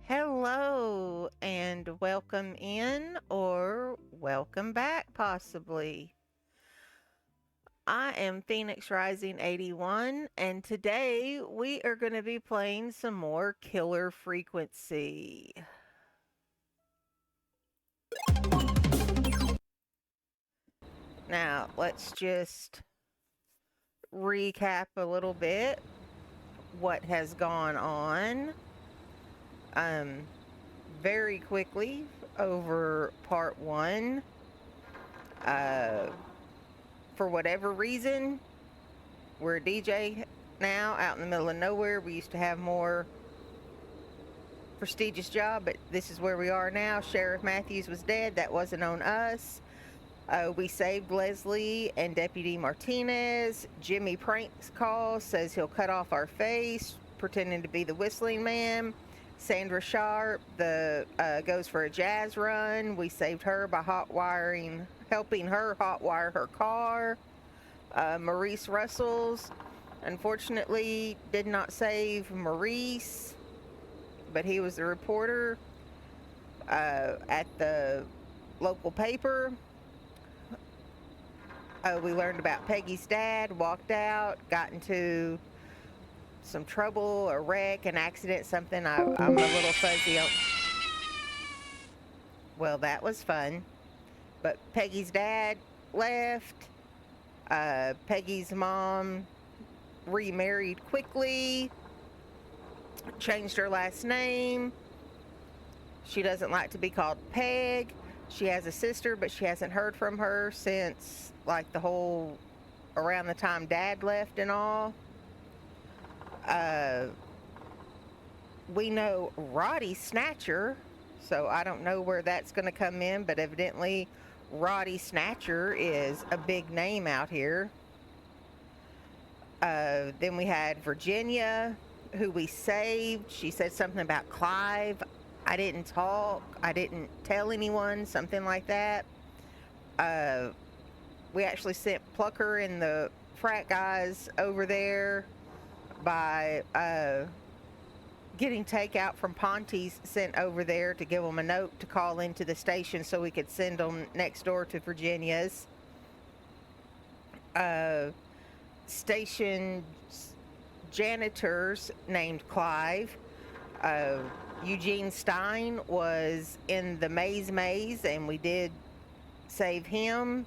Hello and welcome in or welcome back, possibly. I am Phoenix Rising 81, and today we are going to be playing some more Killer Frequency. Now, let's just recap a little bit what has gone on. Um, Very quickly over part one. Uh, for whatever reason, we're a DJ now out in the middle of nowhere. We used to have more prestigious job, but this is where we are now. Sheriff Matthews was dead. That wasn't on us. We saved Leslie and Deputy Martinez. Jimmy pranks calls, says he'll cut off our face, pretending to be the whistling man. Sandra Sharp goes for a jazz run. We saved her by helping her hotwire her car. Maurice Russells, unfortunately, did not save Maurice, but he was the reporter at the local paper. We learned about Peggy's dad, walked out, got into some trouble, a wreck, an accident, something. I'm a little fuzzy on. Well, that was fun. But Peggy's dad left. Peggy's mom remarried quickly, changed her last name. She doesn't like to be called Peg. She has a sister, but she hasn't heard from her since like around the time Dad left and all. We know Roddy Snatcher, so I don't know where that's going to come in, but evidently Roddy Snatcher is a big name out here. Then we had Virginia, who we saved. She said something about Clive. I didn't talk. I didn't tell anyone, something like that. We actually sent Plucker and the frat guys over there by getting takeout from Ponte's sent over there to give them a note to call into the station so we could send them next door to Virginia's. Station janitors named Clive. Eugene Stein was in the maze, and we did save him.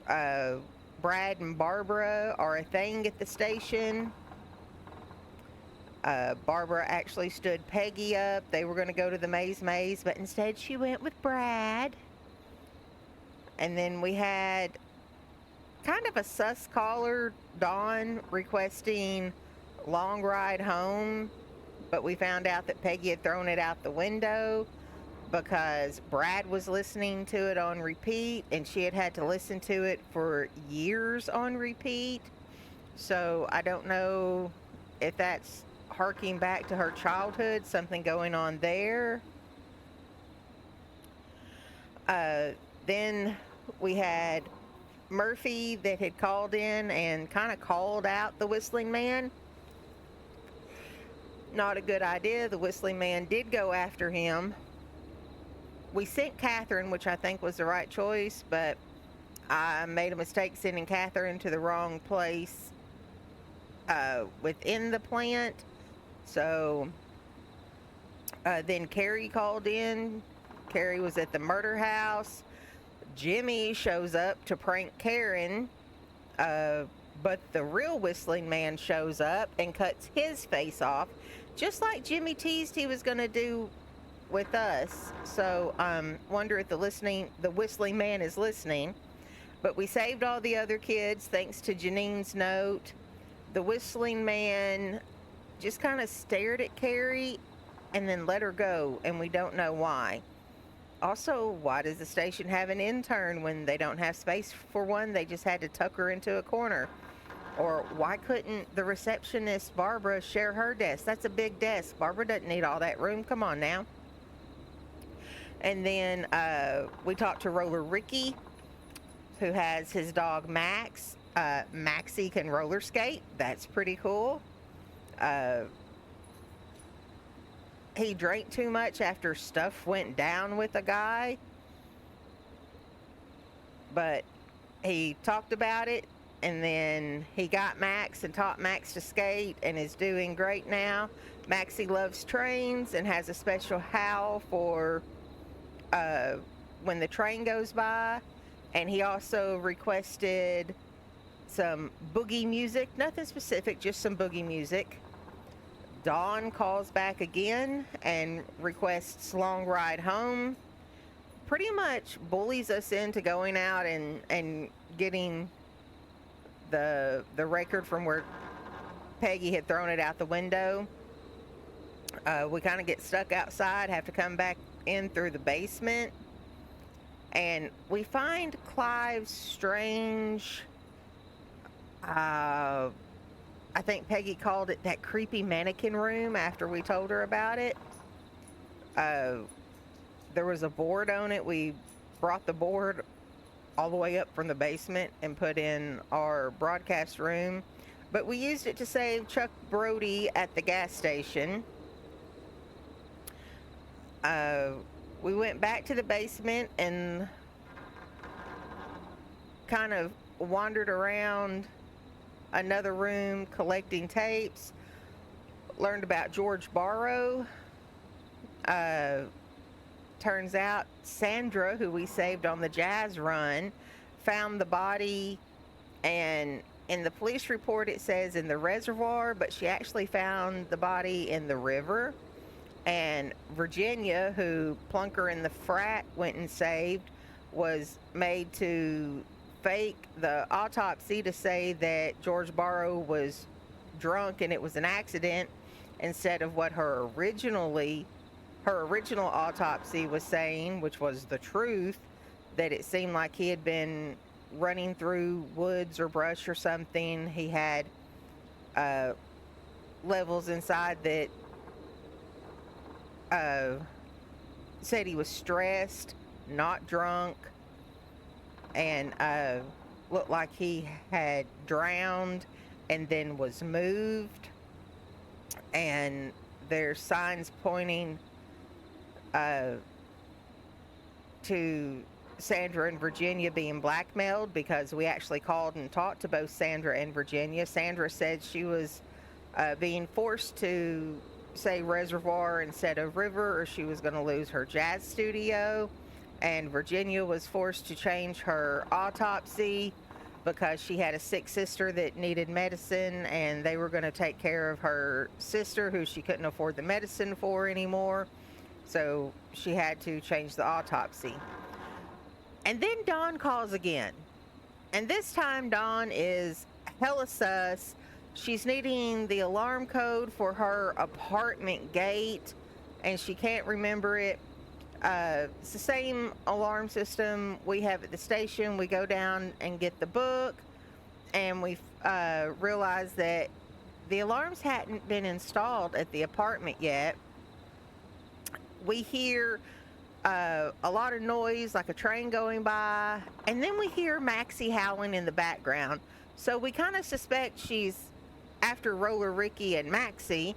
Brad and Barbara are a thing at the station. Barbara actually stood Peggy up. They were going to go to the maze, but instead she went with Brad. And then we had kind of a sus caller, Dawn, requesting long ride home, but we found out that Peggy had thrown it out the window because Brad was listening to it on repeat, and she had to listen to it for years on repeat. So I don't know if that's harking back to her childhood, something going on there. Then we had Murphy that had called in and kind of called out the whistling man. Not a good idea. The whistling man did go after him. We sent Catherine, which I think was the right choice, but I made a mistake sending Catherine to the wrong place within the plant. So then Carrie called in. Carrie was at the murder house. Jimmy shows up to prank Karen, but the real whistling man shows up and cuts his face off, just like Jimmy teased he was going to do with us. So wonder if the whistling man is listening. But we saved all the other kids thanks to Janine's note. The whistling man just kind of stared at Carrie and then let her go, and we don't know why. Also, why does the station have an intern when they don't have space for one? They just had to tuck her into a corner. Or why couldn't the receptionist, Barbara, share her desk? That's a big desk. Barbara doesn't need all that room. Come on now. And then we talked to Roller Ricky, who has his dog Max. Maxie can roller skate. That's pretty cool. he drank too much after stuff went down with a guy, but he talked about it, and then he got Max and taught Max to skate and is doing great now. Maxie loves trains and has a special howl for uh, when the train goes by. And he also requested some boogie music, nothing specific, just some boogie music. Dawn calls back again and requests Long Ride Home. Pretty much bullies us into going out and getting the record from where Peggy had thrown it out the window. We kind of get stuck outside, have to come back in through the basement, and we find Clive's strange, I think Peggy called it that creepy mannequin room after we told her about it. There was a board on it. We brought the board all the way up from the basement and put in our broadcast room, but we used it to save Chuck Brody at the gas station. We went back to the basement and kind of wandered around another room collecting tapes. Learned about George Barrow. Turns out Sandra, who we saved on the jazz run, found the body, and in the police report it says in the reservoir, but she actually found the body in the river. And Virginia, who Plunker and the frat went and saved, was made to fake the autopsy to say that George Barrow was drunk and it was an accident, instead of what her original autopsy was saying, which was the truth, that it seemed like he had been running through woods or brush or something. He had levels inside that said he was stressed, not drunk, and looked like he had drowned and then was moved. And there's signs pointing to Sandra and Virginia being blackmailed, because we actually called and talked to both Sandra and Virginia. Sandra said she was being forced to say reservoir instead of river, or she was going to lose her jazz studio. And Virginia was forced to change her autopsy because she had a sick sister that needed medicine, and they were going to take care of her sister who she couldn't afford the medicine for anymore. So she had to change the autopsy. And then Dawn calls again. And this time Dawn is hella sus. She's needing the alarm code for her apartment gate, and she can't remember it. It's the same alarm system we have at the station. We go down and get the book, and we realize that the alarms hadn't been installed at the apartment yet. We hear a lot of noise, like a train going by, and then we hear Maxie howling in the background. So we kind of suspect she's after Roller Ricky and Maxie,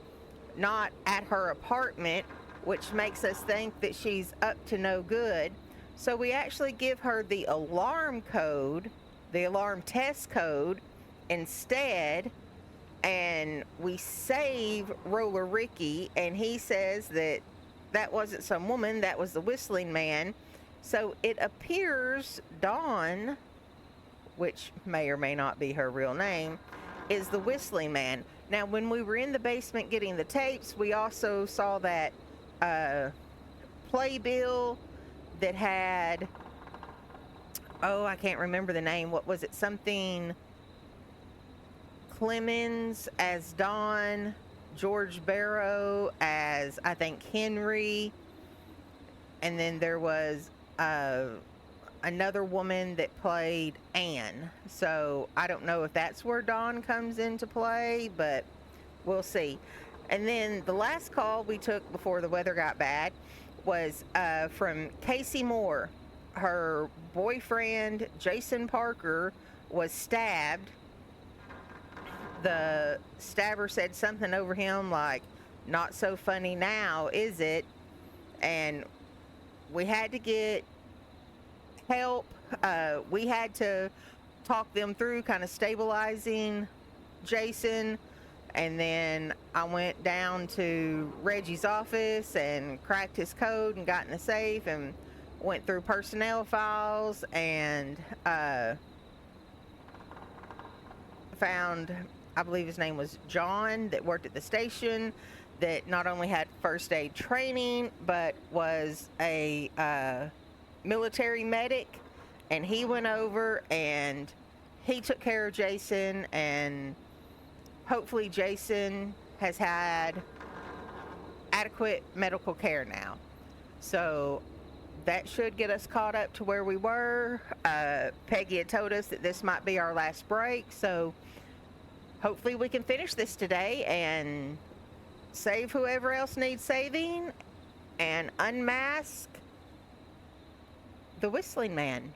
not at her apartment, which makes us think that she's up to no good. So we actually give her the alarm code, the alarm test code instead, and we save Roller Ricky, and he says that that wasn't some woman, that was the whistling man. So it appears Dawn, which may or may not be her real name, is the whistling man. Now, when we were in the basement getting the tapes, we also saw that playbill that had, I can't remember the name. What was it? Something Clemens as Dawn, George Barrow as, I think, Henry, and then there was another woman that played Anne. So I don't know if that's where Dawn comes into play, but we'll see. And then the last call we took before the weather got bad was from Casey Moore. Her boyfriend, Jason Parker, was stabbed. The stabber said something over him like, not so funny now, is it? And we had to get help. We had to talk them through kind of stabilizing Jason. And then I went down to Reggie's office and cracked his code and got in the safe and went through personnel files and found, I believe his name was John, that worked at the station, that not only had first aid training, but was a military medic. And he went over and he took care of Jason, and hopefully Jason has had adequate medical care now. So that should get us caught up to where we were. Peggy had told us that this might be our last break, so hopefully we can finish this today and save whoever else needs saving and unmask the Whistling Man.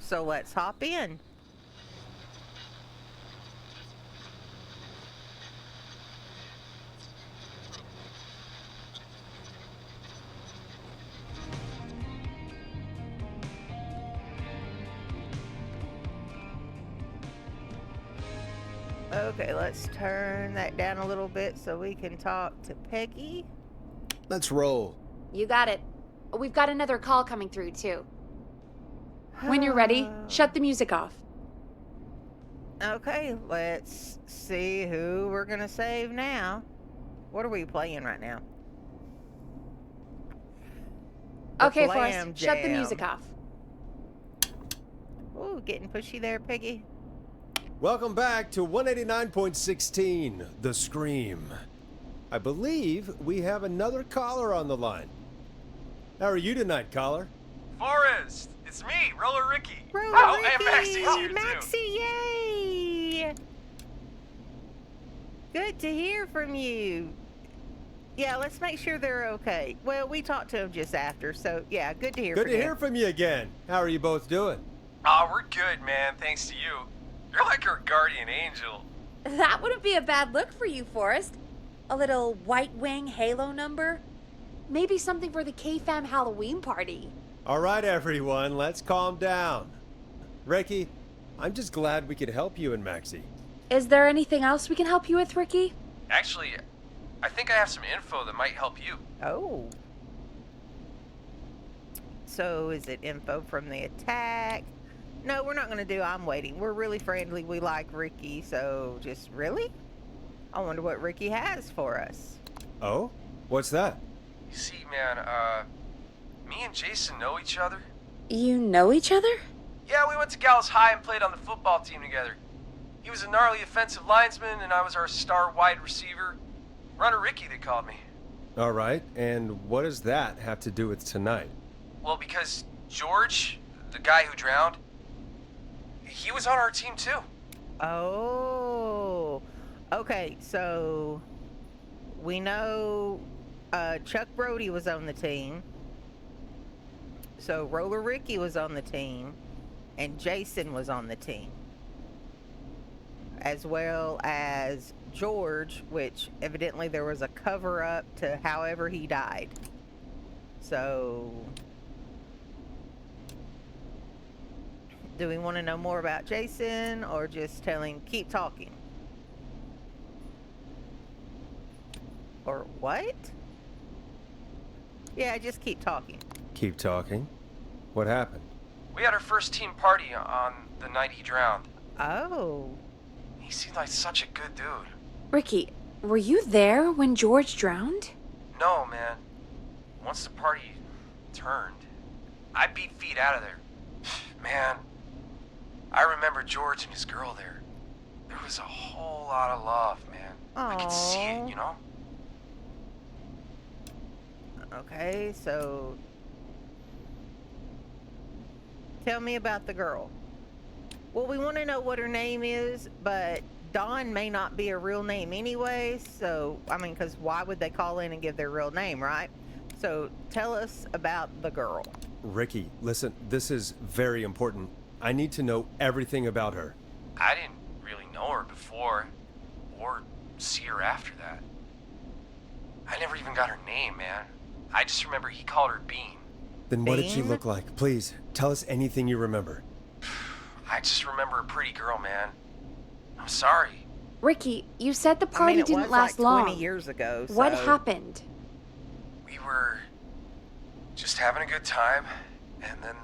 So let's hop in. Okay, let's turn that down a little bit so we can talk to Peggy. Let's roll. You got it. We've got another call coming through, too. When you're ready, shut the music off. Okay, let's see who we're gonna save now. What are we playing right now? Okay, Forrest, shut the music off. Ooh, getting pushy there, Peggy. Welcome back to 189.16, The Scream. I believe we have another caller on the line. How are you tonight, caller? Forrest, it's me, Roller Ricky. Roller oh, Ricky! and Maxie's here Maxie, yay! Good to hear from you. Yeah, let's make sure they're okay. Well, we talked to them just after, so yeah, good to hear from you. Good to hear from you again. How are you both doing? Oh, we're good, man, thanks to you. You're like our guardian angel. That wouldn't be a bad look for you, Forrest. A little White Wing Halo number? Maybe something for the K-Fam Halloween party. All right, everyone, let's calm down. Ricky, I'm just glad we could help you and Maxie. Is there anything else we can help you with, Ricky? Actually, I think I have some info that might help you. Oh. So is it info from the attack? No, we're not going to do I'm waiting. We're really friendly. We like Ricky, so just really? I wonder what Ricky has for us. Oh? What's that? You see, man, me and Jason know each other. You know each other? Yeah, we went to Gallows High and played on the football team together. He was a gnarly offensive linesman, and I was our star wide receiver. Runner Ricky, they called me. All right, and what does that have to do with tonight? Well, because George, the guy who drowned, he was on our team too. Oh. Okay, so we know Chuck Brody was on the team. So Roller Ricky was on the team, and Jason was on the team, as well as George, which evidently there was a cover-up to however he died. So do we want to know more about Jason, or just tell him keep talking? Or what? Yeah, just keep talking. Keep talking. What happened? We had our first team party on the night he drowned. Oh. He seemed like such a good dude. Ricky, were you there when George drowned? No, man. Once the party turned, I beat feet out of there. Man, I remember George and his girl there. There was a whole lot of love, man. I could see it, you know? Okay, so tell me about the girl. Well, we want to know what her name is, but Dawn may not be a real name anyway, so, I mean, because why would they call in and give their real name, right? So tell us about the girl. Ricky, listen, this is very important. I need to know everything about her. I didn't really know her before, or see her after that. I never even got her name, man. I just remember he called her Bean. Then what did she Bean? look like? Please, tell us anything you remember. I just remember a pretty girl, man. I'm sorry. Ricky, you said the I party mean, it didn't was last like long. 20 years ago. What so- happened? We were just having a good time, and then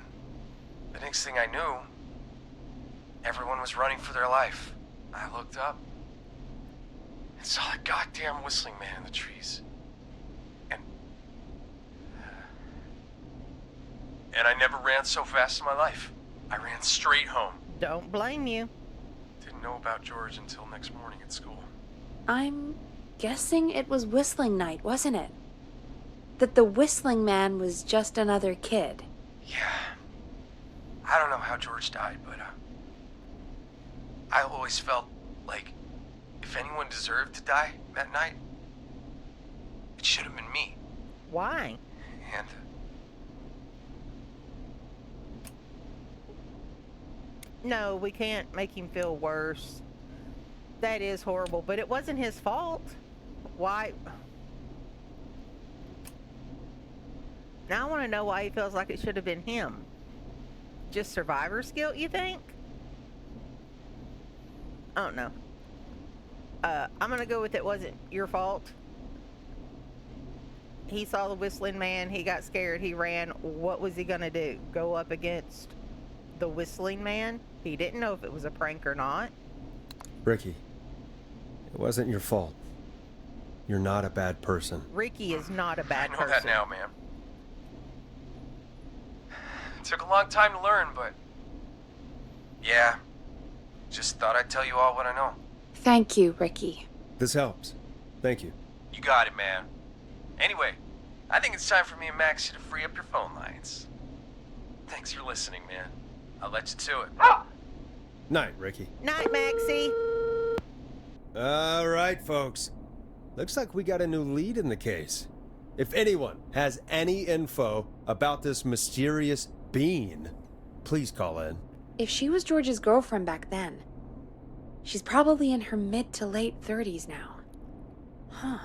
the next thing I knew, everyone was running for their life. I looked up and saw that goddamn whistling man in the trees. And I never ran so fast in my life. I ran straight home. Don't blame you. Didn't know about George until next morning at school. I'm guessing it was whistling night, wasn't it? That the whistling man was just another kid. Yeah. I don't know how George died, but I always felt like if anyone deserved to die that night, it should have been me. Why? And No, we can't make him feel worse. That is horrible, but it wasn't his fault. Why? Now I want to know why he feels like it should have been him. Just survivor's guilt, you think? I don't know. I'm going to go with it wasn't your fault. He saw the whistling man. He got scared. He ran. What was he going to do? Go up against the whistling man? He didn't know if it was a prank or not. Ricky, it wasn't your fault. You're not a bad person. Ricky is not a bad I know person. that now, ma'am. It took a long time to learn, but yeah, just thought I'd tell you all what I know. Thank you, Ricky. This helps. Thank you. You got it, man. Anyway, I think it's time for me and Maxie to free up your phone lines. Thanks for listening, man. I'll let you to it. Night, Ricky. Night, Maxie. All right, folks. Looks like we got a new lead in the case. If anyone has any info about this mysterious bean, please call in. If she was George's girlfriend back then, she's probably in her mid to late 30s now. Huh.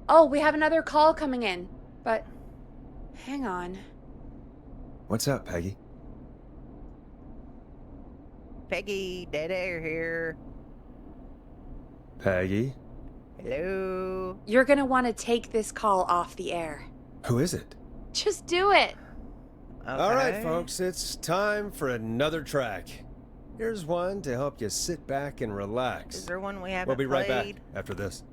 Oh, we have another call coming in, but hang on. What's up, Peggy? Peggy, dead air here. Peggy? Hello. You're gonna want to take this call off the air. Who is it? Just do it. All right, Okay. folks, it's time for another track. Here's one to help you sit back and relax. Is there one we haven't We'll be right played? back after this.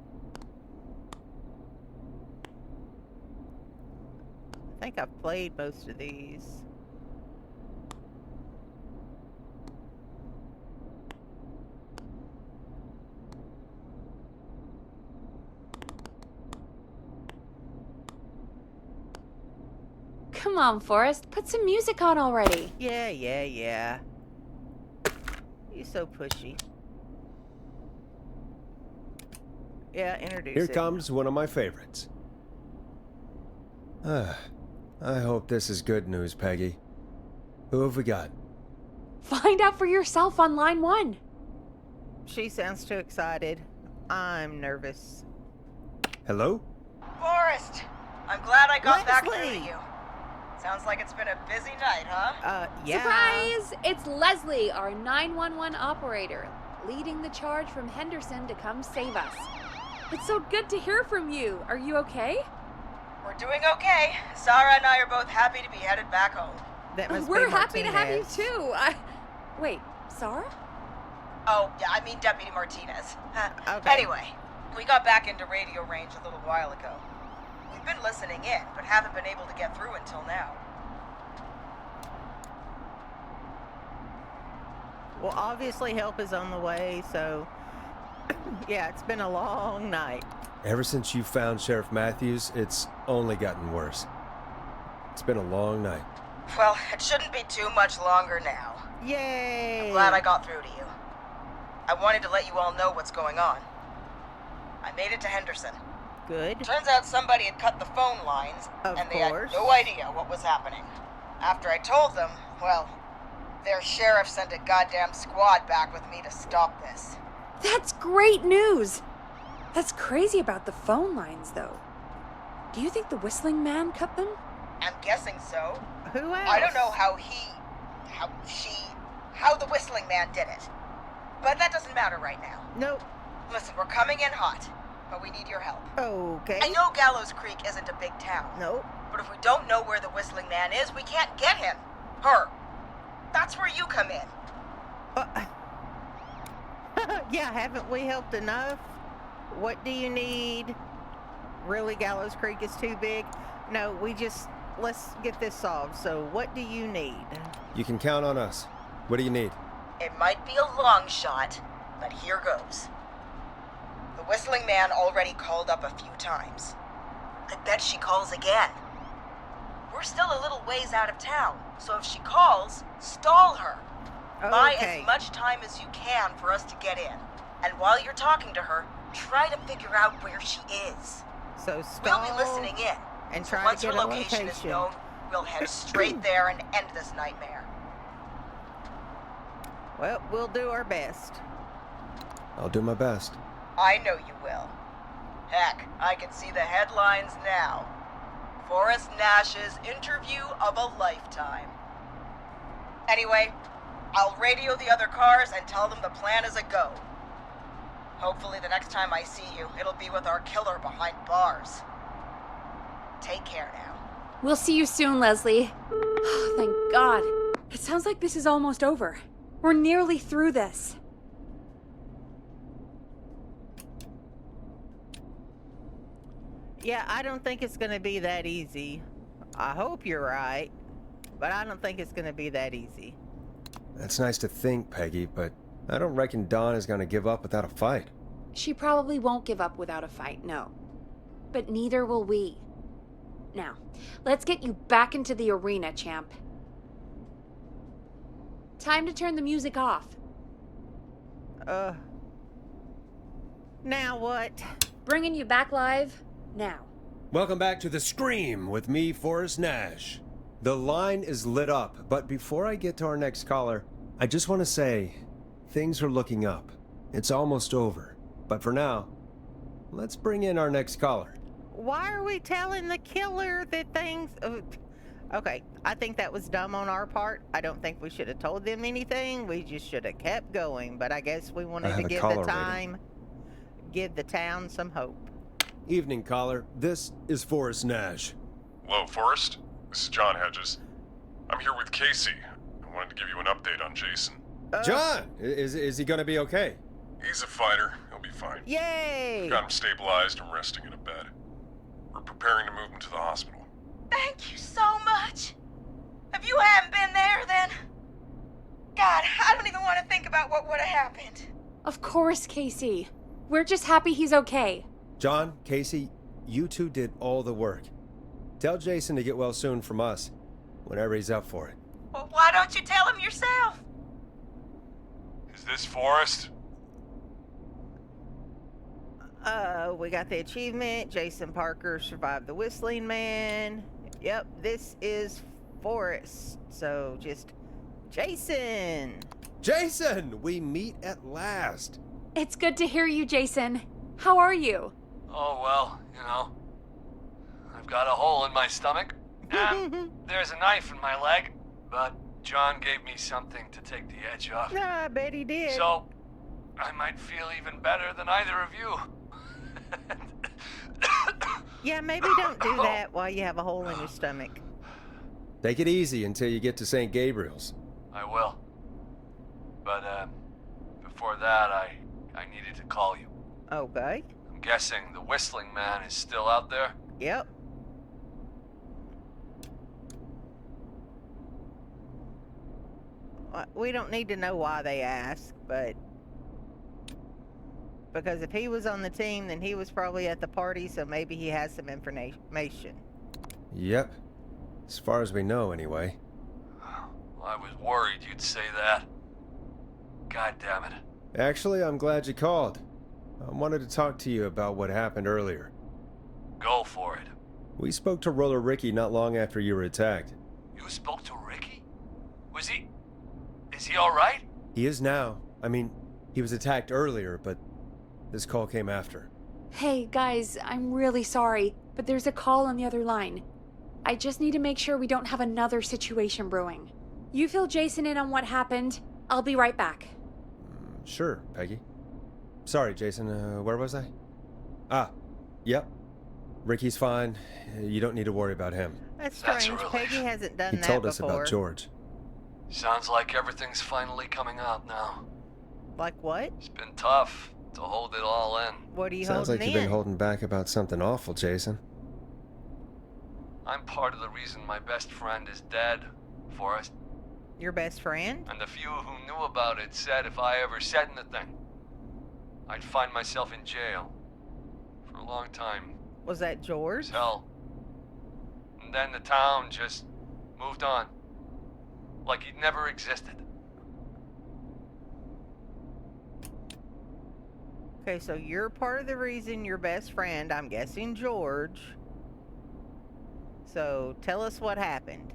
I think I've played most of these. Come on, Forrest, put some music on already. Yeah. You so pushy. Yeah, introduce Here it. comes one of my favorites. I hope this is good news, Peggy. Who have we got? Find out for yourself on line 1. She sounds too excited. I'm nervous. Hello? Forrest, I'm glad I got back through to Leslie! you. Sounds like it's been a busy night, huh? Yeah. Surprise! It's Leslie, our 911 operator, leading the charge from Henderson to come save us. It's so good to hear from you. Are you okay? We're doing okay. Sarah and I are both happy to be headed back home. That must We're be happy to have you Martinez. too. Wait, Sarah? Oh, yeah, I mean Deputy Martinez. Okay. Anyway, we got back into radio range a little while ago. We've been listening in, but haven't been able to get through until now. Well, obviously help is on the way, so yeah, it's been a long night. Ever since you found Sheriff Matthews, it's only gotten worse. It's been a long night. Well, it shouldn't be too much longer now. Yay! Glad I got through to you. I wanted to let you all know what's going on. I made it to Henderson. Good. Turns out somebody had cut the phone lines, Of and they course. had no idea what was happening. After I told them, well, their sheriff sent a goddamn squad back with me to stop this. That's great news! That's crazy about the phone lines, though. Do you think the Whistling Man cut them? I'm guessing so. Who else? I don't know how the Whistling Man did it. But that doesn't matter right now. Nope. Listen, we're coming in hot, but we need your help. Okay. I know Gallows Creek isn't a big town. Nope. But if we don't know where the Whistling Man is, we can't get him. Her. That's where you come in. Yeah, haven't we helped enough? What do you need? Really, Gallows Creek is too big? No, let's get this solved. So what do you need? You can count on us. What do you need? It might be a long shot, but here goes. The Whistling Man already called up a few times. I bet she calls again. We're still a little ways out of town, so if she calls, stall her. Buy Okay. as much time as you can for us to get in. And while you're talking to her, try to figure out where she is. So We'll stall be listening in. and So try once to her get a location is location. known, we'll head straight there and end this nightmare. Well, we'll do our best. I'll do my best. I know you will. Heck, I can see the headlines now. Forrest Nash's interview of a lifetime. Anyway, I'll radio the other cars and tell them the plan is a go. Hopefully the next time I see you, it'll be with our killer behind bars. Take care now. We'll see you soon, Leslie. Oh, thank God. It sounds like this is almost over. We're nearly through this. Yeah, I don't think it's going to be that easy. I hope you're right, but I don't think it's going to be that easy. That's nice to think, Peggy, but I don't reckon Dawn is going to give up without a fight. She probably won't give up without a fight, no. But neither will we. Now, let's get you back into the arena, champ. Time to turn the music off. Now what? Bringing you back live now. Welcome back to The Scream with me, Forrest Nash. The line is lit up, but before I get to our next caller, I just want to say, things are looking up. It's almost over. But for now, let's bring in our next caller. Why are we telling the killer that things... Okay, I think that was dumb on our part. I don't think we should have told them anything. We just should have kept going. But I guess we wanted have to a give caller the waiting. time, give the town some hope. Evening, caller. This is Forrest Nash. Hello, Forrest. This is John Hedges. I'm here with Casey. I wanted to give you an update on Jason. John! Is he going to be okay? He's a fighter. He'll be fine. Yay! Got him stabilized and resting in a bed. We're preparing to move him to the hospital. Thank you so much. If you hadn't been there, then... God, I don't even want to think about what would have happened. Of course, Casey. We're just happy he's okay. John, Casey, you two did all the work. Tell Jason to get well soon from us, whenever he's up for it. Well, why don't you tell him yourself? Is this Forrest? We got the achievement. Jason Parker survived the Whistling Man. Yep, this is Forrest. So just Jason. Jason! We meet at last. It's good to hear you, Jason. How are you? Oh, well, you know. I've got a hole in my stomach, and there's a knife in my leg, but John gave me something to take the edge off. Nah, I bet he did. So, I might feel even better than either of you. Yeah, maybe don't do that while you have a hole in your stomach. Take it easy until you get to St. Gabriel's. I will. But, before that, I needed to call you. Okay. I'm guessing the Whistling Man is still out there? Yep. We don't need to know why they ask, but... Because if he was on the team, then he was probably at the party, so maybe he has some information. Yep. As far as we know, anyway. Well, I was worried you'd say that. God damn it. Actually, I'm glad you called. I wanted to talk to you about what happened earlier. Go for it. We spoke to Roller Ricky not long after you were attacked. You spoke to Ricky? Is he alright? He is now. I mean, He was attacked earlier, but this call came after. Hey, guys, I'm really sorry, but there's a call on the other line. I just need to make sure we don't have another situation brewing. You fill Jason in on what happened. I'll be right back. Sure, Peggy. Sorry, Jason, where was I? Yep. Ricky's fine. You don't need to worry about him. That's That's strange. a relief. Peggy hasn't done He that told us before. about George. Sounds like everything's finally coming out now. Like what? It's been tough to hold it all in. What are you Sounds holding like in? you've been holding back about something awful, Jason. I'm part of the reason my best friend is dead, Forrest. Your best friend? And the few who knew about it said if I ever said anything, I'd find myself in jail. For a long time. Was that George? Hell. And then the town just moved on. Like he'd never existed. Okay, so you're part of the reason your best friend, I'm guessing George. So tell us what happened.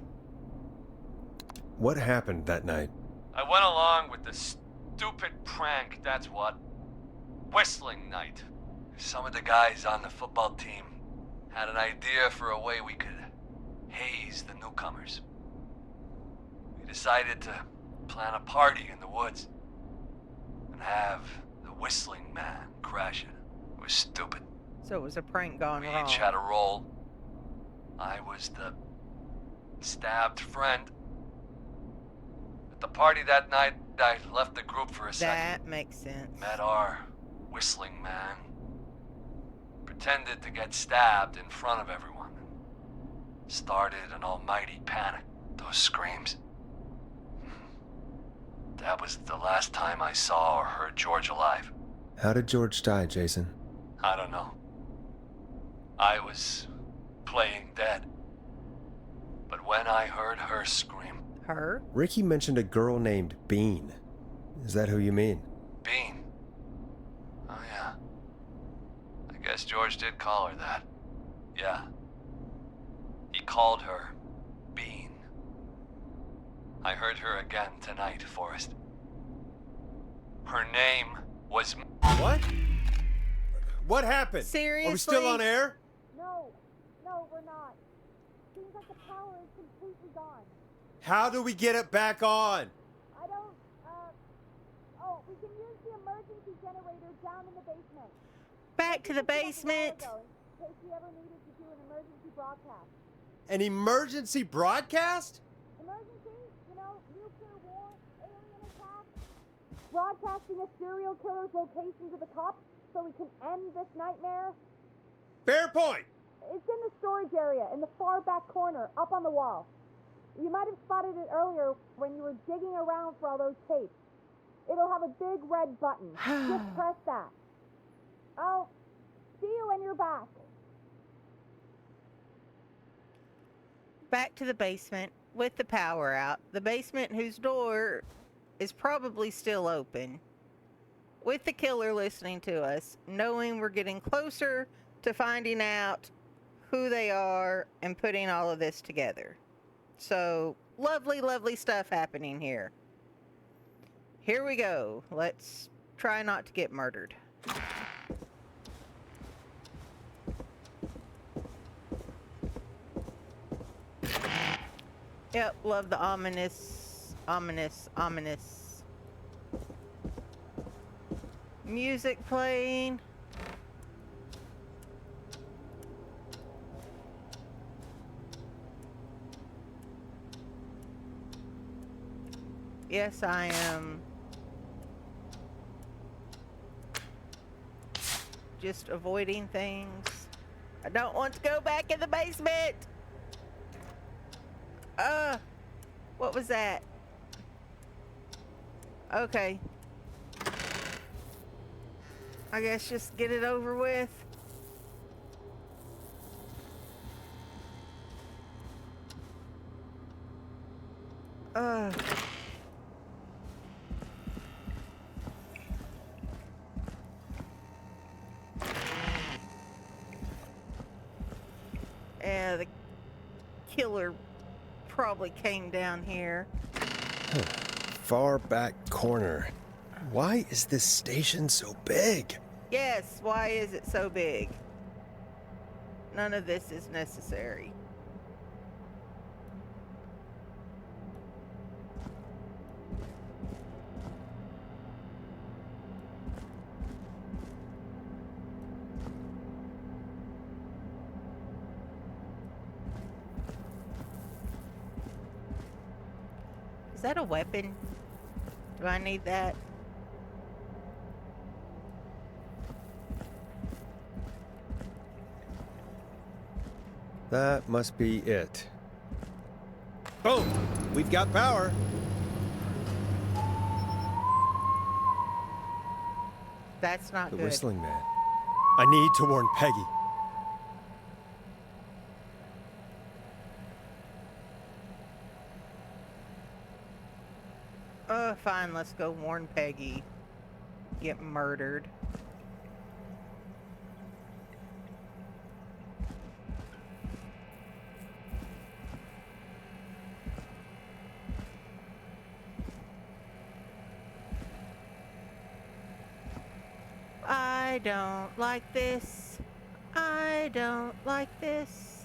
What happened that night? I went along with the stupid prank, that's what. Whistling night. Some of the guys on the football team had an idea for a way we could haze the newcomers. We decided to plan a party in the woods and have the whistling man crash it. It was stupid. So it was a prank gone We wrong. each had a role. I was the stabbed friend. At the party that night, I left the group for a second. That makes sense. Met our whistling man. Pretended to get stabbed in front of everyone. Started an almighty panic. Those screams. That was the last time I saw or heard George alive. How did George die, Jason? I don't know. I was playing dead. But when I heard her scream, Her? Ricky mentioned a girl named Bean. Is that who you mean? Bean. Oh yeah. I guess George did call her that. Yeah. He called her Bean. I heard her again tonight, Forrest. Her name was... What? What happened? Seriously? Are we still on air? No, we're not. Seems like the power is completely gone. How do we get it back on? I don't, we can use the emergency generator down in the basement. Back to the basement. In case we ever needed to do an emergency broadcast. An emergency broadcast? Emergency? You know, nuclear war, alien attack. Broadcasting a serial killer's location to the cops so we can end this nightmare. Fair point. It's in the storage area in the far back corner, up on the wall. You might have spotted it earlier when you were digging around for all those tapes. It'll have a big red button. Just press that. I'll see you when you're back. Back to the basement with the power out. The basement whose door is probably still open. With the killer listening to us, knowing we're getting closer to finding out who they are and putting all of this together. So, lovely, lovely stuff happening here. Here we go. Let's try not to get murdered. Yep, love the ominous music playing. Yes, I am just avoiding things. I don't want to go back in the basement. What was that? Okay. I guess just get it over with. Yeah, the killer probably came down here. Far back corner. Why is this station so big? Yes, why is it so big? None of this is necessary. Is that a weapon? Do I need that? That must be it. Boom! We've got power. That's not The good. whistling man. I need to warn Peggy. Fine, let's go warn Peggy. Get murdered. I don't like this. I don't like this.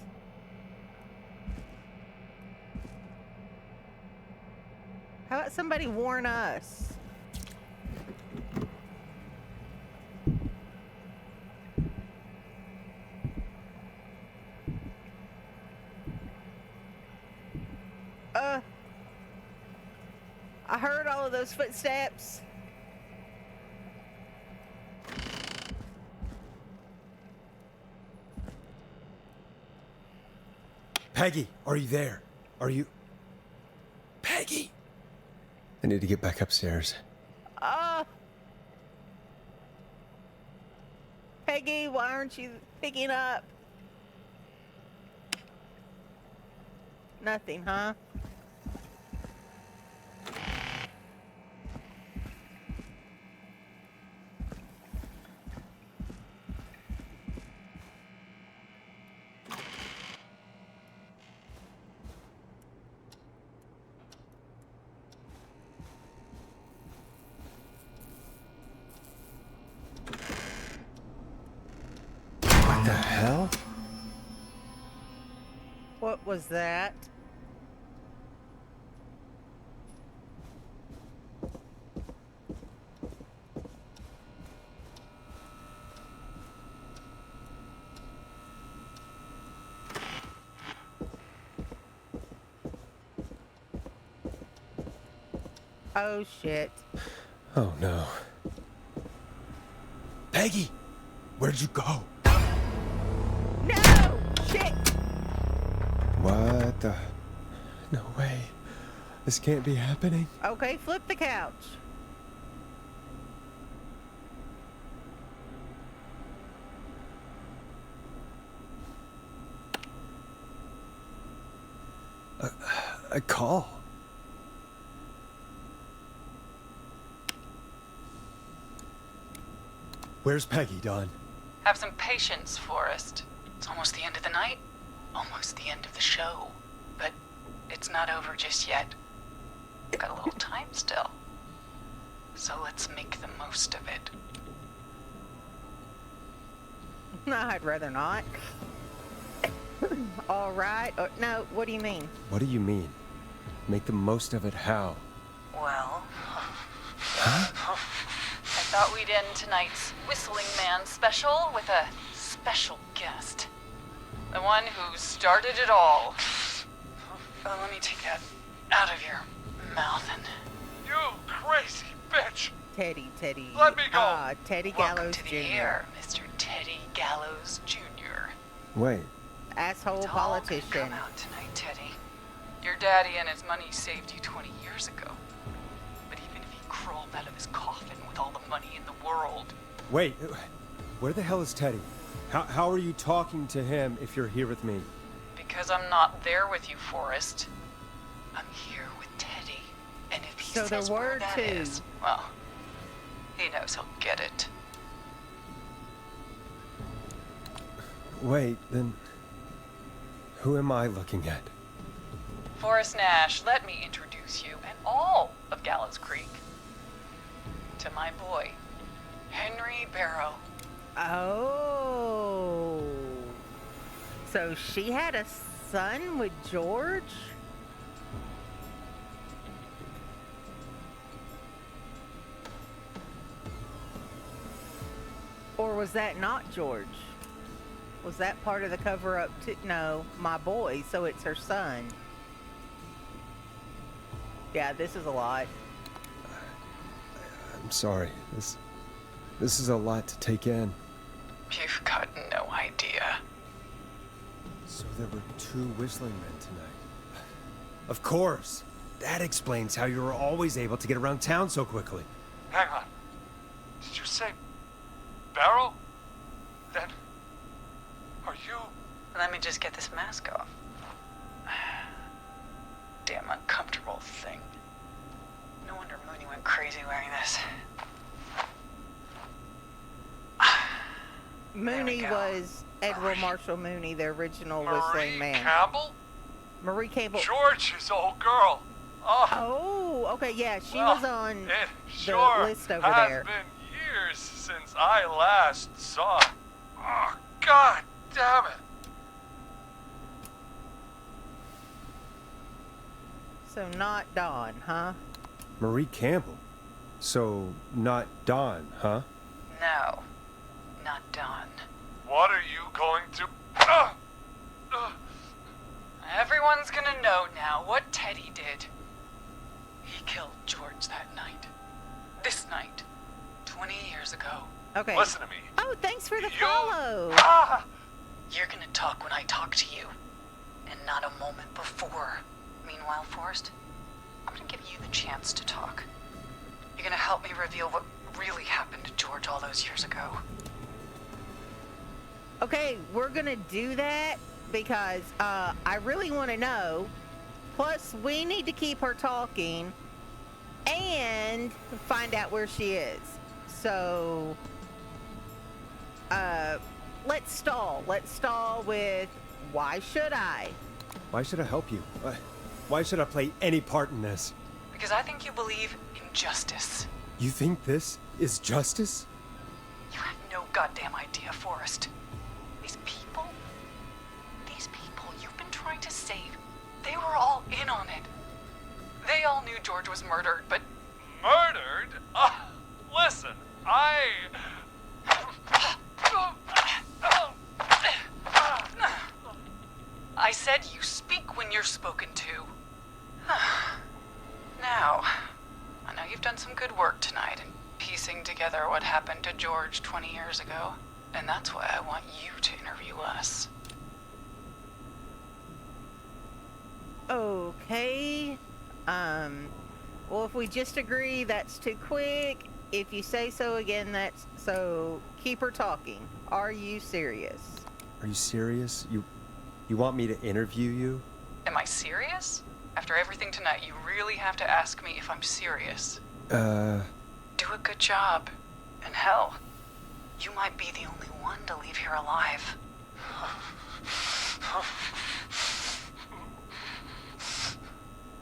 How about somebody warn us? I heard all of those footsteps. Peggy, are you there? Are you... Peggy? I need to get back upstairs. Peggy, why aren't you picking up? Nothing, huh? What the hell? What was that? Oh shit. Oh no. Peggy! Where'd you go? No! Shit! What the... No way. This can't be happening. Okay, flip the couch. A call. Where's Peggy, Don? Have some patience, Forrest. It's almost the end of the night. Almost the end of the show. But it's not over just yet. Got a little time still. So let's make the most of it. No, I'd rather not. All right. No, what do you mean? What do you mean? Make the most of it how? Well... I thought we'd end tonight's Whistling Man special with a special guest. The one who started it all. Let me take that out of your mouth and... You crazy bitch! Teddy. Let me go. Teddy Welcome Gallows to the Jr. air, Mr. Teddy Gallows Jr. Wait. Asshole It's all politician. gonna come out tonight, Teddy. Your daddy and his money saved you 20 years ago. But even if he crawled out of his coffin with all the money in the world... Wait. Where the hell is Teddy? How are you talking to him if you're here with me? Because I'm not there with you, Forrest. I'm here with Teddy. And if he So there says where were that two. is, well, he knows he'll get it. Wait, then... Who am I looking at? Forrest Nash, let me introduce you and all of Gallows Creek. to my boy, Henry Barrow. Oh. So she had a son with George? Or was that not George? Was that part of the cover up too? No, my boy, so it's her son. Yeah, this is a lot. I'm sorry. This is a lot to take in. You've got no idea. So there were 2 whistling men tonight. Of course. That explains how you were always able to get around town so quickly. Hang on. Did you say Barrow? Then, are you? Let me just get this mask off. Damn uncomfortable thing. No wonder Mooney went crazy wearing this. Mooney go. was Edward Marshall Mooney, the original whistling Marie man. Campbell? Marie Campbell. George's old girl. Oh, Oh, okay, yeah, she well, was on it the sure list over has there. been years since I last saw. Oh, God damn it. So not Dawn, huh? Marie Campbell. So, not Dawn, huh? No, not Dawn. What are you going to... Everyone's gonna know now what Teddy did. He killed George that night. This night. 20 years ago. Okay. Listen to me. Oh, thanks for the You- follow. Ah! You're gonna talk when I talk to you, and not a moment before. Meanwhile, Forrest, I'm gonna give you the chance to talk. You're gonna help me reveal what really happened to George all those years ago. Okay, we're gonna do that because I really want to know. Plus, we need to keep her talking and find out where she is. So, let's stall. Let's stall with why should I? Why should I help you? Why should I play any part in this? Because I think you believe in justice. You think this is justice? You have no goddamn idea, Forrest. These people you've been trying to save, they were all in on it. They all knew George was murdered, but... Murdered? Listen, I said you speak when you're spoken to. Now, I know you've done some good work tonight in piecing together what happened to George 20 years ago, and that's why I want you to interview us. Okay. Well, if we just agree that's too quick, if you say so again, that's so. Keep her talking. Are you serious? Are you serious? You want me to interview you? Am I serious? After everything tonight, you really have to ask me if I'm serious. Do a good job. And hell, you might be the only one to leave here alive.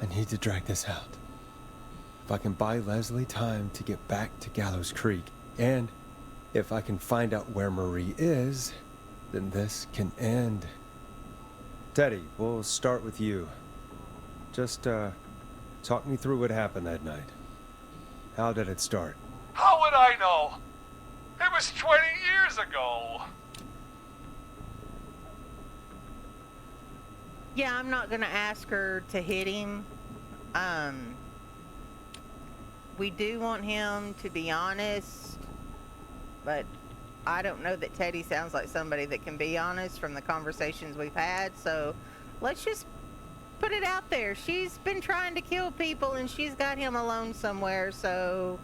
I need to drag this out. If I can buy Leslie time to get back to Gallows Creek, and if I can find out where Marie is, then this can end. Teddy, we'll start with you. Just, talk me through what happened that night. How did it start? how would I know? It was 20 years ago. Yeah, I'm not gonna ask her to hit him. We do want him to be honest, but I don't know that Teddy sounds like somebody that can be honest from the conversations we've had, so let's just put it out there. She's been trying to kill people and she's got him alone somewhere, so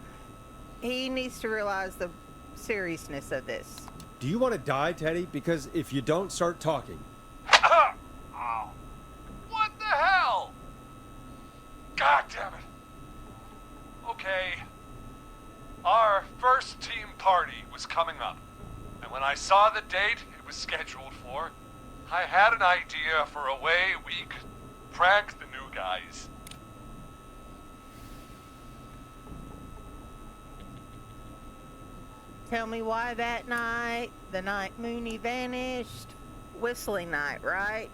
he needs to realize the seriousness of this. Do you want to die, Teddy? Because if you don't start talking... Ow. What the hell? God damn it. Okay. Our first team party was coming up. And when I saw the date it was scheduled for, I had an idea for a way we could prank the new guys. Tell me why that night, the night Mooney vanished, whistling night, right?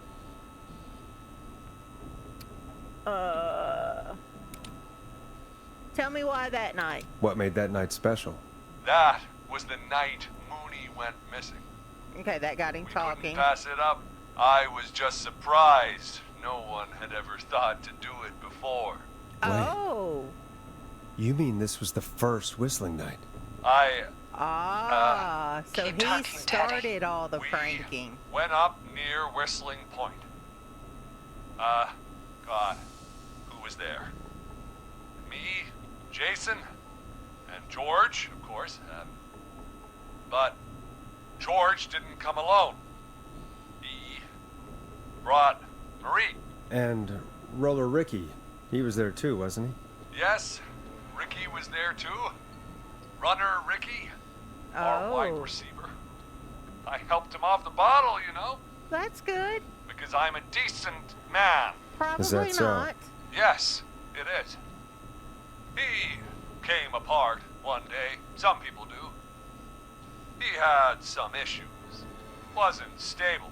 Tell me why that night. What made that night special? That was the night Mooney went missing. Okay, that got him We talking. couldn't pass it up. I was just surprised. No one had ever thought to do it before. Oh. You mean this was the first whistling night? So keep he talking, started Teddy. all the We pranking. went up near Whistling Point. God, who was there? Me, Jason, and George, of course. But George didn't come alone. He brought Marie. And Roller Ricky, he was there too, wasn't he? Yes, Ricky was there too. Runner Ricky, our wide receiver. I helped him off the bottle, you know, That's good. because I'm a decent man. Probably Is that so? not. Yes, it is. He came apart one day. Some people do. He had some issues. Wasn't stable.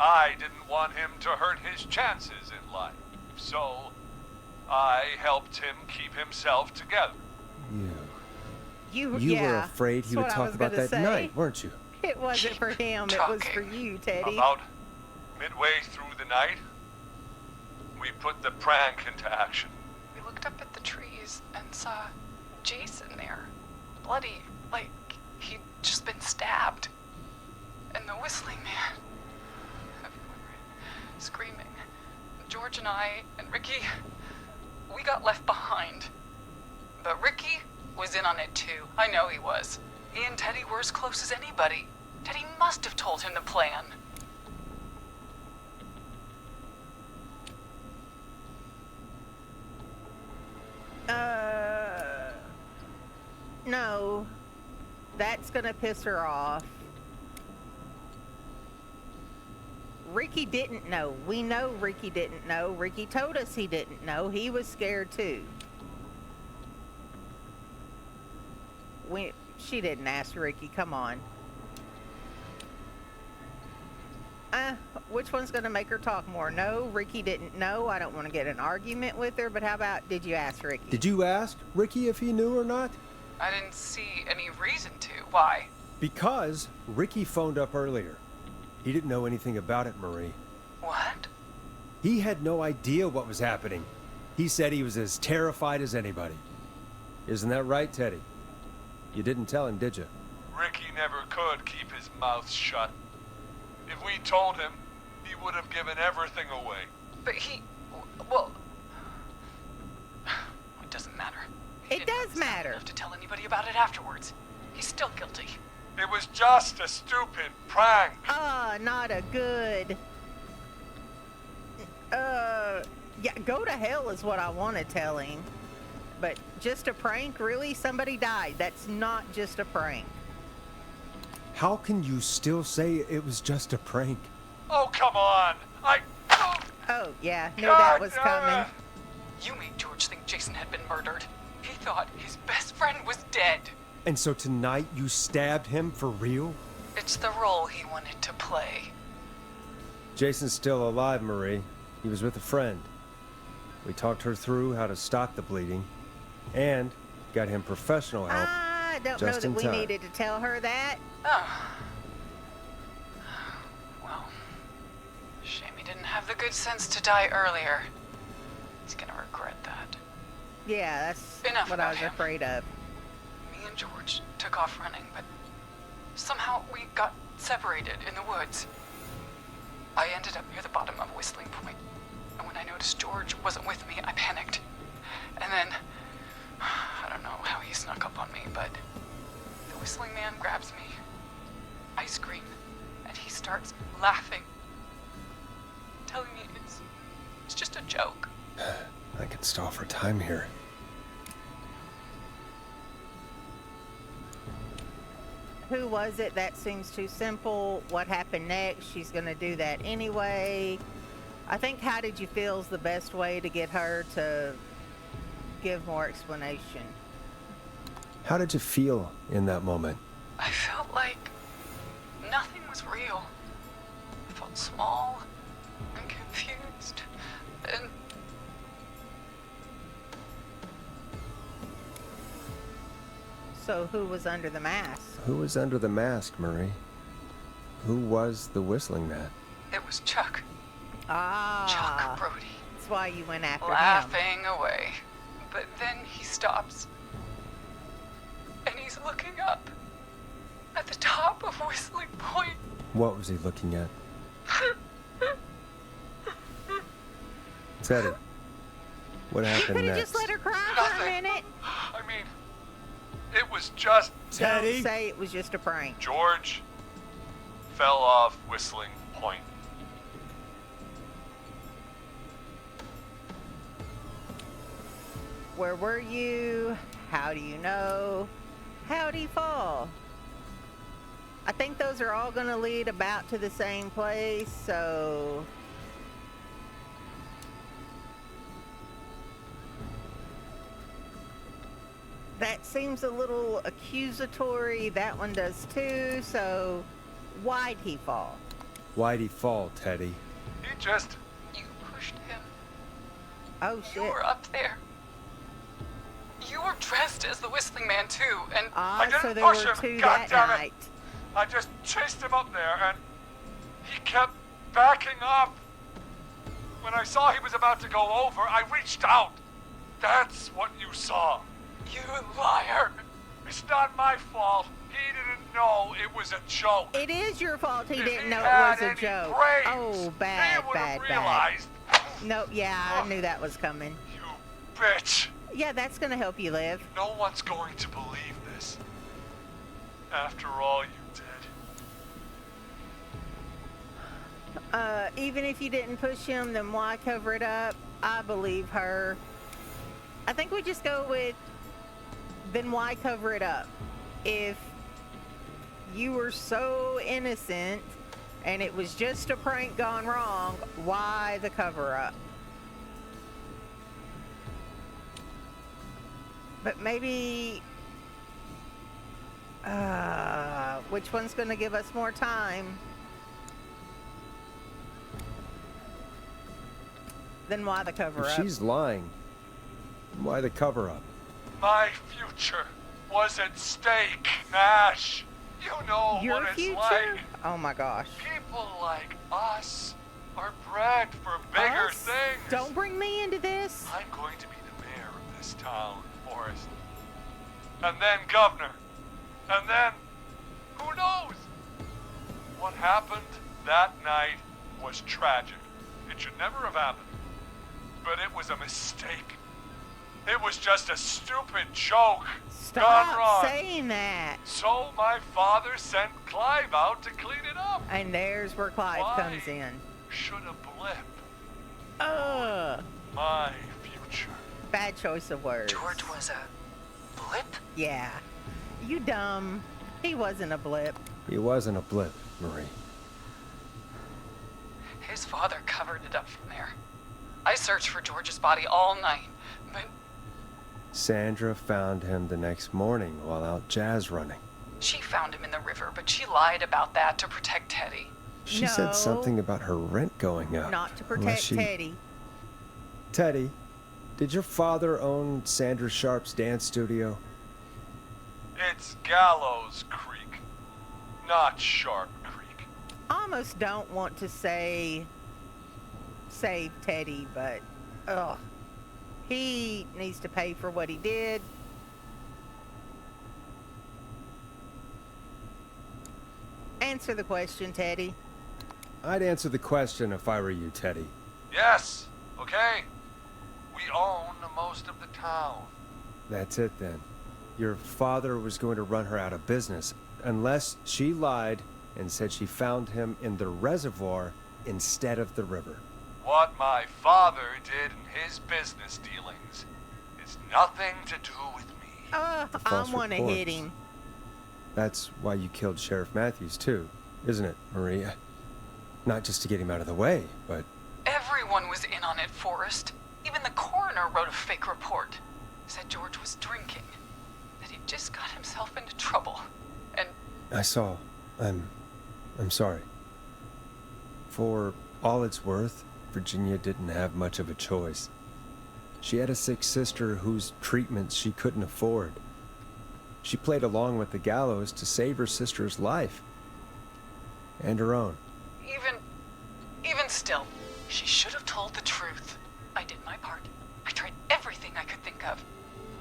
I didn't want him to hurt his chances in life. So, I helped him keep himself together. You were Yeah, afraid he that's would what I talk was about gonna that say. night, weren't you? It wasn't for him, it was for talking. you, Teddy. About midway through the night, we put the prank into action. We looked up at the trees and saw Jason there. Bloody, like he'd just been stabbed. And the whistling man, everyone screaming. George and I and Ricky, we got left behind. But Ricky was in on it too. I know he was. He and Teddy were as close as anybody. Teddy must have told him the plan. No. That's gonna piss her off. Ricky didn't know. We know Ricky didn't know. Ricky told us he didn't know. He was scared too. She didn't ask Ricky. Come on. Which one's gonna make her talk more? No, Ricky didn't know. I don't want to get an argument with her, but how about, did you ask Ricky? Did you ask Ricky if he knew or not? I didn't see any reason to. Why? Because Ricky phoned up earlier. He didn't know anything about it, Marie. What? He had no idea what was happening. He said he was as terrified as anybody. Isn't that right, Teddy? You didn't tell him, did you? Ricky never could keep his mouth shut. If we told him, he would have given everything away. But well, it doesn't matter. He It didn't does understand matter. enough to tell anybody about it afterwards. He's still guilty. It was just a stupid prank. Not a good. Yeah, go to hell is what I want to tell him. But just a prank? Really? Somebody died. That's not just a prank. How can you still say it was just a prank? Oh, come on. Oh, yeah. Knew God, that was coming. You made George think Jason had been murdered. He thought his best friend was dead. And so tonight you stabbed him for real? It's the role he wanted to play. Jason's still alive, Marie. He was with a friend. We talked her through how to stop the bleeding and got him professional help. I don't know Just that in we time. needed to tell her that. Oh. Well, shame he didn't have the good sense to die earlier. He's gonna regret that. Yeah, that's Enough what I about was him. afraid of. Me and George took off running, but somehow we got separated in the woods. I ended up near the bottom of Whistling Point, and when I noticed George wasn't with me, I panicked. And then, I don't know how he snuck up on me, but the Whistling Man grabs me. I scream, and he starts laughing, telling me it's just a joke. I can stall for time here. Who was it? That seems too simple. What happened next? She's going to do that anyway. I think how did you feel is the best way to get her to give more explanation. How did you feel in that moment? I felt like nothing was real. I felt small and confused and... So who was under the mask? Who was under the mask, Marie? Who was the whistling man? It was Chuck. Ah. Chuck Brody. That's why you went after him. Laughing away. But then he stops. And he's looking up. At the top of Whistling Point. What was he looking at? Teddy, what happened Could have next? just let her cry for a Nothing. minute. I mean, it was just Teddy? Don't say it was just a prank. George fell off Whistling Point. Where were you? How do you know? How'd he fall? I think those are all going to lead about to the same place, so... That seems a little accusatory. That one does too, so... Why'd he fall? Why'd he fall, Teddy? He just... You pushed him. Oh, You shit. were up there. You were dressed as the Whistling Man too, and Ah, didn't so there push were him, two God that damn it. night. I just chased him up there, and he kept backing up. When I saw he was about to go over, I reached out. That's what you saw. you liar. It's not my fault. He didn't know it was a joke. It is your fault he If didn't he know had it was a any joke. brains, Oh, he bad, would have bad, bad. realized. Nope, yeah, I knew that was coming. You bitch. Yeah, that's gonna help you live. No one's going to believe this. After all you did. Even if you didn't push him, then why cover it up? I believe her. I think we just go with, then why cover it up? If you were so innocent and it was just a prank gone wrong, why the cover up? But maybe, which one's gonna give us more time? Then why the cover If up? she's lying, why the cover-up? My future was at stake, Nash. You know Your what it's future? like. Oh my gosh. People like us are bred for bigger Us? things. Don't bring me into this. I'm going to be the mayor of this town, Forrest. And then governor. And then, who knows? What happened that night was tragic. It should never have happened. But it was a mistake. It was just a stupid joke gone wrong. Stop saying that. So my father sent Clive out to clean it up. And there's where Clive Why comes in. should a blip Ugh. my future? Bad choice of words. George was a blip? Yeah. You dumb. He wasn't a blip. He wasn't a blip, Marie. His father covered it up from there. I searched for George's body all night, but Sandra found him the next morning while out jazz running. she found him in the river, but she lied about that to protect Teddy. She No. said something about her rent going up. Not to unless protect she... Teddy. Teddy, did your father own Sandra Sharp's dance studio? It's Gallows Creek, not Sharp Creek. Almost don't want to say save Teddy, but ugh. He needs to pay for what he did. Answer the question, Teddy. I'd answer the question if I were you, Teddy. Yes, okay? We own most of the town. That's it then. Your father was going to run her out of business unless she lied and said she found him in the reservoir instead of the river. What my father did in his business dealings is nothing to do with me. I false want to reports. hit him. That's why you killed Sheriff Matthews too, isn't it, Maria? Not just to get him out of the way, but Everyone was in on it, Forrest. Even the coroner wrote a fake report. Said George was drinking. That he'd just got himself into trouble. And I saw. I'm sorry. For all it's worth, Virginia didn't have much of a choice. She had a sick sister whose treatments she couldn't afford. She played along with the gallows to save her sister's life. And her own. even still, she should have told the truth. I did my part. I tried everything I could think of.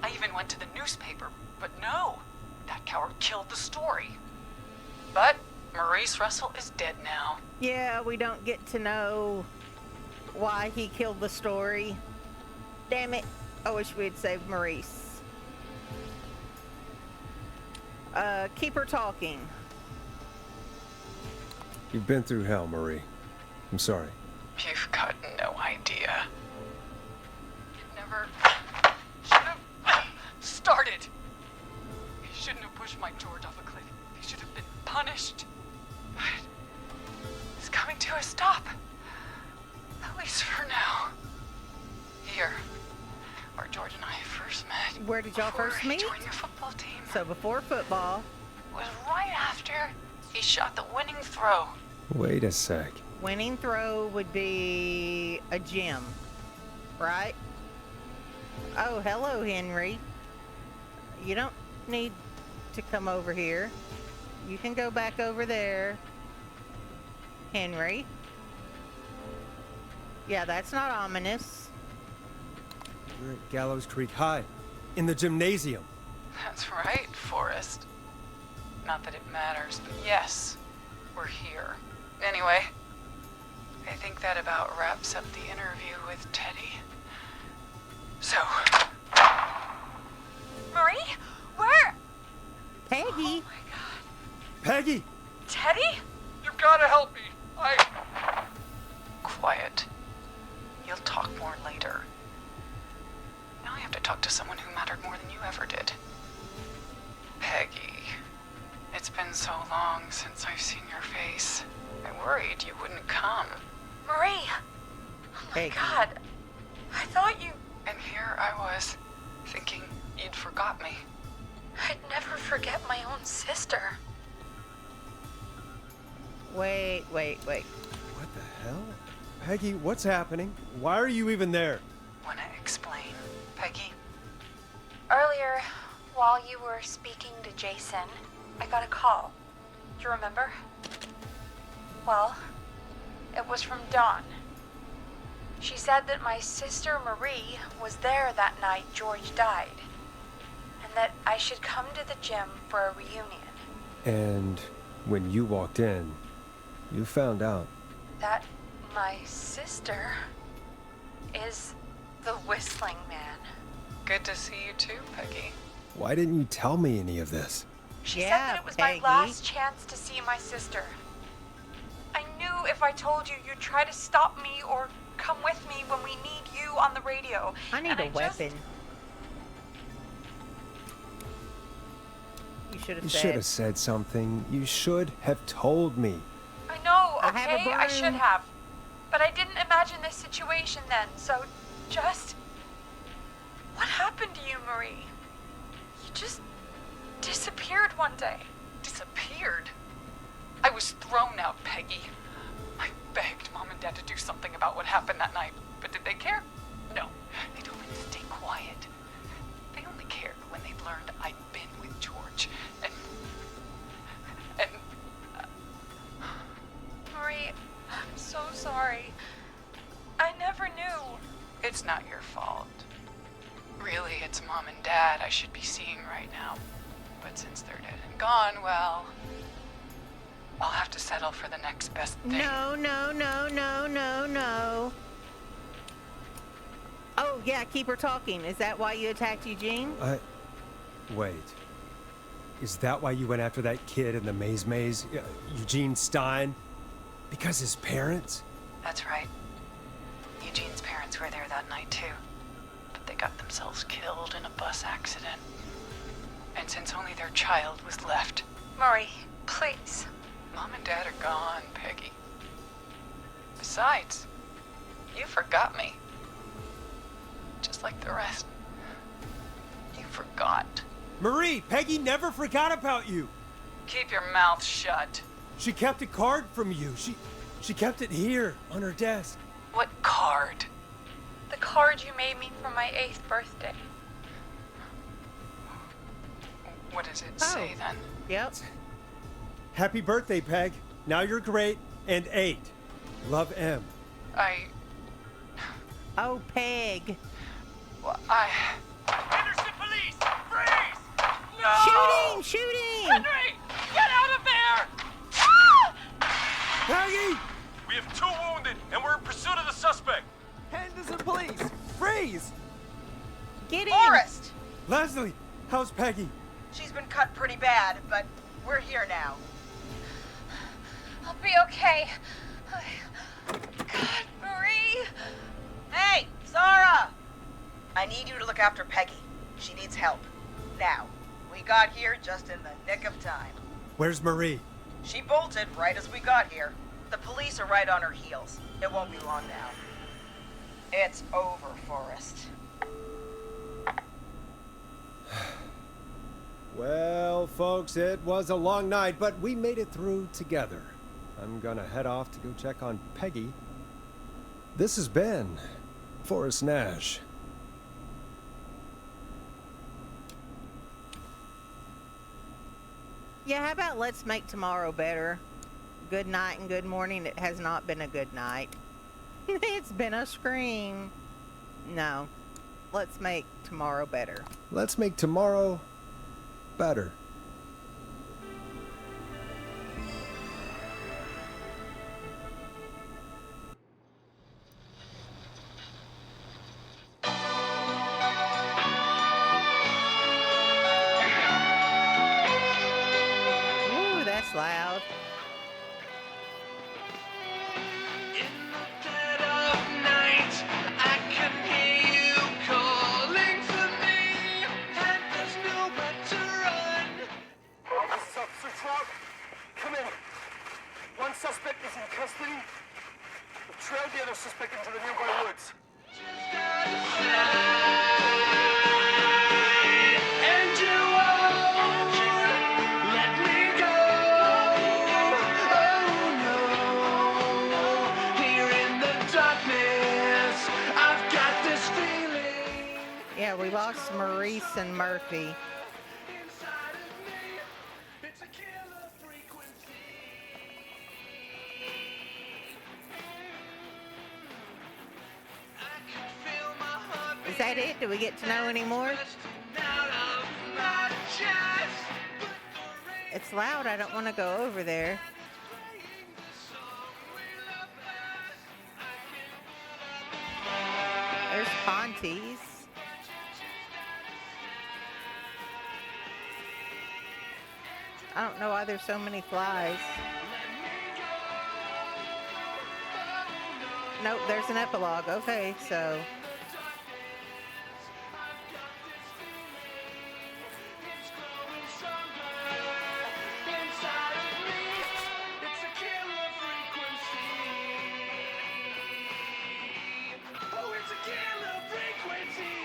I even went to the newspaper, but no. That coward killed the story. But Maurice Russell is dead now. Yeah, we don't get to know why he killed the story. Damn it. I wish we'd saved Maurice. Keep her talking. You've been through hell, Marie. I'm sorry. You've got no idea. It never should have started. He shouldn't have pushed my George off a cliff. He should have been punished. But it's coming to a stop. At least for now. Here, where George and I first met. Where did y'all first meet? He joined the football team. So before football. Was right after he shot the winning throw. Wait a sec. Winning throw would be a gym, right? Oh, hello, Henry. You don't need to come over here. You can go back over there. Henry. Yeah, that's not ominous. We're at Gallows Creek High, in the gymnasium. That's right, Forrest. Not that it matters, but yes, we're here. Anyway, I think that about wraps up the interview with Teddy. So, Marie, where? Peggy? Oh my God. Peggy! Teddy? You gotta help me. Quiet. You'll talk more later. Now I have to talk to someone who mattered more than you ever did. Peggy. It's been so long since I've seen your face. I worried you wouldn't come. Marie! Oh my Peggy. God. I thought you... And here I was, thinking you'd forgot me. I'd never forget my own sister. Wait. What the hell? Peggy, what's happening? Why are you even there? Wanna explain, Peggy? Earlier, while you were speaking to Jason, I got a call. Do you remember? Well, it was from Dawn. She said that my sister Marie was there that night George died, and that I should come to the gym for a reunion. And when you walked in, you found out. That my sister is the Whistling Man. Good to see you too, Peggy. Why didn't you tell me any of this? She Yeah, said that it was Peggy. my last chance to see my sister. I knew if I told you, you'd try to stop me or come with me when we need you on the radio. I need And a weapon. You should You have should said. have said something. You should have told me. I know, I have a okay? I should broom. have. But I didn't imagine this situation then, so just... What happened to you, Marie? You just disappeared one day. Disappeared? I was thrown out, Peggy. I begged Mom and Dad to do something about what happened that night, but did they care? No. They told me to stay quiet. They only cared when they learned I'd been with George. And Marie, I'm so sorry. I never knew. it's not your fault. Really, it's Mom and Dad I should be seeing right now. But since they're dead and gone, well, I'll have to settle for the next best thing. No. Oh, yeah, keep her talking. Is that why you attacked Eugene? Wait. Is that why you went after that kid in the maze, Eugene Stein? Because his parents? That's right. Eugene's parents were there that night too. But they got themselves killed in a bus accident. And since only their child was left, Marie, please. Mom and Dad are gone, Peggy. Besides, you forgot me. Just like the rest. You forgot Marie, Peggy never forgot about you. Keep your mouth shut. She kept a card from you. She kept it here on her desk. What card? The card you made me for my 8th birthday. What does it say then? Yep. Happy birthday, Peg. Now you're great and 8. Love, M. Oh, Peg. Henderson police! Freeze! No! Shooting! Shooting! Henry! Get out of there! Peggy! We have 2 wounded, and we're in pursuit of the suspect. Henderson police! Freeze! Get in! Forrest! Leslie, how's Peggy? She's been cut pretty bad, but we're here now. I'll be okay. God, Marie. Hey, Zara! I need you to look after Peggy. She needs help. Now. We got here just in the nick of time. Where's Marie? She bolted right as we got here. The police are right on her heels. It won't be long now. It's over, Forrest. Well, folks, it was a long night, but we made it through together. I'm gonna head off to go check on Peggy. This has been Forrest Nash. Yeah, how about let's make tomorrow better? Good night and good morning. It has not been a good night. It's been a scream. No. Let's make tomorrow better. Let's make tomorrow better. Ooh, that's loud. In the dead of night, I can hear you calling for me, and there's nowhere to run. This is Officer Trout. Come in. One suspect is in custody. We trailed the other suspect into the nearby woods. And you won't let me go. Oh no, here in the darkness, I've got this feeling Yeah, we lost Maurice and Murphy. inside of me. It's a killer frequency. I can feel my heart Is that it? Do we get to know any more? bursting out of my chest. But the rain It's loud. I don't want to go over there. playing the song we love best. I can There's Pontes. I don't know why there's so many flies. Nope, there's an epilogue. Okay, so inside of me, it's a killer frequency. Oh, it's a killer frequency.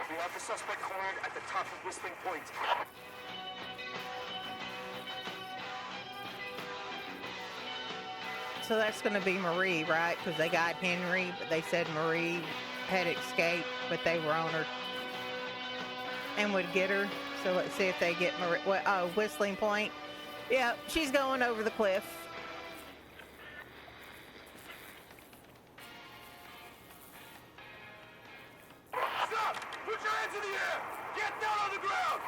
We have the suspect cornered at the top of Whistling Point. so that's going to be Marie, right? Because they got Henry, but they said Marie had escaped, but they were on her and would get her. So let's see if they get Marie. Well, oh, Whistling Point. Yeah, she's going over the cliff. Stop! Put your hands in the air! Get down on the ground!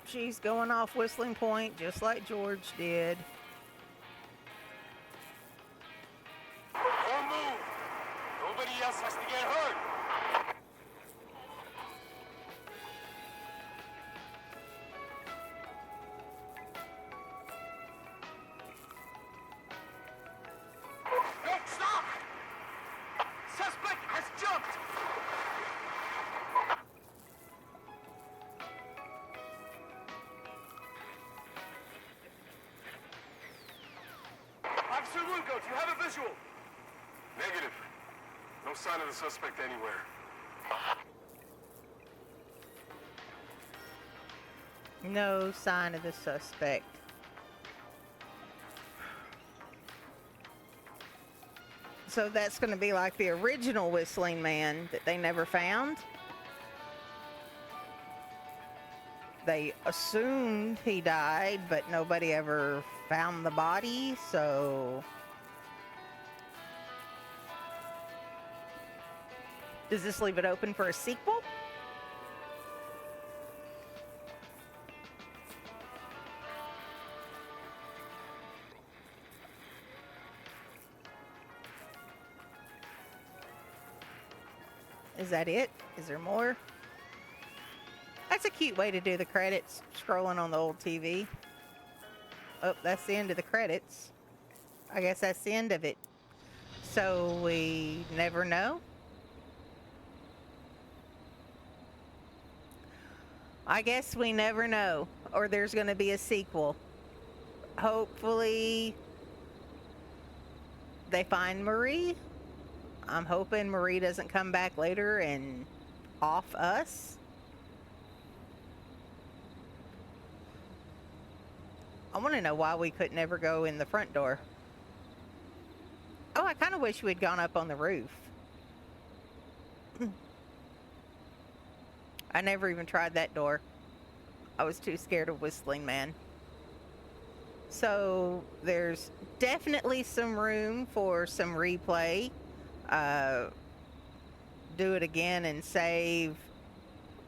She's going off Whistling Point just like George did. Don't move! Nobody else has to get hurt! No, stop! Suspect has jumped! Officer Lugo, do you have a visual? Negative. No sign of the suspect anywhere. No sign of the suspect. So that's going to be like the original Whistling Man that they never found. They assumed he died, but nobody ever found the body, so... Does this leave it open for a sequel? Is that it? Is there more? That's a cute way to do the credits, scrolling on the old TV. Oh, that's the end of the credits. I guess that's the end of it. So we never know? I guess we never know. Or there's going to be a sequel. Hopefully they find Marie. I'm hoping Marie doesn't come back later and off us. I want to know why we couldn't ever go in the front door. Oh, I kind of wish we'd gone up on the roof. I never even tried that door. I was too scared of Whistling Man. So there's definitely some room for some replay. Do it again and save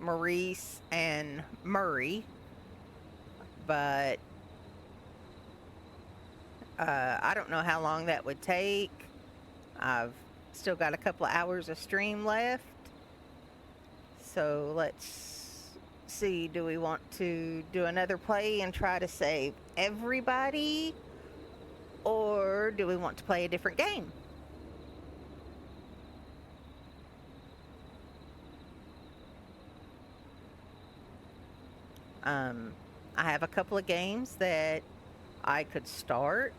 Maurice and Murray. But I don't know how long that would take. I've still got a couple of hours of stream left. So let's see. Do we want to do another play and try to save everybody? Or do we want to play a different game? I have a couple of games that I could start.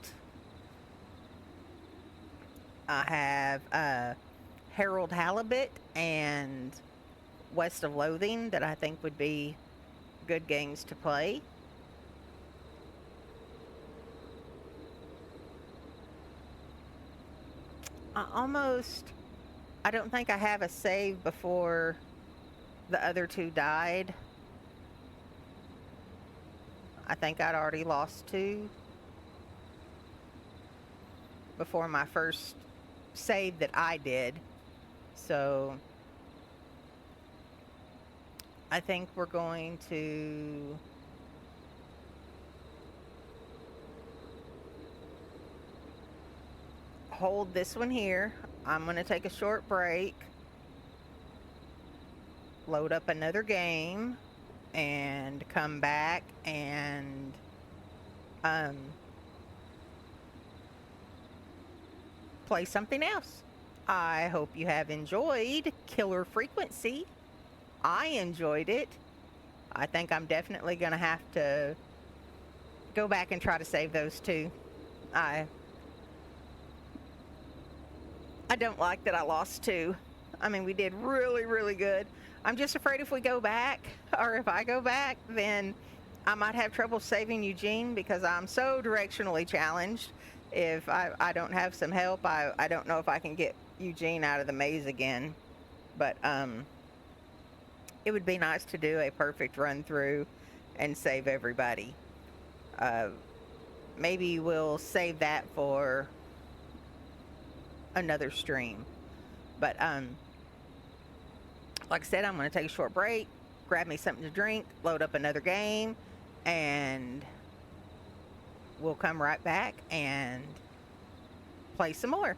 I have Harold Halibut and West of Loathing that I think would be good games to play. I don't think I have a save before the other two died. I think I'd already lost 2 before my first save that I did. So I think we're going to hold this one here. I'm going to take a short break, load up another game, and come back and play something else. I hope you have enjoyed Killer Frequency. I enjoyed it. I think I'm definitely going to have to go back and try to save those 2. I don't like that I lost 2. I mean, we did really, really good. I'm just afraid if we go back, or if I go back, then I might have trouble saving Eugene because I'm so directionally challenged. If I don't have some help, I don't know if I can get Eugene out of the maze again. But it would be nice to do a perfect run through and save everybody. Maybe we'll save that for another stream. But like I said, I'm going to take a short break, grab me something to drink, load up another game, and we'll come right back and play some more.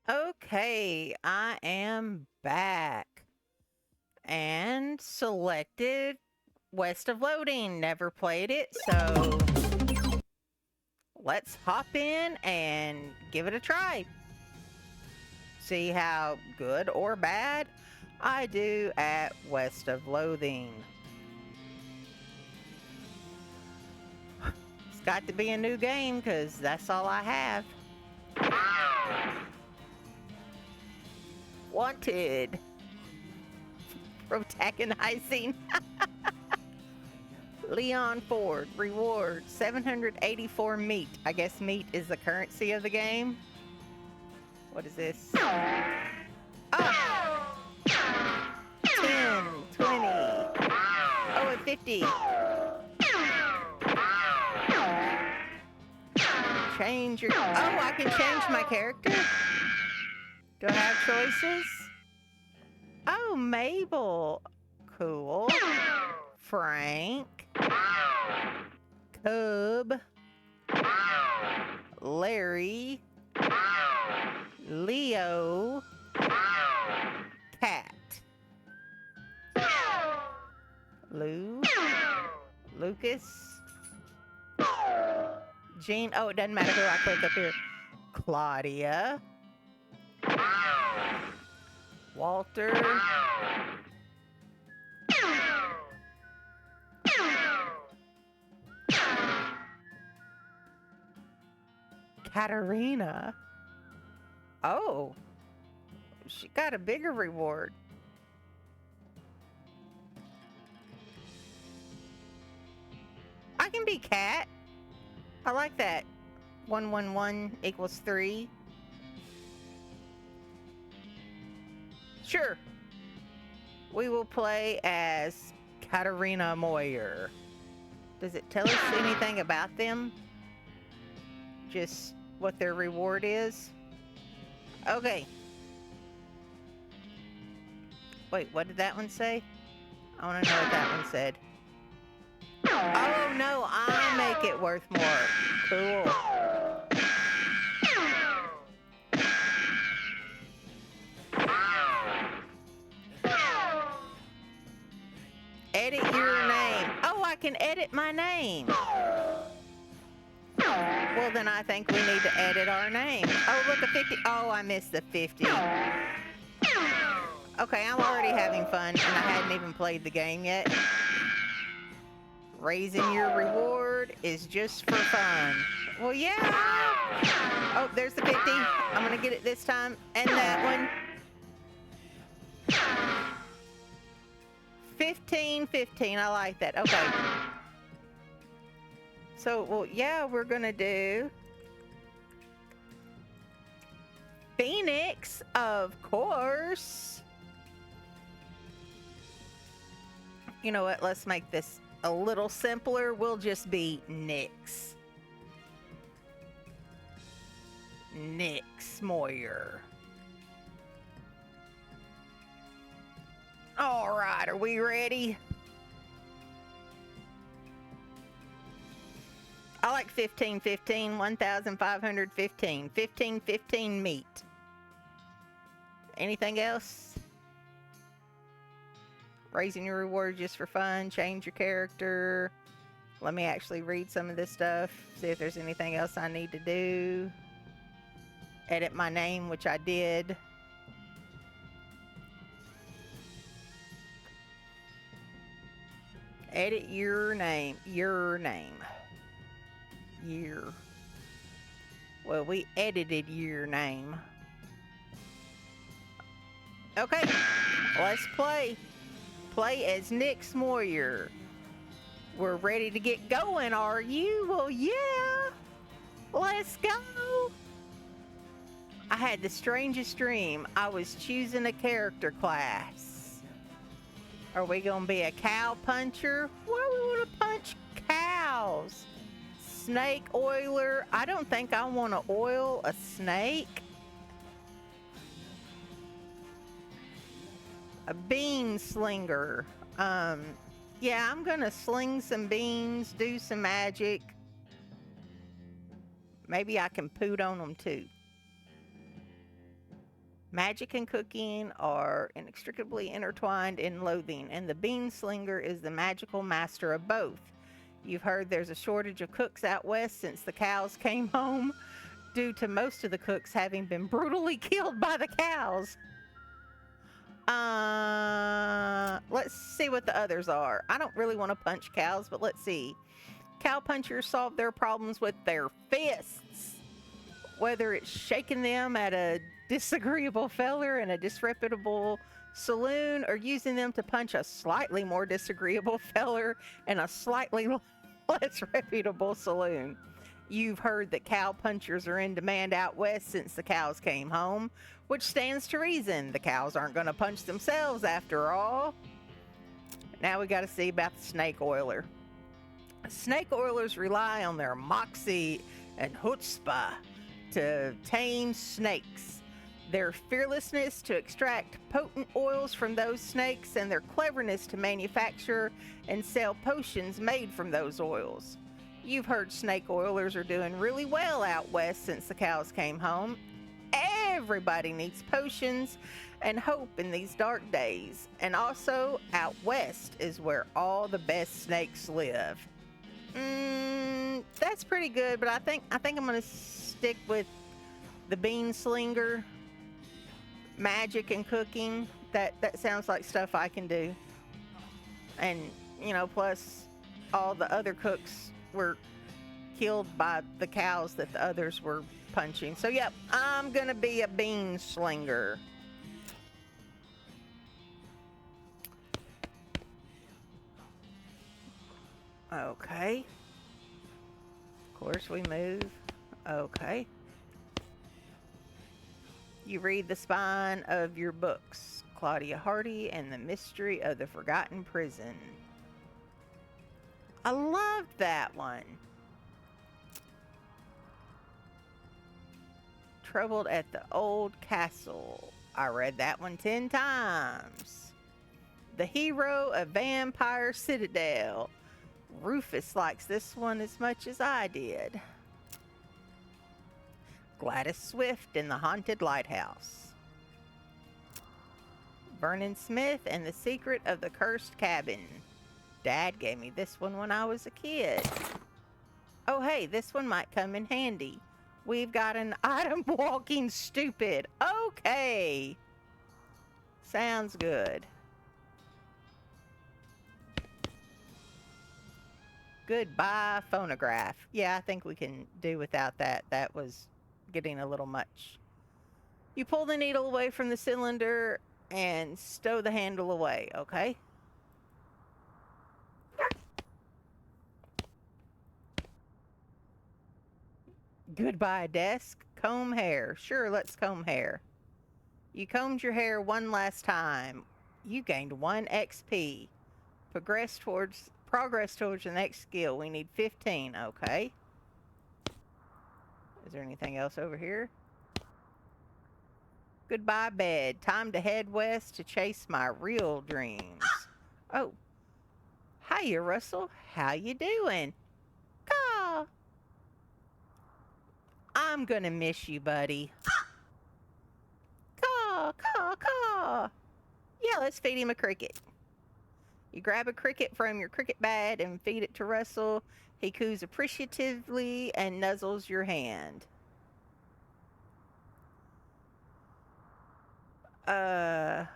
Okay, I am back and selected West of Loathing. Never played it, so let's hop in and give it a try. See how good or bad I do at West of Loathing. It's got to be a new game because that's all I have. Wanted. Protagonizing. Leon Ford. Reward 784 meat. I guess meat is the currency of the game. What is this? Oh! 10, 20. Oh, and 50. Change your... Oh, I can change my character? Do I have choices? Oh, Mabel. Cool. Frank. Cub. Larry. Leo. Cat. Lou. Lucas. Jean. Oh, it doesn't matter who I click up here. Claudia. Walter. Katarina. Oh, she got a bigger reward. I can be Cat. I like that. 111 equals 3. Sure. We will play as Katarina Moyer. Does it tell us anything about them? Just what their reward is? Okay. Wait, what did that one say? I want to know what that one said. Oh, no, I make it worth more. Cool. Edit your name. Oh, I can edit my name. Well, then I think we need to edit our name. Oh, look, a 50. Oh, I missed the 50. Okay, I'm already having fun, and I hadn't even played the game yet. Raising your reward is just for fun. Well, yeah. Oh, there's the 50. I'm going to get it this time. And that one. 15, 15. I like that. Okay. So, well, yeah, we're going to do Phoenix, of course. You know what? Let's make this a little simpler. We'll just be Nyx. Nyx Moyer. All right, are we ready? I like 15, 15, 1,515. 15, 15 meat. Anything else? Raising your reward just for fun. Change your character. Let me actually read some of this stuff. See if there's anything else I need to do. Edit my name, which I did. Edit your name. Your name. Year. Well, we edited your name. Okay, let's play. Play as Nyx Moyer. We're ready to get going, are you? Well, yeah. Let's go. I had the strangest dream. I was choosing a character class. Are we gonna be a cow puncher? Why we wanna punch cows? Snake oiler. I don't think I want to oil a snake. A bean slinger. Yeah, I'm gonna sling some beans, do some magic. Maybe I can poot on them too. Magic and cooking are inextricably intertwined in loathing, and the bean slinger is the magical master of both. You've heard there's a shortage of cooks out west since the cows came home, due to most of the cooks having been brutally killed by the cows. Let's see what the others are. I don't really want to punch cows, but let's see. Cow punchers solve their problems with their fists, whether it's shaking them at a disagreeable feller in a disreputable saloon or using them to punch a slightly more disagreeable feller in a slightly less reputable saloon. You've heard that cow punchers are in demand out west since the cows came home, which stands to reason. The cows aren't going to punch themselves after all. Now we got to see about the snake oiler. Snake oilers rely on their moxie and chutzpah to tame snakes, their fearlessness to extract potent oils from those snakes, and their cleverness to manufacture and sell potions made from those oils. You've heard snake oilers are doing really well out west since the cows came home. Everybody needs potions and hope in these dark days. And also, out west is where all the best snakes live. That's pretty good, but I think I'm gonna stick with the bean slinger, magic and cooking. That sounds like stuff I can do. And plus all the other cooks were killed by the cows that the others were punching. So yep, I'm gonna be a bean slinger. Okay. Of course we move. Okay. You read the spine of your books. Claudia Hardy and the Mystery of the Forgotten Prison. I loved that one. Troubled at the Old Castle. I read that one 10 times. The Hero of Vampire Citadel. Rufus likes this one as much as I did. Gladys Swift in the Haunted Lighthouse. Vernon Smith and the Secret of the Cursed Cabin. Dad gave me this one when I was a kid. Oh hey, this one might come in handy. We've got an item walking stupid. Okay. Sounds good. Goodbye phonograph. Yeah, I think we can do without that. That was getting a little much. You pull the needle away from the cylinder and stow the handle away, okay? Goodbye desk. Comb hair. Sure, let's comb hair. You combed your hair one last time. You gained 1 XP. Progress towards the next skill. We need 15, okay? Is there anything else over here? Goodbye bed. Time to head west to chase my real dreams. Oh. Hiya, Russell. How you doing? Caw. I'm gonna miss you, buddy. Caw, caw, caw. Yeah, let's feed him a cricket. You grab a cricket from your cricket bag and feed it to Russell. He coos appreciatively and nuzzles your hand. Yeah,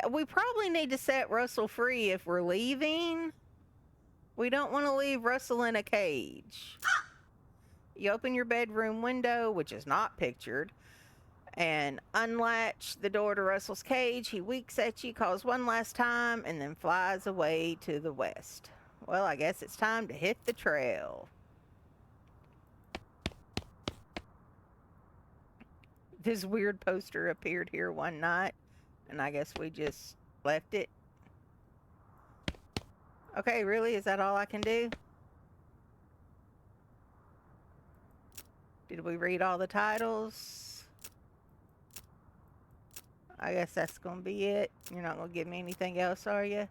we probably need to set Russell free if we're leaving. We don't want to leave Russell in a cage. You open your bedroom window, which is not pictured, and unlatch the door to Russell's cage. He winks at you, calls one last time, and then flies away to the west. Well, I guess it's time to hit the trail. This weird poster appeared here one night, and I guess we just left it. Okay, really? Is that all I can do? Did we read all the titles? I guess that's going to be it. You're not going to give me anything else, are you?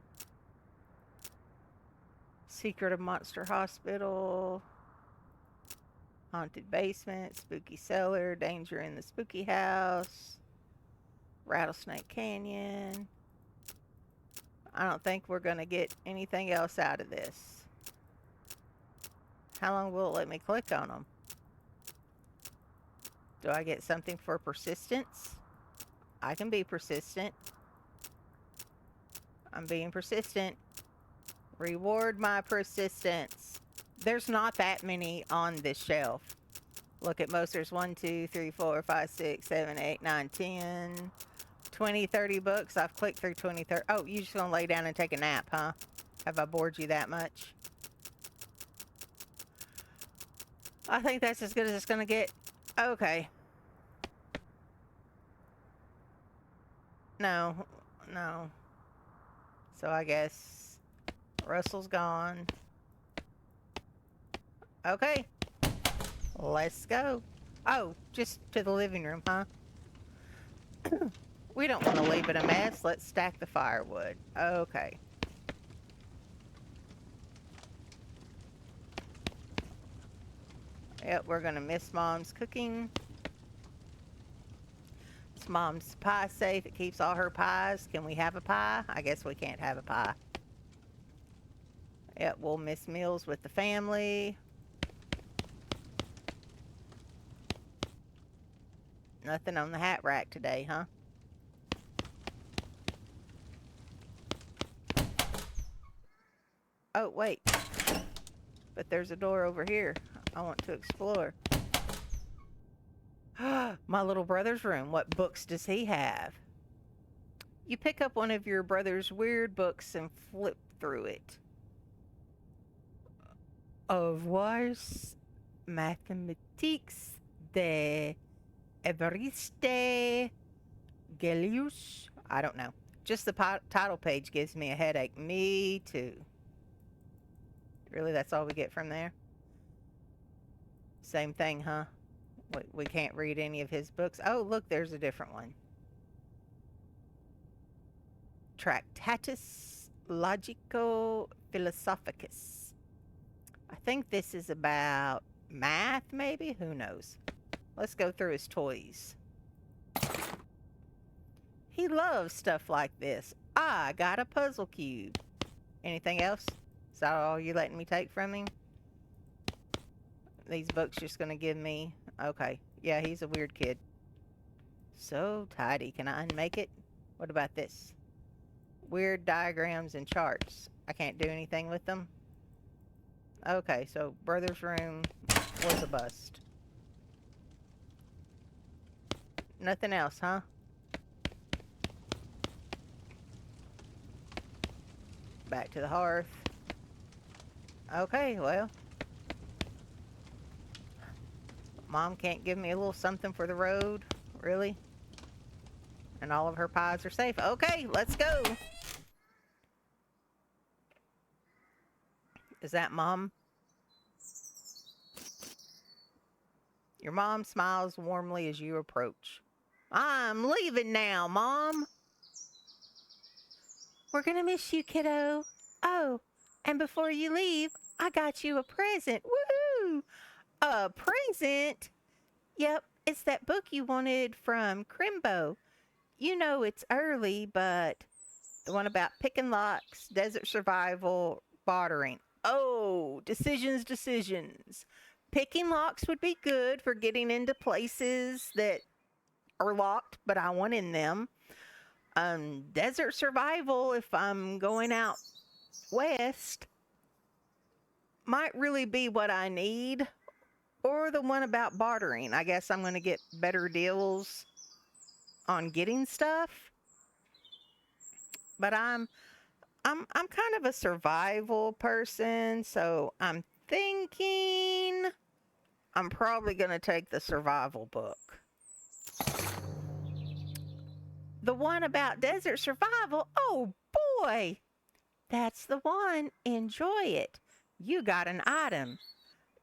Secret of Monster Hospital. Haunted Basement. Spooky Cellar. Danger in the Spooky House. Rattlesnake Canyon. I don't think we're going to get anything else out of this. How long will it let me click on them? Do I get something for persistence? I can be persistent. I'm being persistent. Reward my persistence. There's not that many on this shelf. Look at most. There's 1, 2, 3, 4, 5, 6, 7, 8, 9, 10, 20, 30 books. I've clicked through 20, 30. Oh, you just gonna lay down and take a nap, huh? Have I bored you that much? I think that's as good as it's gonna get. Okay. No. No. So I guess Russell's gone. Okay. Let's go. Oh, just to the living room, huh? We don't want to leave it a mess. Let's stack the firewood. Okay. Yep, we're going to miss Mom's cooking. It's Mom's pie safe. It keeps all her pies. Can we have a pie? I guess we can't have a pie. Yep, we'll miss meals with the family. Nothing on the hat rack today, huh? Oh, wait. But there's a door over here. I want to explore. My little brother's room. What books does he have? You pick up one of your brother's weird books and flip through it. Avoirs mathématiques de Evariste Gelius. I don't know. Just the title page gives me a headache. Me too. Really, that's all we get from there? Same thing, huh? We can't read any of his books. Oh, look, there's a different one. Tractatus Logico Philosophicus. I think this is about math, maybe? Who knows? Let's go through his toys. He loves stuff like this. I got a puzzle cube. Anything else? Is that all you letting me take from him? These books just gonna give me... Okay. Yeah, he's a weird kid. So tidy. Can I unmake it? What about this? Weird diagrams and charts. I can't do anything with them? Okay, so brother's room was a bust. Nothing else, huh? Back to the hearth. Okay, well. Mom can't give me a little something for the road? Really? And all of her pies are safe. Okay, let's go. Is that Mom? Your mom smiles warmly as you approach. I'm leaving now, Mom. We're gonna miss you, kiddo. Oh, and before you leave, I got you a present. Woohoo! A present? Yep, it's that book you wanted from Crimbo. You know it's early, but the one about picking locks, desert survival, bartering. Oh, decisions. Picking locks would be good for getting into places that are locked, but I want in them. Desert survival, if I'm going out west, might really be what I need. Or the one about bartering. I guess I'm going to get better deals on getting stuff. But I'm kind of a survival person, so I'm thinking I'm probably going to take the survival book. The one about desert survival? Oh boy! That's the one. Enjoy it. You got an item.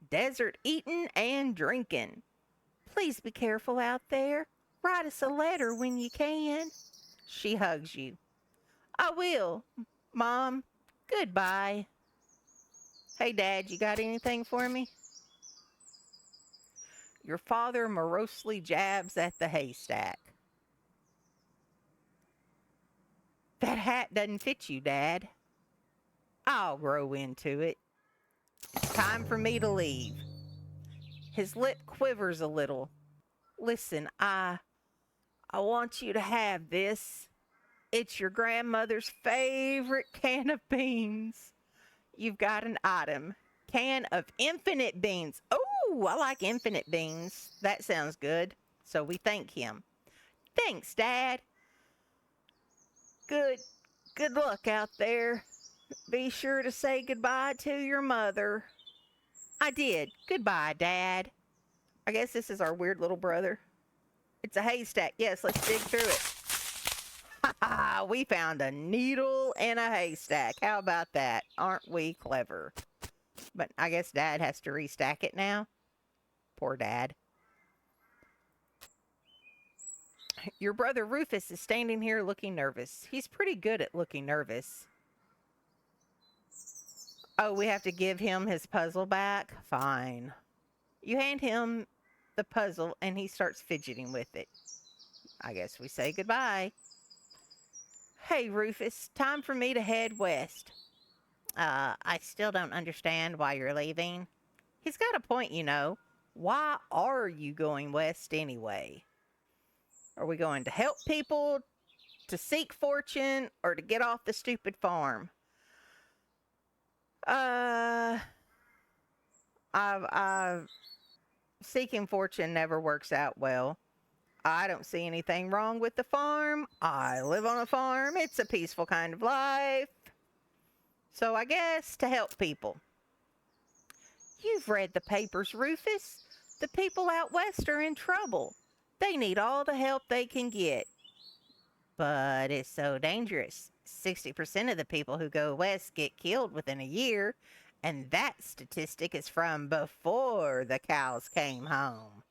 Desert eating and drinking. Please be careful out there. Write us a letter when you can. She hugs you. I will. Mom, goodbye. Hey, Dad, you got anything for me? Your father morosely jabs at the haystack. That hat doesn't fit you, Dad. I'll grow into it. It's time for me to leave. His lip quivers a little. Listen, I want you to have this. It's your grandmother's favorite can of beans. You've got an item. Can of infinite beans. Oh, I like infinite beans. That sounds good. So we thank him. Thanks, Dad. Good luck out there. Be sure to say goodbye to your mother. I did. Goodbye, Dad. I guess this is our weird little brother. It's a haystack. Yes, let's dig through it. Ha ha! We found a needle in a haystack. How about that? Aren't we clever? But I guess Dad has to restack it now. Poor Dad. Your brother Rufus is standing here looking nervous. He's pretty good at looking nervous. Oh, we have to give him his puzzle back? Fine. You hand him the puzzle and he starts fidgeting with it. I guess we say goodbye. Hey, Rufus, time for me to head west. I still don't understand why you're leaving. He's got a point, you know. Why are you going west anyway? Are we going to help people, to seek fortune, or to get off the stupid farm? Seeking fortune never works out well. I don't see anything wrong with the farm. I live on a farm. It's a peaceful kind of life. So I guess to help people. You've read the papers, Rufus. The people out west are in trouble. They need all the help they can get. But it's so dangerous. 60% of the people who go west get killed within a year, and that statistic is from before the cows came home.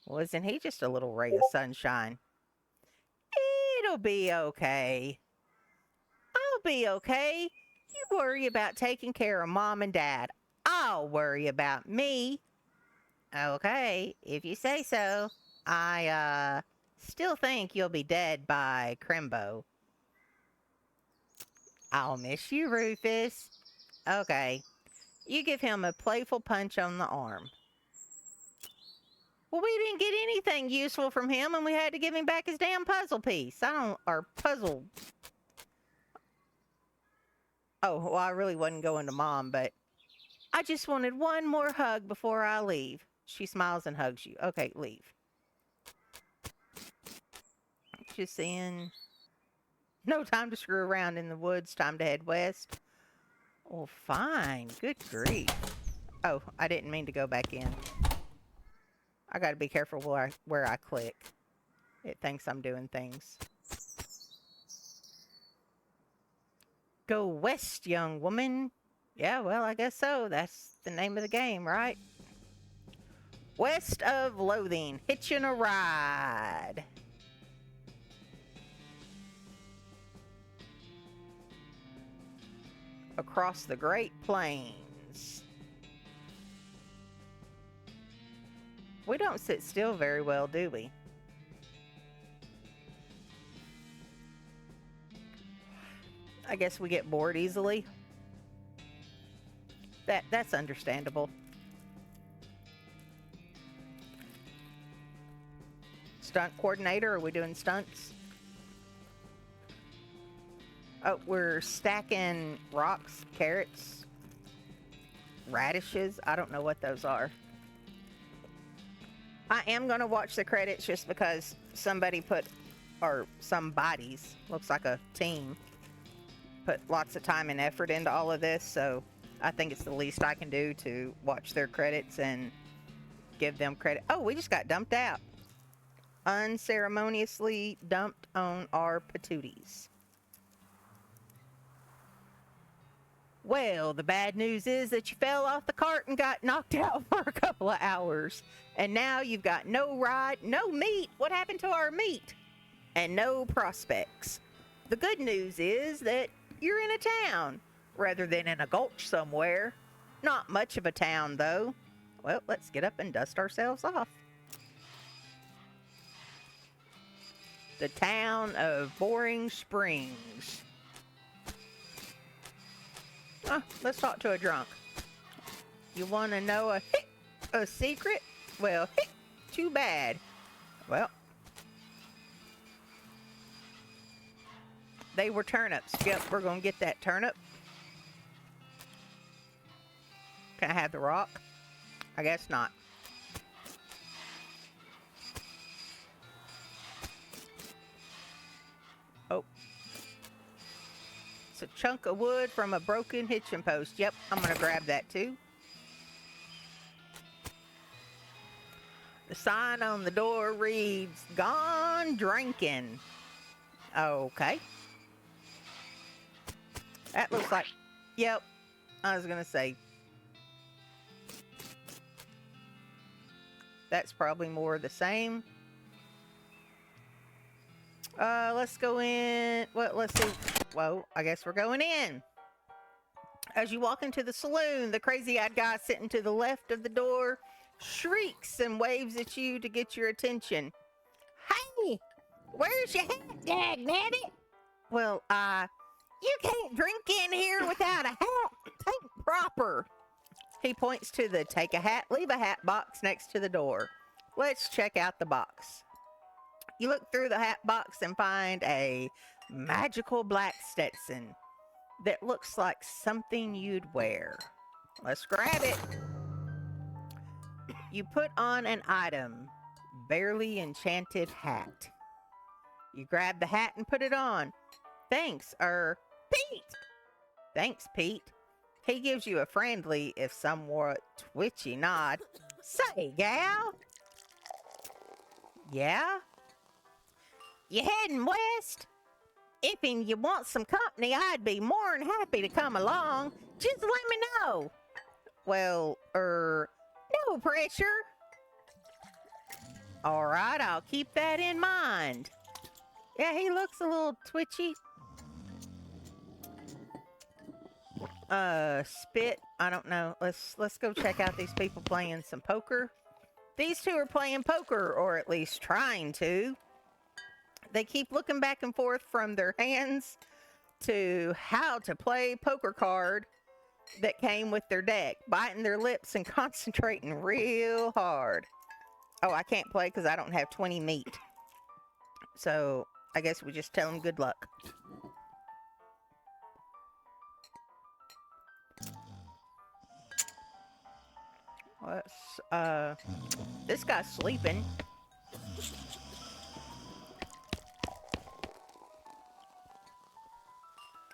Wasn't he just a little ray of sunshine? It'll be okay. I'll be okay. You worry about taking care of Mom and Dad. I'll worry about me. Okay, if you say so. I still think you'll be dead by Crimbo. I'll miss you, Rufus. Okay. You give him a playful punch on the arm. Well, we didn't get anything useful from him, and we had to give him back his damn puzzle piece. Or puzzle. Oh, well, I really wasn't going to Mom, but I just wanted one more hug before I leave. She smiles and hugs you. Okay, leave. Just saying. No time to screw around in the woods. Time to head west. Well, fine. Good grief. Oh, I didn't mean to go back in. I gotta be careful where I click. It thinks I'm doing things. Go west, young woman. Yeah, well, I guess so. That's the name of the game, right? West of Loathing. Hitching a ride. Across the Great Plains. We don't sit still very well, do we? I guess we get bored easily. That's understandable. Stunt coordinator, are we doing stunts? Oh, we're stacking rocks, carrots, radishes. I don't know what those are. I am going to watch the credits just because somebody put, or somebody's, looks like a team, put lots of time and effort into all of this. So I think it's the least I can do to watch their credits and give them credit. Oh, we just got dumped out. Unceremoniously dumped on our patooties. Well, the bad news is that you fell off the cart and got knocked out for a couple of hours. And now you've got no ride, no meat. What happened to our meat? And no prospects. The good news is that you're in a town rather than in a gulch somewhere. Not much of a town, though. Well, let's get up and dust ourselves off. the town of Boring Springs. Let's talk to a drunk. You want to know a secret? Well, too bad. Well, they were turnips. Yep, we're going to get that turnip. Can I have the rock? I guess not. Oh. It's a chunk of wood from a broken hitching post. Yep, I'm going to grab that too. The sign on the door reads, "Gone Drinking." Okay. That looks like, yep, I was going to say. That's probably more the same. Let's go in. Well, let's see. Whoa, I guess we're going in. As you walk into the saloon, the crazy-eyed guy sitting to the left of the door shrieks and waves at you to get your attention. "Hey, where's your hat, dagnabbit?" "Well, you can't drink in here without a hat. Think proper." He points to the take a hat, leave a hat box next to the door. Let's check out the box. You look through the hat box and find a magical black Stetson that looks like something you'd wear. Let's grab it. You put on an item, barely enchanted hat. You grab the hat and put it on. Thanks, Pete. Thanks, Pete. He gives you a friendly, if somewhat twitchy nod. "Say, gal." "Yeah?" "You heading west? If you want some company, I'd be more than happy to come along. Just let me know." "Well, no pressure." "All right, I'll keep that in mind." Yeah, he looks a little twitchy. Spit. I don't know. Let's go check out these people playing some poker. These two are playing poker, or at least trying to. They keep looking back and forth from their hands to how to play poker card that came with their deck, biting their lips and concentrating real hard. Oh, I can't play because I don't have 20 meat. So I guess we just tell them good luck. This guy's sleeping.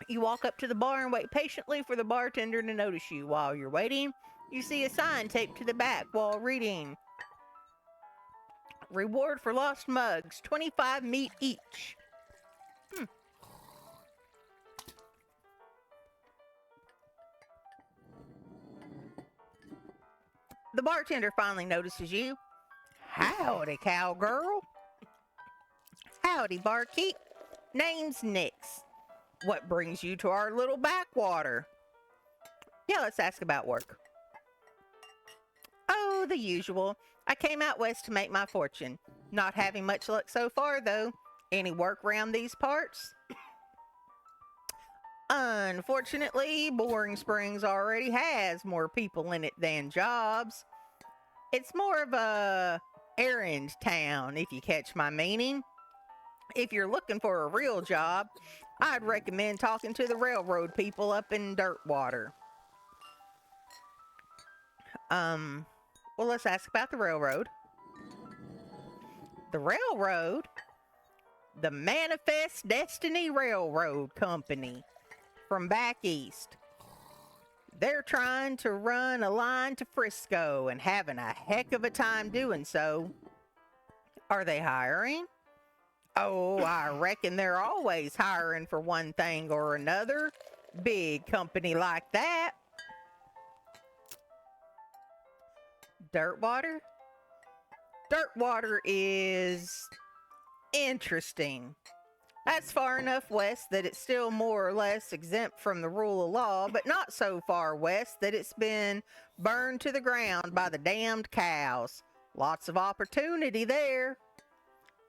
You walk up to the bar and wait patiently for the bartender to notice you. While you're waiting, you see a sign taped to the back wall reading, "Reward for lost mugs, 25 meat each." The bartender finally notices you. "Howdy, cowgirl." "Howdy, barkeep. Name's Nix. What brings you to our little backwater?" "Yeah, let's ask about work." "Oh, the usual. I came out west to make my fortune. Not having much luck so far, though. Any work around these parts?" "Unfortunately, Boring Springs already has more people in it than jobs. It's more of a errand town, if you catch my meaning. If you're looking for a real job, I'd recommend talking to the railroad people up in Dirtwater." Well, let's ask about the railroad. "The railroad? The Manifest Destiny Railroad Company from back east. They're trying to run a line to Frisco and having a heck of a time doing so." "Are they hiring?" "Oh, I reckon they're always hiring for one thing or another. Big company like that." Dirtwater? Dirtwater is interesting. That's far enough west that it's still more or less exempt from the rule of law, but not so far west that it's been burned to the ground by the damned cows. Lots of opportunity there.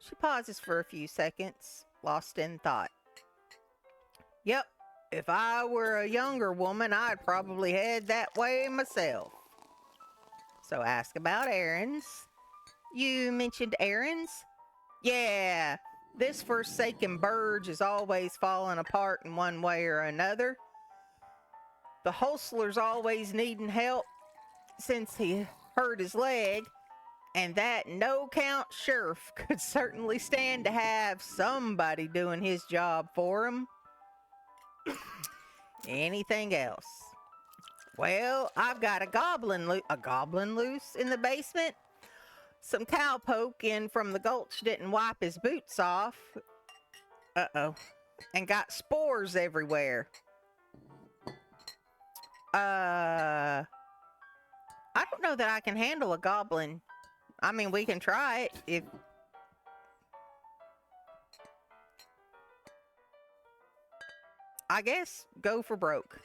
She pauses for a few seconds, lost in thought. Yep, if I were a younger woman, I'd probably head that way myself. So ask about errands. You mentioned errands? Yeah, this forsaken Burge is always falling apart in one way or another. The hostler's always needing help since he hurt his leg, and that no-count sheriff could certainly stand to have somebody doing his job for him. Anything else? Well, I've got a goblin loose in the basement. Some cowpoke in from the gulch didn't wipe his boots off. Uh-oh. And got spores everywhere. I don't know that I can handle a goblin. I mean, we can try it if... I guess go for broke.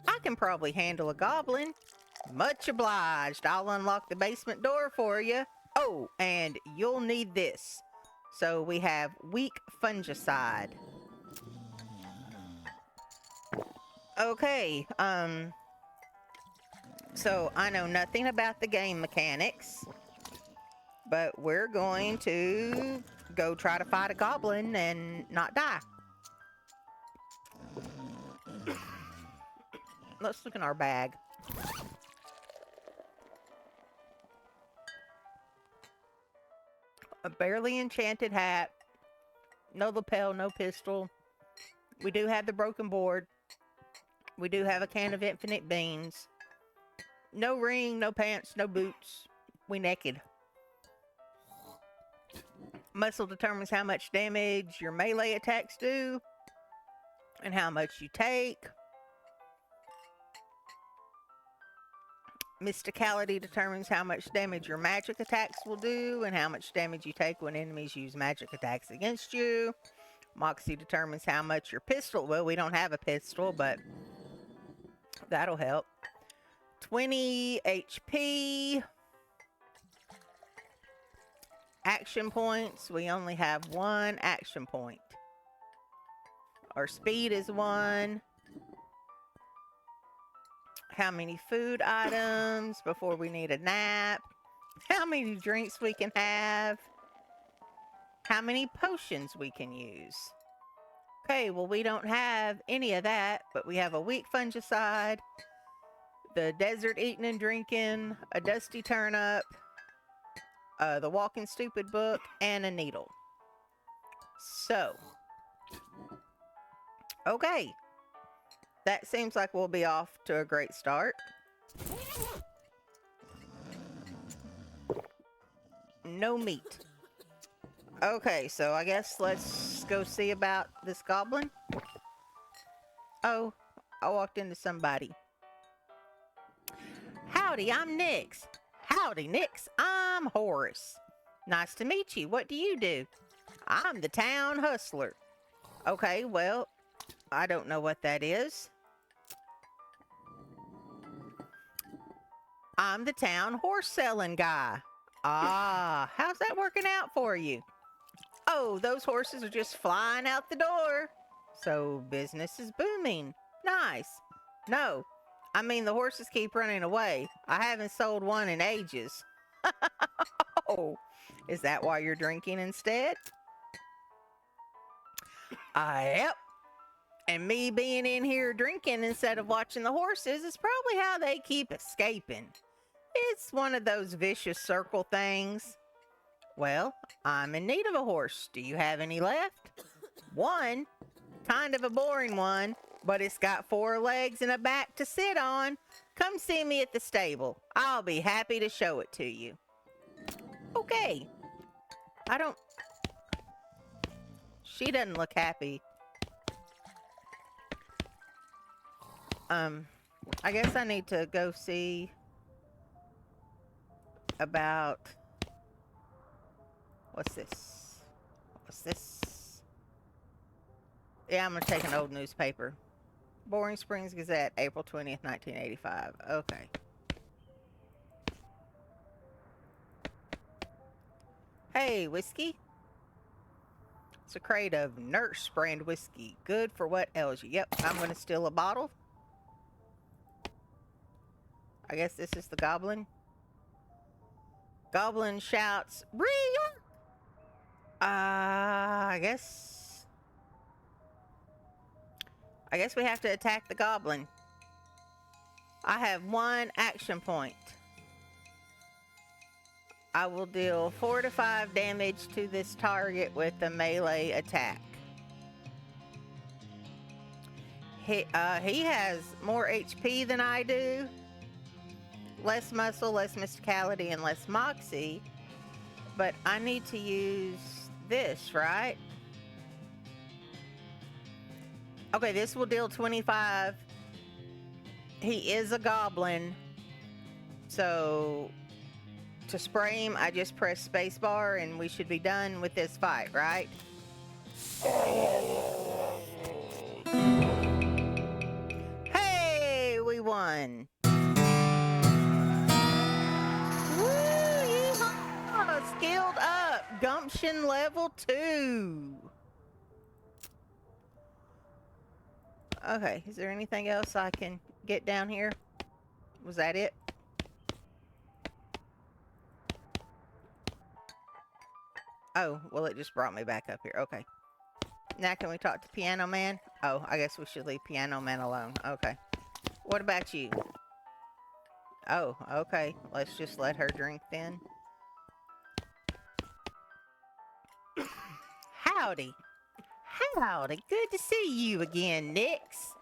I can probably handle a goblin. Much obliged. I'll unlock the basement door for you. Oh, and you'll need this. So we have weak fungicide. Okay, so I know nothing about the game mechanics, but we're going to go try to fight a goblin and not die. Let's look in our bag. A barely enchanted hat. No lapel, no pistol. We do have the broken board. We do have a can of infinite beans. No ring, no pants, no boots. We naked. Muscle determines how much damage your melee attacks do and how much you take. Mysticality determines how much damage your magic attacks will do and how much damage you take when enemies use magic attacks against you. Moxie determines how much your pistol... Well, we don't have a pistol, but that'll help. 20 HP. Action points. We only have one action point. Our speed is 1. How many food items before we need a nap? How many drinks we can have? How many potions we can use? Okay, well, we don't have any of that, but we have a weak fungicide, the desert eating and drinking, a dusty turnip, the walking stupid book, and a needle. So, okay. That seems like we'll be off to a great start. No meat. Okay, so I guess let's go see about this goblin. Oh, I walked into somebody. Howdy, I'm Nix. Howdy, Nix. I'm Horace. Nice to meet you. What do you do? I'm the town hustler. Okay, well, I don't know what that is. I'm the town horse selling guy. Ah, how's that working out for you? Oh, those horses are just flying out the door. So business is booming. Nice. No, I mean the horses keep running away. I haven't sold one in ages. Oh, is that why you're drinking instead? Yep. And me being in here drinking instead of watching the horses is probably how they keep escaping. It's one of those vicious circle things. Well, I'm in need of a horse. Do you have any left? One. Kind of a boring one, but it's got 4 legs and a back to sit on. Come see me at the stable. I'll be happy to show it to you. Okay. She doesn't look happy. I guess I need to go see about... What's this? What's this? Yeah, I'm gonna take an old newspaper. Boring Springs Gazette, April 20th, 1985. Okay. Hey, whiskey. It's a crate of Nurse brand whiskey. Good for what ails you. Yep, I'm going to steal a bottle. I guess this is the goblin. Goblin shouts, Rhea! I guess we have to attack the goblin. I have 1 action point. I will deal 4 to 5 damage to this target with a melee attack. He has more HP than I do. Less muscle, less mysticality, and less moxie. But I need to use this, right? Okay, this will deal 25. He is a goblin. So to spray him, I just press spacebar and we should be done with this fight, right? Hey, we won. Woo, yeehaw! Skilled up. Gumption level 2. Okay, is there anything else I can get down here? Was that it? Oh, well, it just brought me back up here. Okay. Now can we talk to Piano Man? Oh, I guess we should leave Piano Man alone. Okay. What about you? Oh, okay. Let's just let her drink then. Howdy. Howdy. Good to see you again, Nix.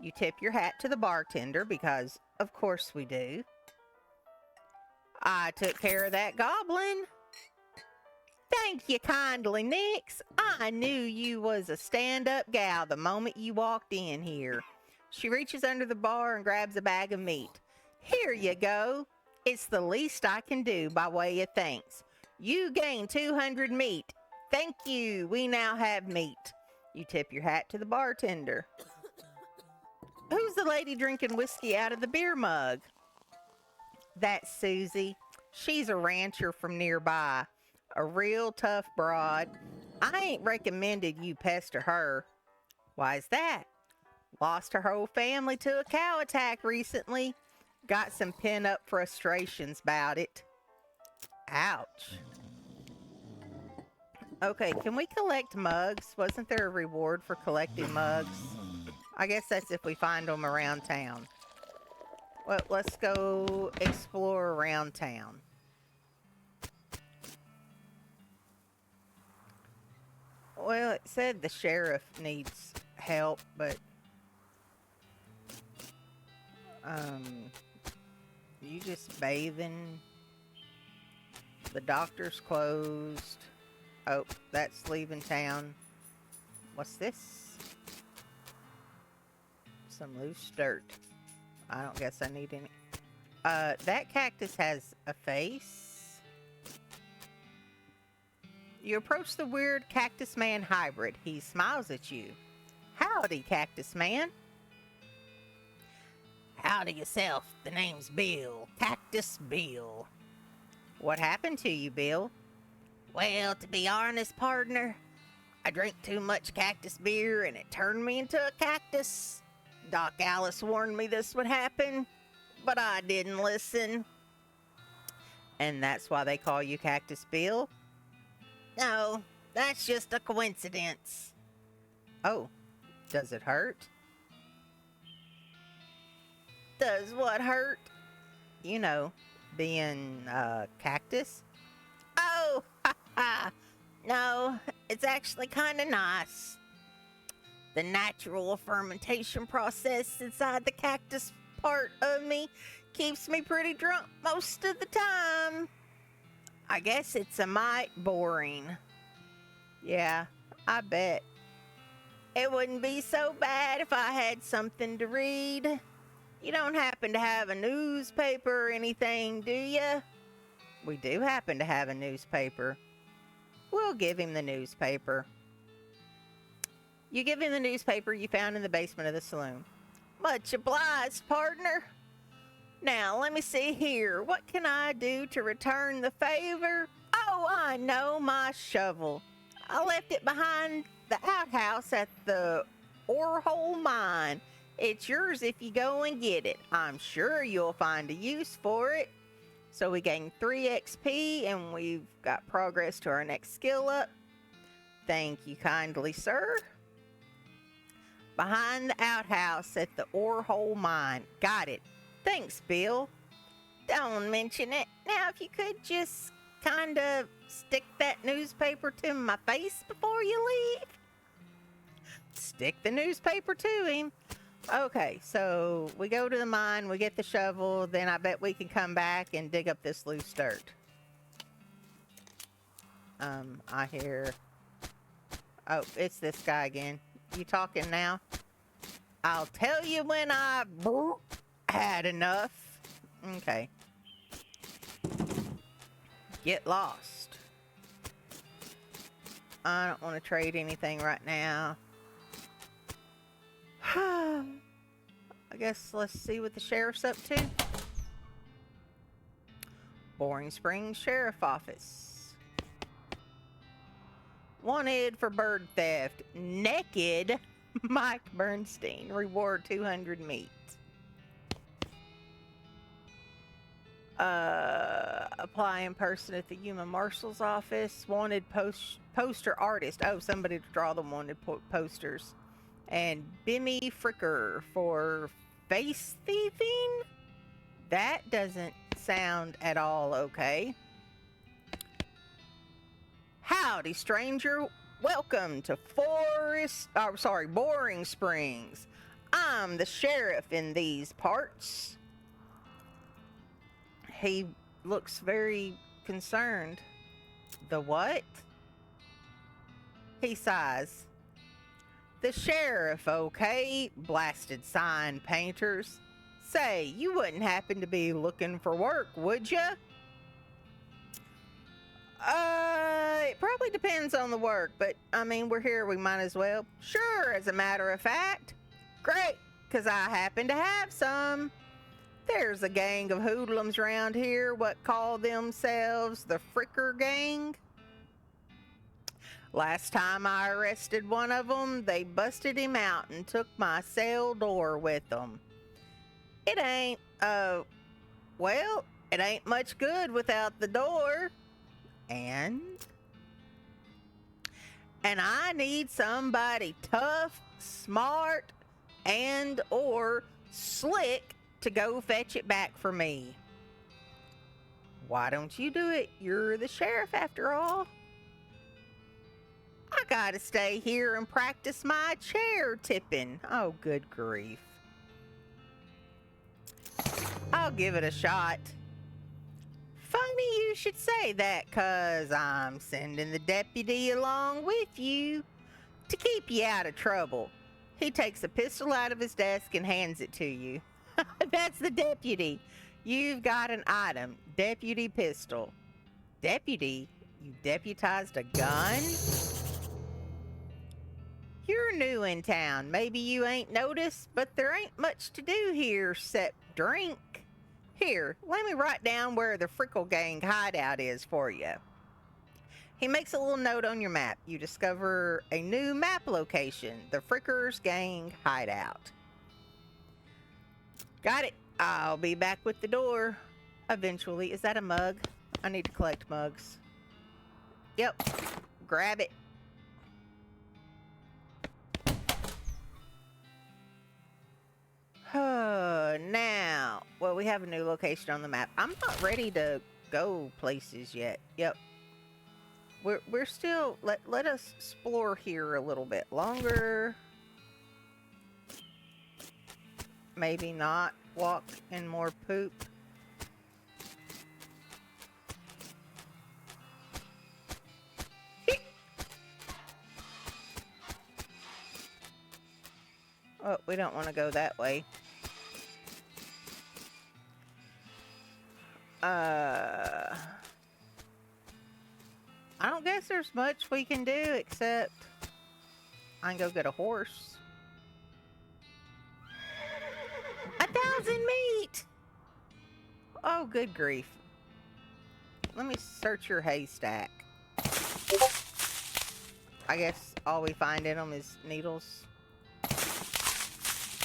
You tip your hat to the bartender because, of course, we do. I took care of that goblin. Thank you kindly, Nix. I knew you was a stand-up gal the moment you walked in here. She reaches under the bar and grabs a bag of meat. Here you go. It's the least I can do by way of thanks. You gained 200 meat. Thank you. We now have meat. You tip your hat to the bartender. Who's the lady drinking whiskey out of the beer mug? That's Susie. She's a rancher from nearby. A real tough broad. I ain't recommended you pester her. Why's that? Lost her whole family to a cow attack recently. Got some pent-up frustrations about it. Ouch. Okay, can we collect mugs? Wasn't there a reward for collecting mugs? I guess that's if we find them around town. Well, let's go explore around town. Well, it said the sheriff needs help, but you just bathing. The doctor's closed. Oh, that's leaving town. What's this? Some loose dirt. I don't guess I need any. That cactus has a face. You approach the weird Cactus Man hybrid. He smiles at you. Howdy, Cactus Man. Howdy yourself. The name's Bill. Cactus Bill. What happened to you, Bill? Well, to be honest, partner, I drank too much cactus beer and it turned me into a cactus. Doc Alice warned me this would happen, but I didn't listen. And that's why they call you Cactus Bill? No, that's just a coincidence. Oh, does it hurt? Does what hurt? You know, being cactus. Oh, ha ha. No, it's actually kind of nice. The natural fermentation process inside the cactus part of me keeps me pretty drunk most of the time. I guess it's a mite boring. Yeah, I bet. It wouldn't be so bad if I had something to read. You don't happen to have a newspaper or anything, do you? We do happen to have a newspaper. We'll give him the newspaper. You give him the newspaper you found in the basement of the saloon. Much obliged, partner. Now, let me see here. What can I do to return the favor? Oh, I know, my shovel. I left it behind the outhouse at the ore hole mine. It's yours if you go and get it. I'm sure you'll find a use for it. So we gained 3 XP and we've got progress to our next skill up. Thank you kindly, sir. Behind the outhouse at the ore hole mine. Got it. Thanks, Bill. Don't mention it. Now, if you could just kind of stick that newspaper to my face before you leave. Stick the newspaper to him. Okay, so we go to the mine, we get the shovel, then I bet we can come back and dig up this loose dirt. I hear... Oh, it's this guy again. You talking now? I'll tell you when I had enough. Okay. Get lost. I don't want to trade anything right now. I guess let's see what the sheriff's up to. Boring Springs Sheriff Office. Wanted for bird theft. Naked Mike Bernstein. Reward 200 meat. Apply in person at the human marshal's office. Wanted poster artist. Oh, somebody to draw the wanted posters. And Bimmy Fricker for face thieving? That doesn't sound at all okay. Howdy, stranger. Welcome to Boring Springs. I'm the sheriff in these parts. He looks very concerned. The what? He sighs. The sheriff, okay? Blasted sign painters. Say, you wouldn't happen to be looking for work, would ya? It probably depends on the work, but I mean, we're here, we might as well. Sure, as a matter of fact. Great, 'cause I happen to have some. There's a gang of hoodlums around here what call themselves the Fricker Gang. Last time I arrested one of them, they busted him out and took my cell door with them. It ain't, well, it ain't much good without the door. And I need somebody tough, smart, and or slick to go fetch it back for me. Why don't you do it? You're the sheriff after all. I gotta stay here and practice my chair tipping. Oh, good grief. I'll give it a shot. Funny you should say that, 'cause I'm sending the deputy along with you to keep you out of trouble. He takes a pistol out of his desk and hands it to you. That's the deputy. You've got an item. Deputy pistol. Deputy? You deputized a gun? You're new in town. Maybe you ain't noticed, but there ain't much to do here except drink. Here, let me write down where the Frickle Gang hideout is for you. He makes a little note on your map. You discover a new map location, the Frickers Gang hideout. Got it. I'll be back with the door eventually. Is that a mug? I need to collect mugs. Yep. Grab it. Now, well, we have a new location on the map. I'm not ready to go places yet. Yep. We're still, let us explore here a little bit longer. Maybe not walk in more poop. Oh, we don't want to go that way. I don't guess there's much we can do except I can go get a horse. 1,000 meat! Oh, good grief. let me search your haystack. I guess all we find in them is needles.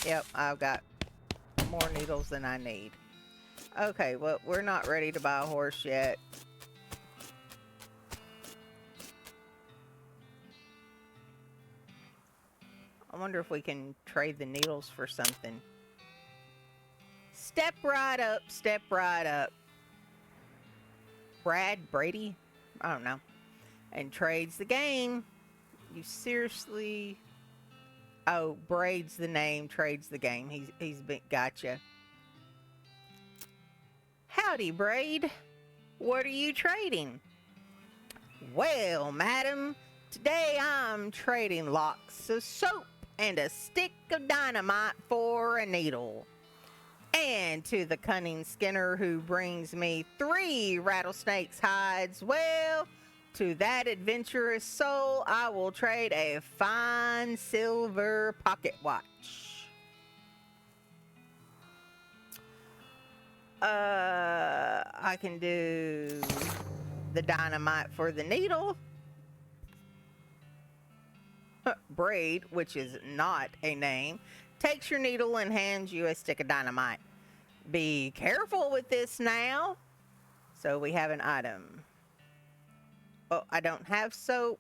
Yep, I've got more needles than I need. Okay, well, we're not ready to buy a horse yet. I wonder if we can trade the needles for something. Step right up, step right up. Brady? I don't know. And trades the game. You seriously... Oh, Braid's the name, trades the game. He's been, gotcha. Howdy, Braid. What are you trading? Well, madam, today I'm trading locks of soap and a stick of dynamite for a needle. And to the cunning Skinner who brings me 3 rattlesnakes' hides, well, to that adventurous soul, I will trade a fine silver pocket watch. I can do the dynamite for the needle. Braid, which is not a name, takes your needle and hands you a stick of dynamite. Be careful with this now. So we have an item. Oh, I don't have soap.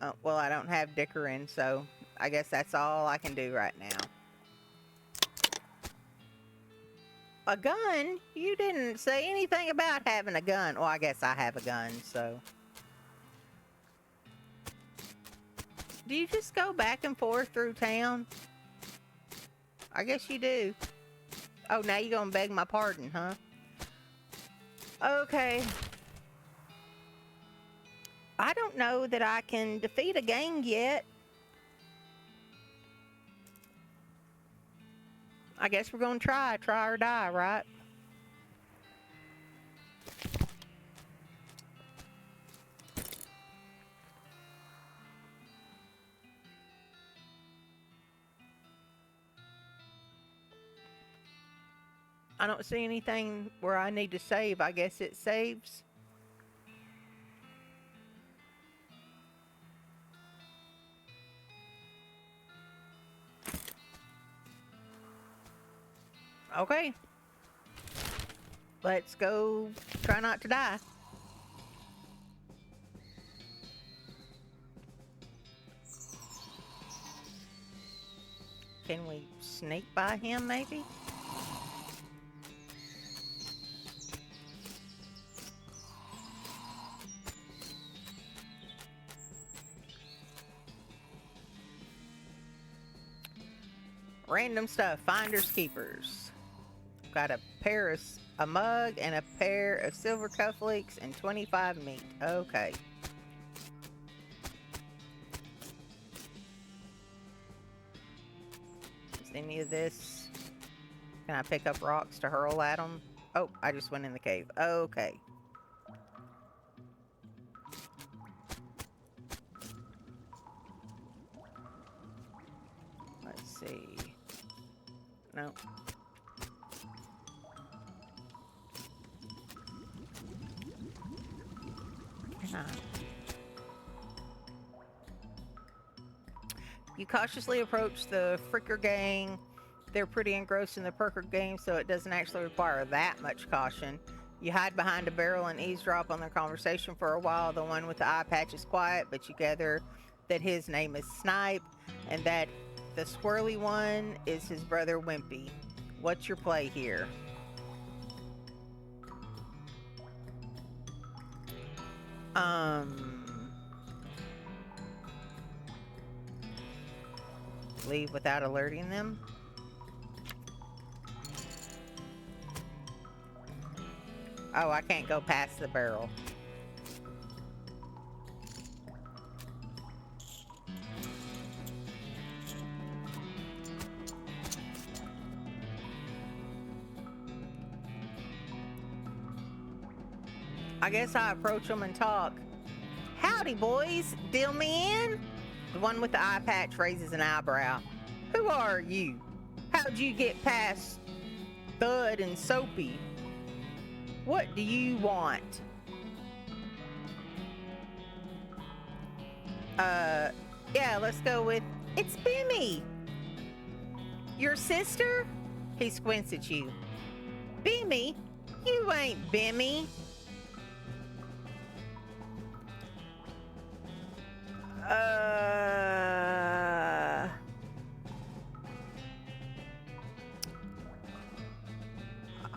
Oh, well, I don't have Dickerin, so I guess that's all I can do right now. A gun? You didn't say anything about having a gun. Well, I guess I have a gun, so. Do you just go back and forth through town? I guess you do. Oh, now you're gonna beg my pardon, huh? Okay. I don't know that I can defeat a gang yet. I guess we're gonna try or die, right? I don't see anything where I need to save. I guess it saves. Okay. Let's go try not to die. Can we sneak by him, maybe? Random stuff. Finders keepers. Got a mug and a pair of silver cufflinks and 25 meat. Okay. Is any of this? Can I pick up rocks to hurl at them? Oh, I just went in the cave. Okay. Let's see. No. You cautiously approach the Fricker gang. They're pretty engrossed in the Perker game, so it doesn't actually require that much caution. You hide behind a barrel and eavesdrop on their conversation for a while. The one with the eye patch is quiet, but you gather that his name is Snipe, and that the swirly one is his brother Wimpy. What's your play here? Leave without alerting them? Oh, I can't go past the barrel. I guess I approach them and talk. Howdy, boys. Deal me in? The one with the eye patch raises an eyebrow. Who are you? How'd you get past Thud and Soapy? What do you want? Yeah, let's go with, it's Bimmy. Your sister? He squints at you. Bimmy? You ain't Bimmy.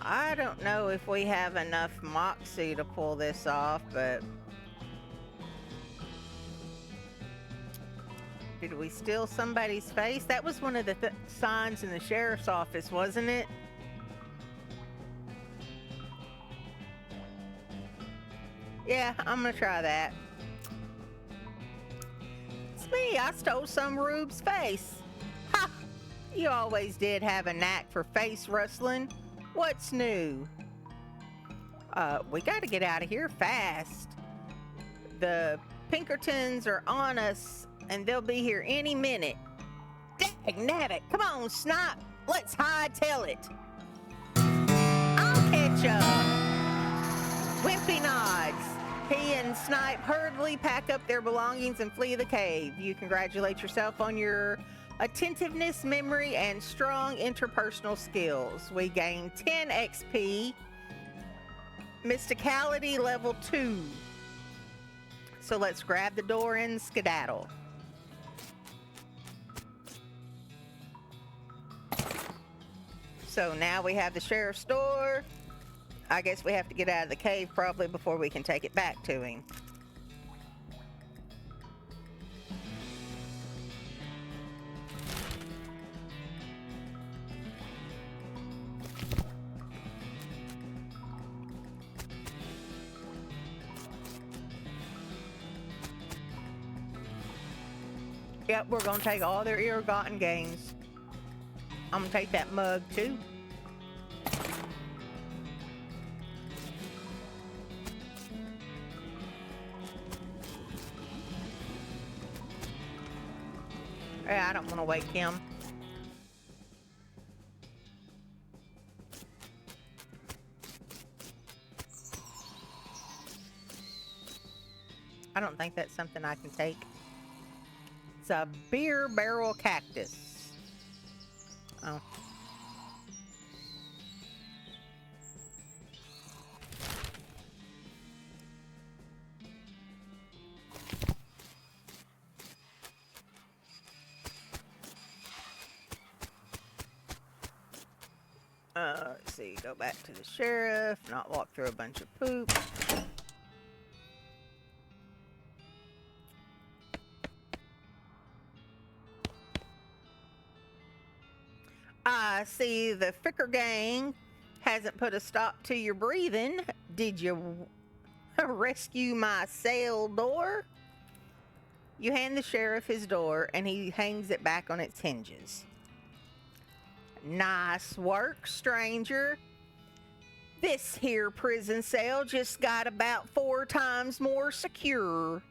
I don't know if we have enough moxie to pull this off, but did we steal somebody's face? That was one of the signs in the sheriff's office, wasn't it? Yeah, I'm gonna try that. It's me, I stole some Rube's face. Ha! You always did have a knack for face rustling. What's new? We gotta get out of here fast. The Pinkertons are on us, and they'll be here any minute. Dagnabbit, come on, Snipe. Let's hightail it. I'll catch up. Wimpy nods. He and Snipe hurriedly pack up their belongings and flee the cave. You congratulate yourself on your attentiveness, memory, and strong interpersonal skills. We gain 10 XP. Mysticality level 2. So let's grab the door and skedaddle. So now we have the sheriff's door. I guess we have to get out of the cave probably before we can take it back to him. Yep, we're gonna take all their ill-gotten gains. I'm gonna take that mug too. Yeah, I don't want to wake him. I don't think that's something I can take. It's a beer barrel cactus. Oh. Let's see, go back to the sheriff, not walk through a bunch of poop. I see the Fricker gang hasn't put a stop to your breathing. Did you rescue my cell door? You hand the sheriff his door and he hangs it back on its hinges. Nice work, stranger. This here prison cell just got about 4 times more secure.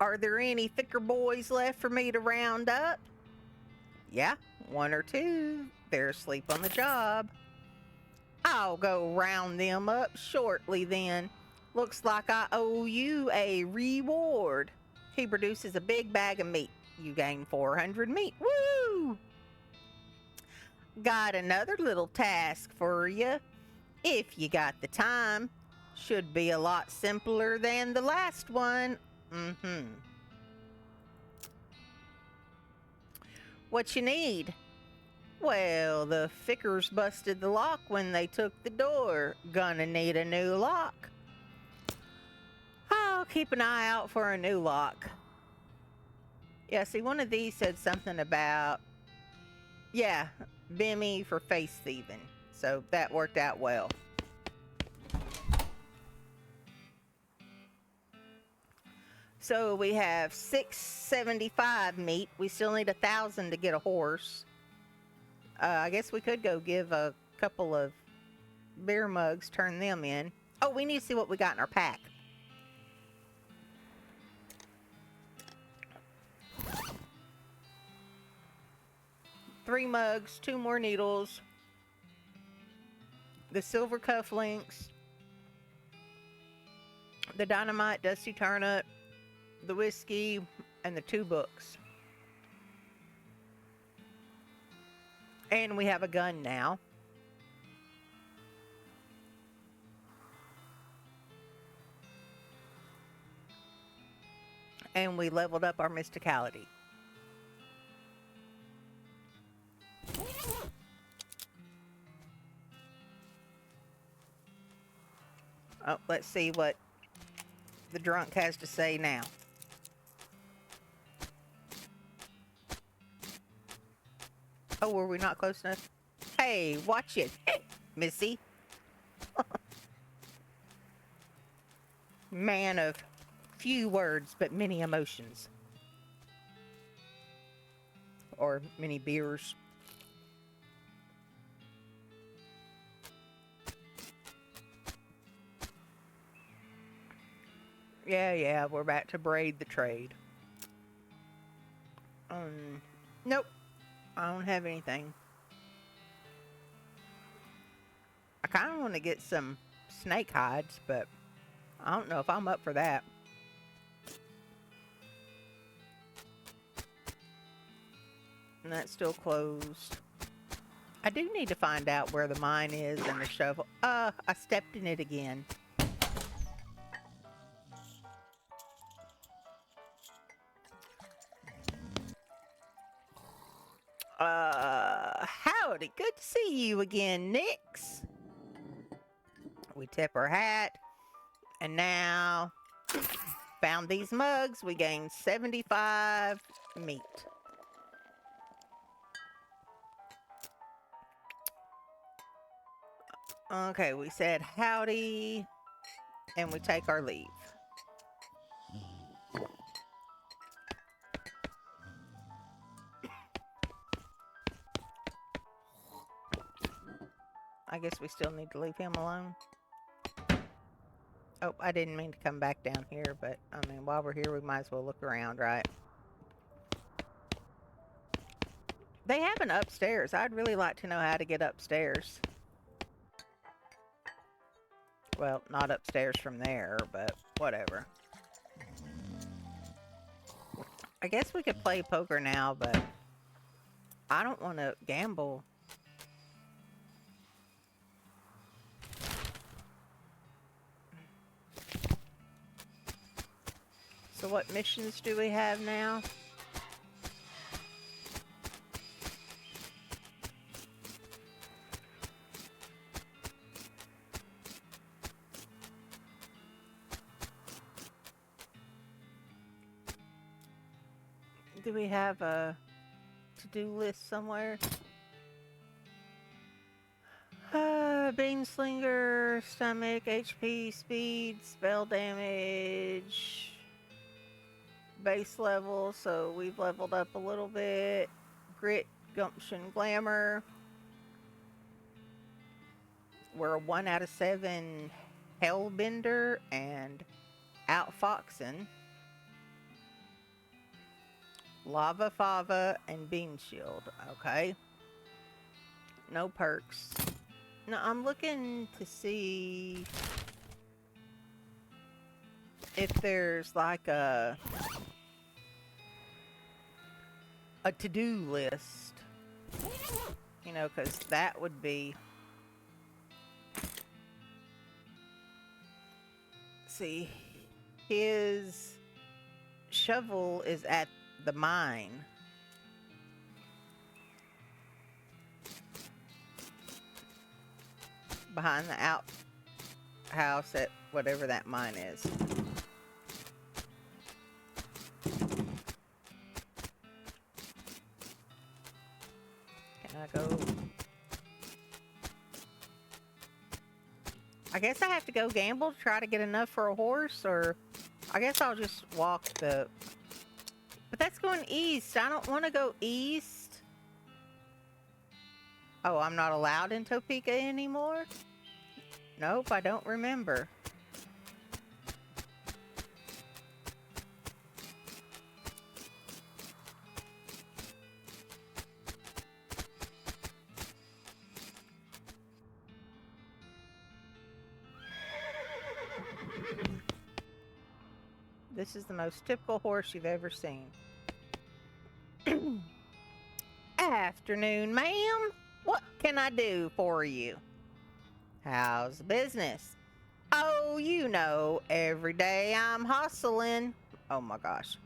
Are there any thicker boys left for me to round up? Yeah, 1 or 2. They're asleep on the job. I'll go round them up shortly then. Looks like I owe you a reward. He produces a big bag of meat. You gain 400 meat. Woo! Got another little task for you. If you got the time. Should be a lot simpler than the last one. What you need? Well, the Fickers busted the lock when they took the door. Gonna need a new lock. I'll keep an eye out for a new lock. Yeah, see, one of these said something about, yeah, Bimmy for face thieving. So that worked out well. So we have 675 meat. We still need 1,000 to get a horse. I guess we could go give a couple of beer mugs, turn them in. Oh, we need to see what we got in our pack. 3 mugs, 2 more needles, the silver cufflinks, the dynamite dusty turnip, the whiskey, and the 2 books. And we have a gun now. And we leveled up our mysticality. Oh, let's see what the drunk has to say now. Oh, were we not close enough? Hey, watch it, Missy. Man of few words, but many emotions. Or many beers. Yeah, we're about to braid the trade. Nope. I don't have anything. I kind of want to get some snake hides, but I don't know if I'm up for that. And that's still closed. I do need to find out where the mine is and the shovel. I stepped in it again. Howdy. Good to see you again, Nix. We tip our hat. And now, found these mugs. We gained 75 meat. Okay, we said howdy. And we take our leave. I guess we still need to leave him alone. Oh, I didn't mean to come back down here, but, I mean, while we're here, we might as well look around, right? They have an upstairs. I'd really like to know how to get upstairs. Well, not upstairs from there, but whatever. I guess we could play poker now, but I don't want to gamble. So what missions do we have now? Do we have a to-do list somewhere? Beanslinger, stomach, HP, speed, spell damage, base level, so we've leveled up a little bit. Grit, gumption, glamour. We're a 1 out of 7 hellbender and outfoxing. Lava Fava and Bean Shield. Okay. No perks. No, I'm looking to see if there's like a to-do list. You know, because that would be... See, his shovel is at the mine. Behind the outhouse at whatever that mine is. Can I go? I guess I have to go gamble to try to get enough for a horse, or I guess I'll just walk the... But that's going east. I don't want to go east. Oh, I'm not allowed in Topeka anymore? Nope, I don't remember. This is the most typical horse you've ever seen. Afternoon, ma'am. What can I do for you? How's the business? Oh, you know, every day I'm hustling. Oh my gosh.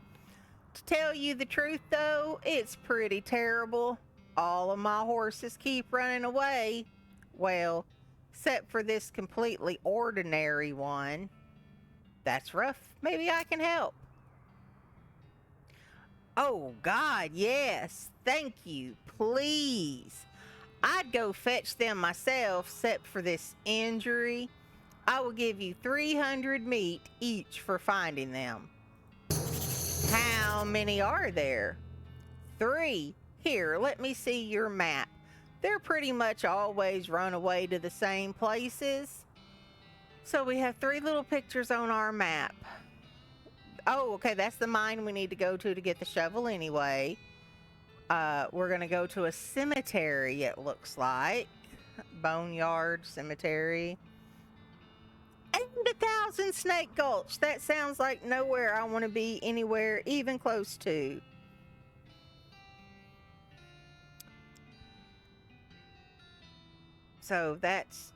To tell you the truth, though, it's pretty terrible. All of my horses keep running away. Well, except for this completely ordinary one. That's rough. Maybe I can help. Oh, God, yes. Thank you. Please. I'd go fetch them myself, except for this injury. I will give you 300 meat each for finding them. How many are there? 3. Here, let me see your map. They're pretty much always run away to the same places. So we have 3 little pictures on our map. Oh, okay, that's the mine we need to go to get the shovel anyway. We're going to go to a cemetery, it looks like. Boneyard Cemetery. And 1,000 Snake Gulch. That sounds like nowhere I want to be anywhere even close to. So that's...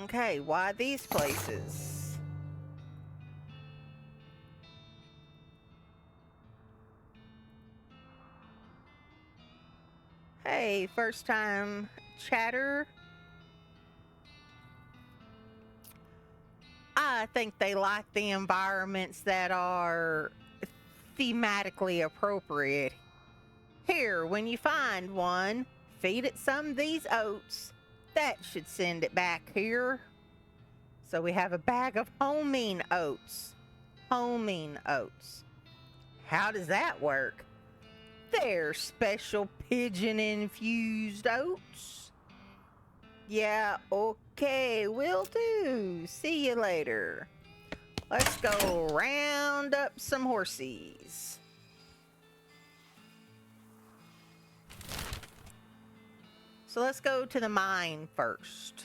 Okay, why these places? Hey, first time chatter. I think they like the environments that are thematically appropriate. Here, when you find one, feed it some of these oats. That should send it back here. So we have a bag of homing oats. Homing oats. How does that work? They're special pigeon-infused oats. Yeah, okay, will do. See you later. Let's go round up some horsies. So let's go to the mine first.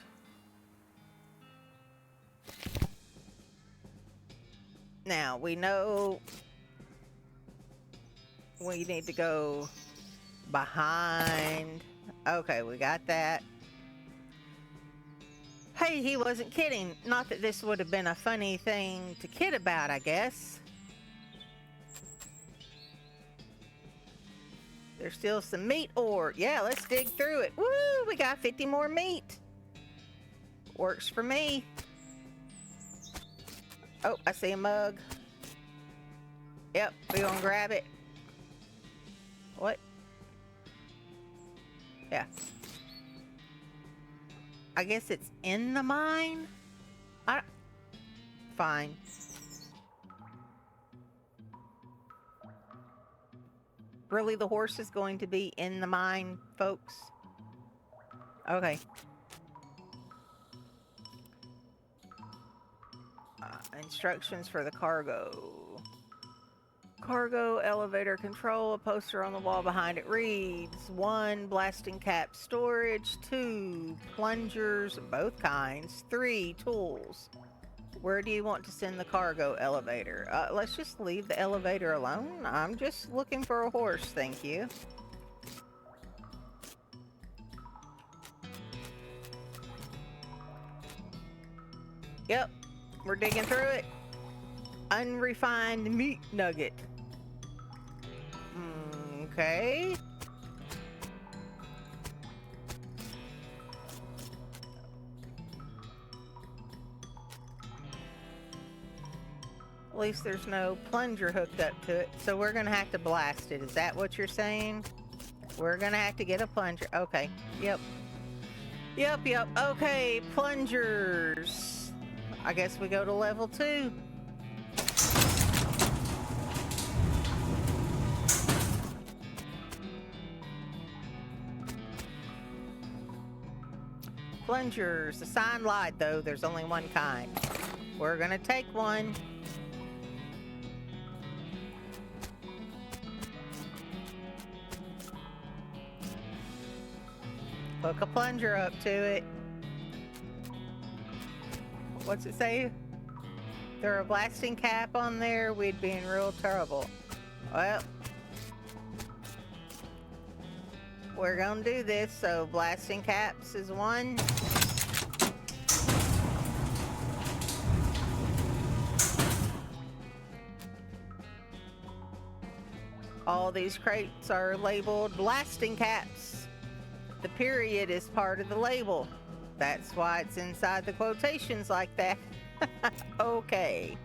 Now, we know we need to go behind. Okay, we got that. Hey, he wasn't kidding. Not that this would have been a funny thing to kid about, I guess. There's still some meat ore. Yeah, let's dig through it. Woo, we got 50 more meat. Works for me. Oh, I see a mug. Yep, we gonna grab it. What? Yeah. I guess it's in the mine? Fine. Really, the horse is going to be in the mine, folks? Okay. Instructions for the cargo. Cargo elevator control. A poster on the wall behind it reads 1. Blasting cap storage. 2. Plungers, both kinds. 3. Tools. Where do you want to send the cargo elevator? Let's just leave the elevator alone. I'm just looking for a horse, thank you. Yep, we're digging through it. Unrefined meat nugget. Okay. At least there's no plunger hooked up to it, so we're gonna have to blast it. Is that what you're saying? We're gonna have to get a plunger. Okay. Yep. Yep. Okay, plungers. I guess we go to level 2. Plungers. The sign lied, though. There's only one kind. We're gonna take one. Hook a plunger up to it. What's it say? there a blasting cap on there, we'd be in real trouble. Well, we're gonna do this. So blasting caps is 1. All these crates are labeled blasting caps. The period is part of the label. That's why it's inside the quotations like that. Okay.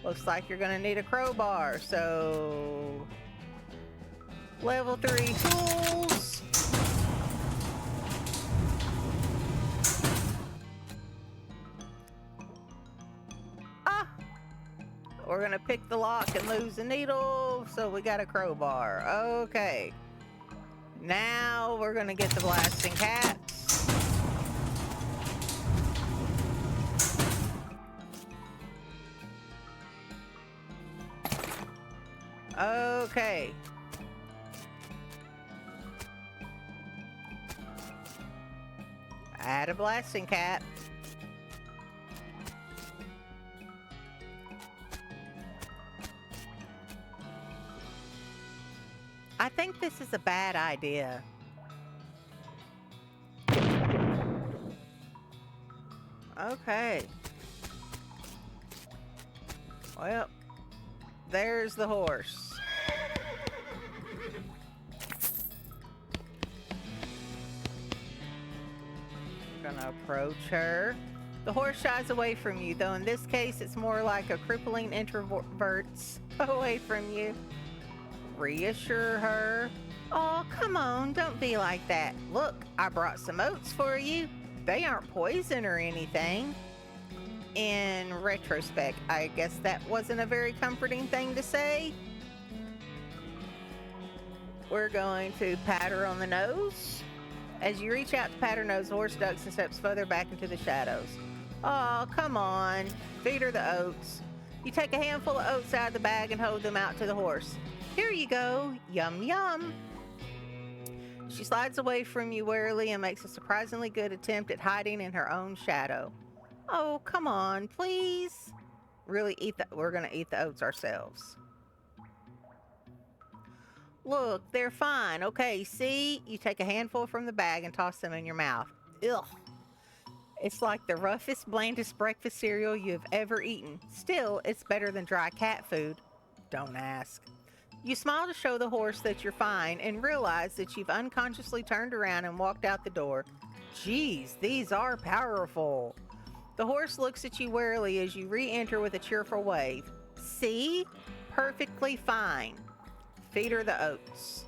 Looks like you're gonna need a crowbar, so level 3 tools. Ah! We're gonna pick the lock and lose the needle, so we got a crowbar. Okay. Now we're gonna get the blasting caps. Okay. Add a blasting cap. I think this is a bad idea. Okay. Well, there's the horse. Gonna approach her. The horse shies away from you, though in this case it's more like a crippling introverts away from you. Reassure her. Oh, come on, don't be like that. Look, I brought some oats for you. They aren't poison or anything. In retrospect, I guess that wasn't a very comforting thing to say. We're going to pat her on the nose. As you reach out to pat her nose, the horse ducks and steps further back into the shadows. Oh, come on. Feed her the oats. You take a handful of oats out of the bag and hold them out to the horse. Here you go. Yum, yum. She slides away from you warily and makes a surprisingly good attempt at hiding in her own shadow. Oh, come on, please. Really we're gonna eat the oats ourselves. Look, they're fine. Okay, see? You take a handful from the bag and toss them in your mouth. Ugh. It's like the roughest, blandest breakfast cereal you've ever eaten. Still, it's better than dry cat food. Don't ask. You smile to show the horse that you're fine and realize that you've unconsciously turned around and walked out the door. Geez, these are powerful. The horse looks at you warily as you re-enter with a cheerful wave. See? Perfectly fine. Feed her the oats.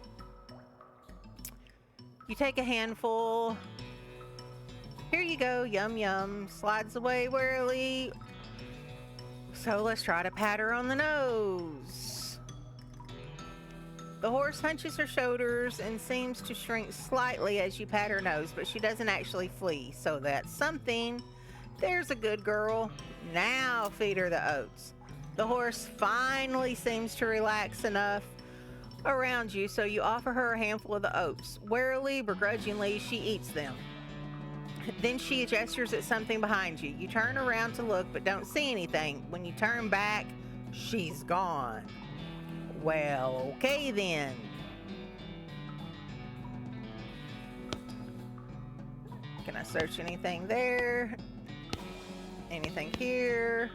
You take a handful. Here you go, yum yum. Slides away warily. So let's try to pat her on the nose. The horse hunches her shoulders and seems to shrink slightly as you pat her nose, but she doesn't actually flee, so that's something. There's a good girl. Now feed her the oats. The horse finally seems to relax enough around you, so you offer her a handful of the oats. Warily, begrudgingly, she eats them. Then she gestures at something behind you. You turn around to look, but don't see anything. When you turn back, she's gone. Well, okay then. Can I search anything there? Anything here?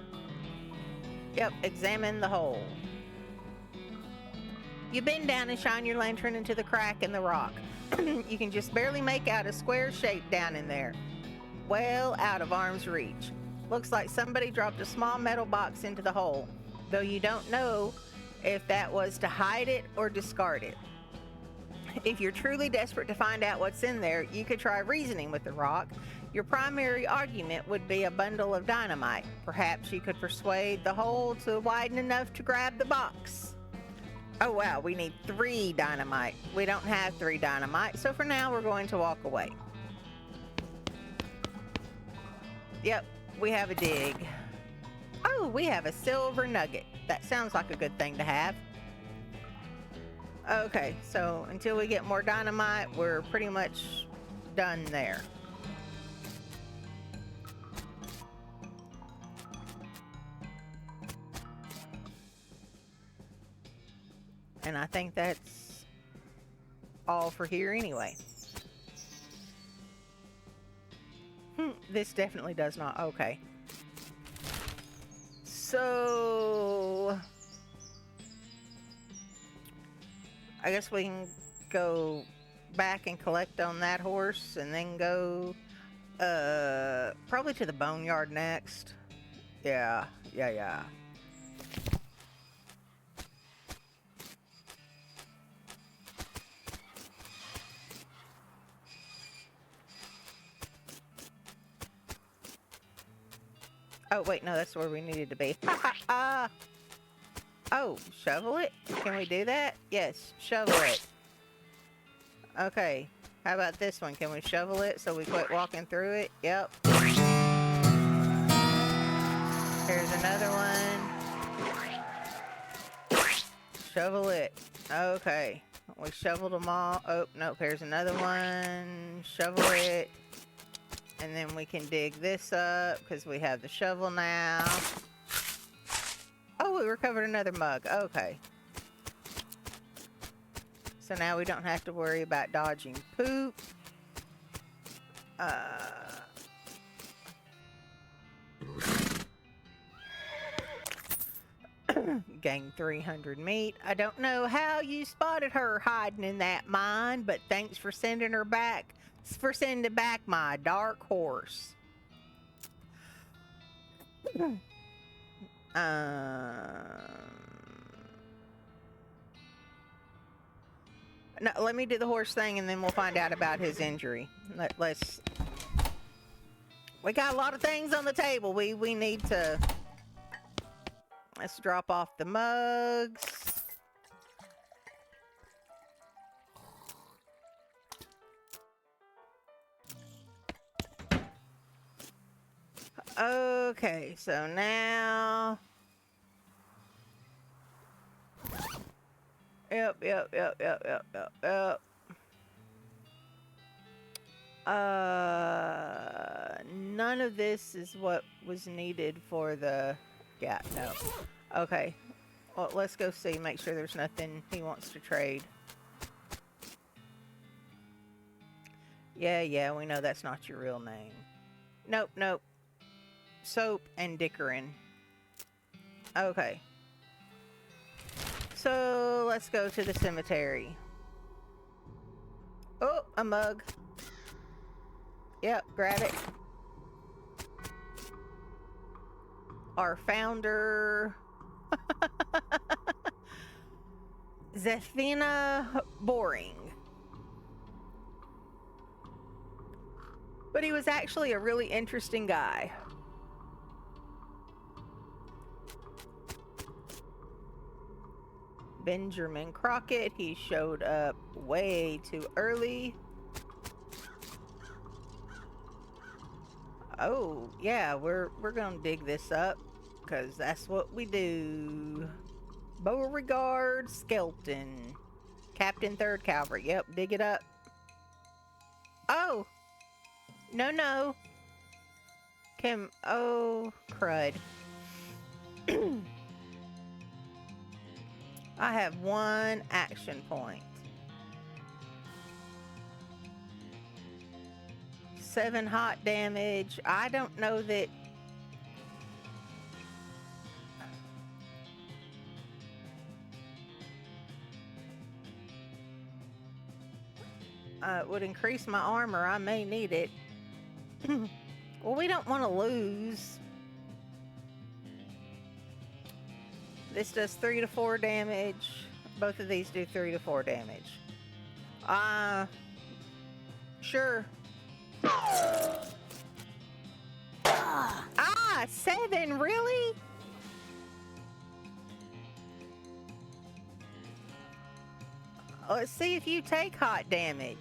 Yep, examine the hole. You bend down and shine your lantern into the crack in the rock. You can just barely make out a square shape down in there. Well out of arm's reach. Looks like somebody dropped a small metal box into the hole, though you don't know if that was to hide it or discard it. If you're truly desperate to find out what's in there, you could try reasoning with the rock. Your primary argument would be a bundle of dynamite. Perhaps you could persuade the hole to widen enough to grab the box. Oh wow, we need 3 dynamite. We don't have 3 dynamite, so for now we're going to walk away. Yep, we have a dig. Oh, we have a silver nugget. That sounds like a good thing to have. Okay, so until we get more dynamite, we're pretty much done there. And I think that's all for here anyway. This definitely does not. Okay. So I guess we can go back and collect on that horse and then go probably to the boneyard next. Yeah. Oh, wait, no, that's where we needed to be. Oh, shovel it? Can we do that? Yes, shovel it. Okay, how about this one? Can we shovel it so we quit walking through it? Yep. Here's another one. Shovel it. Okay, we shoveled them all. Oh, nope, here's another one. Shovel it. And then we can dig this up because we have the shovel now. Oh, we recovered another mug. Okay. So now we don't have to worry about dodging poop. Gained 300 meat. I don't know how you spotted her hiding in that mine, but thanks for sending her back. For sending back my dark horse. No, let me do the horse thing and then we'll find out about his injury. Let's. We got a lot of things on the table. We need to. Let's drop off the mugs. Okay, so now. Yep. None of this is what was needed for the. Yeah, no. Okay. Well, let's go see. Make sure there's nothing he wants to trade. Yeah, we know that's not your real name. Nope. Soap and Dickerin. Okay. So, let's go to the cemetery. Oh, a mug. Yep, grab it. Our founder, Zethina Boring. But he was actually a really interesting guy. Benjamin Crockett, he showed up way too early. Oh, yeah, we're gonna dig this up, because that's what we do. Beauregard Skelton. Captain 3rd Cavalry. Yep, dig it up. Oh! No. Oh, crud. I have one action point. 7 hot damage. I don't know that. It would increase my armor. I may need it. Well, we don't want to lose. This does 3 to 4 damage. Both of these do 3 to 4 damage. Sure. 7, really? Let's see if you take hot damage.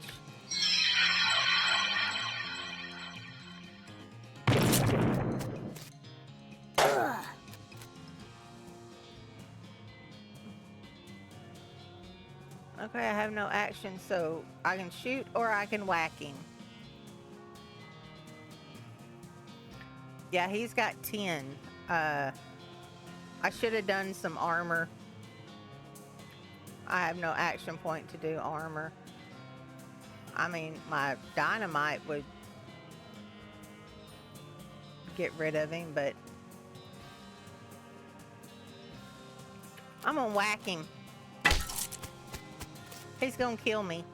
Okay, I have no action, so I can shoot or I can whack him. Yeah, he's got 10. I should have done some armor. I have no action point to do armor. I mean, my dynamite would get rid of him, but I'm gonna whack him. He's gonna kill me.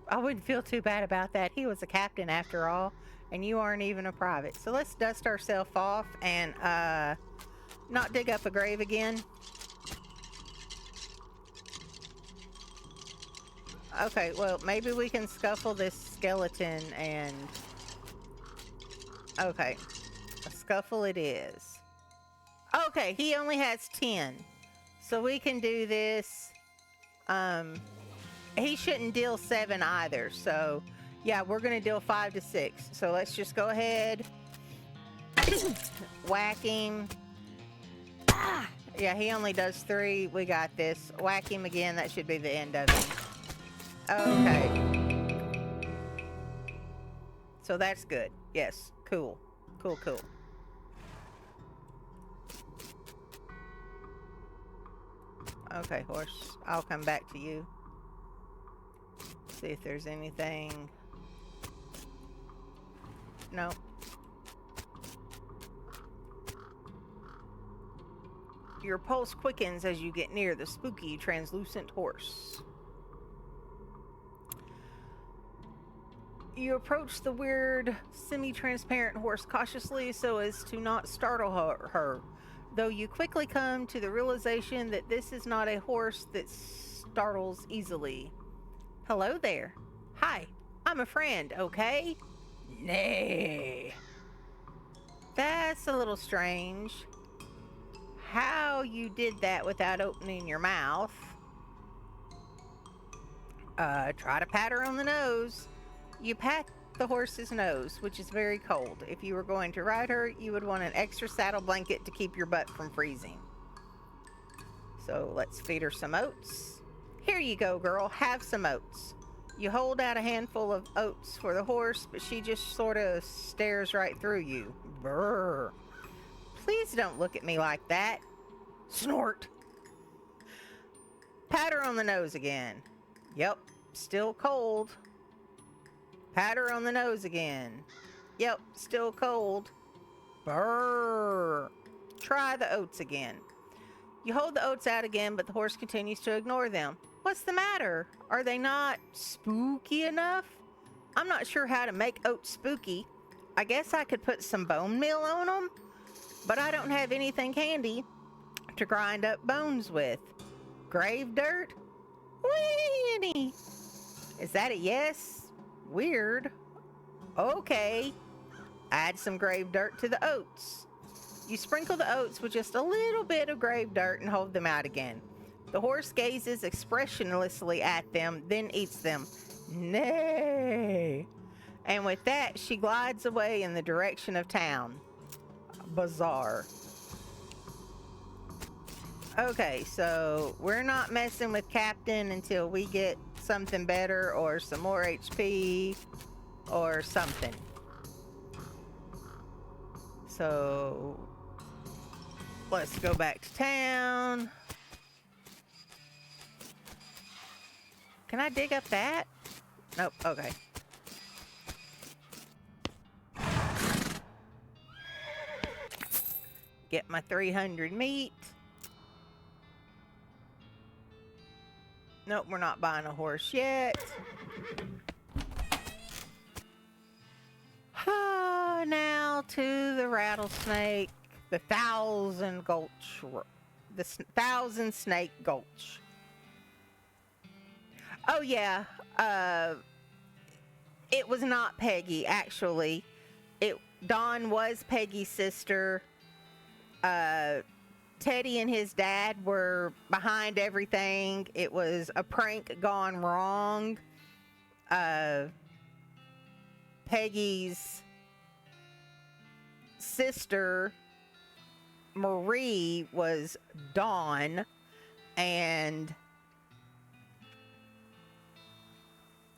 I wouldn't feel too bad about that. He was a captain after all, and you aren't even a private. So let's dust ourselves off and not dig up a grave again. Okay, well, maybe we can scuffle this skeleton and... Okay, a scuffle it is. Okay, he only has 10. So we can do this. He shouldn't deal 7 either. So, yeah, we're going to deal 5 to 6. So let's just go ahead. Whack him. Ah! Yeah, he only does 3. We got this. Whack him again. That should be the end of him. Okay. So that's good. Yes. Cool. Cool, cool. Okay, horse. I'll come back to you. See if there's anything. No. Your pulse quickens as you get near the spooky, translucent horse. You approach the weird, semi-transparent horse cautiously so as to not startle her, though you quickly come to the realization that this is not a horse that startles easily. Hello there. Hi, I'm a friend, okay? Nay. That's a little strange. How you did that without opening your mouth. Try to pat her on the nose. You pat the horse's nose, which is very cold. If you were going to ride her, you would want an extra saddle blanket to keep your butt from freezing. So let's feed her some oats. Here you go, girl. Have some oats. You hold out a handful of oats for the horse, but she just sort of stares right through you. Brrr. Please don't look at me like that. Snort. Pat her on the nose again. Yep, still cold. Pat her on the nose again. Yep, still cold. Brrr. Try the oats again. You hold the oats out again, but the horse continues to ignore them. What's the matter? Are they not spooky enough? I'm not sure how to make oats spooky. I guess I could put some bone meal on them, but I don't have anything handy to grind up bones with. Grave dirt? Weenie! Is that a yes? Weird. Okay. Add some grave dirt to the oats. You sprinkle the oats with just a little bit of grave dirt and hold them out again. The horse gazes expressionlessly at them, then eats them. Nay. And with that, she glides away in the direction of town. Bizarre. Okay, so we're not messing with Captain until we get something better or some more HP or something. So let's go back to town. Can I dig up that? Nope, okay. Get my 300 meat. Nope, we're not buying a horse yet. Now to the rattlesnake, the Thousand Snake Gulch. Oh yeah, it was not Peggy actually. Dawn was Peggy's sister. Teddy and his dad were behind everything. It was a prank gone wrong. Peggy's sister, Marie, was Dawn and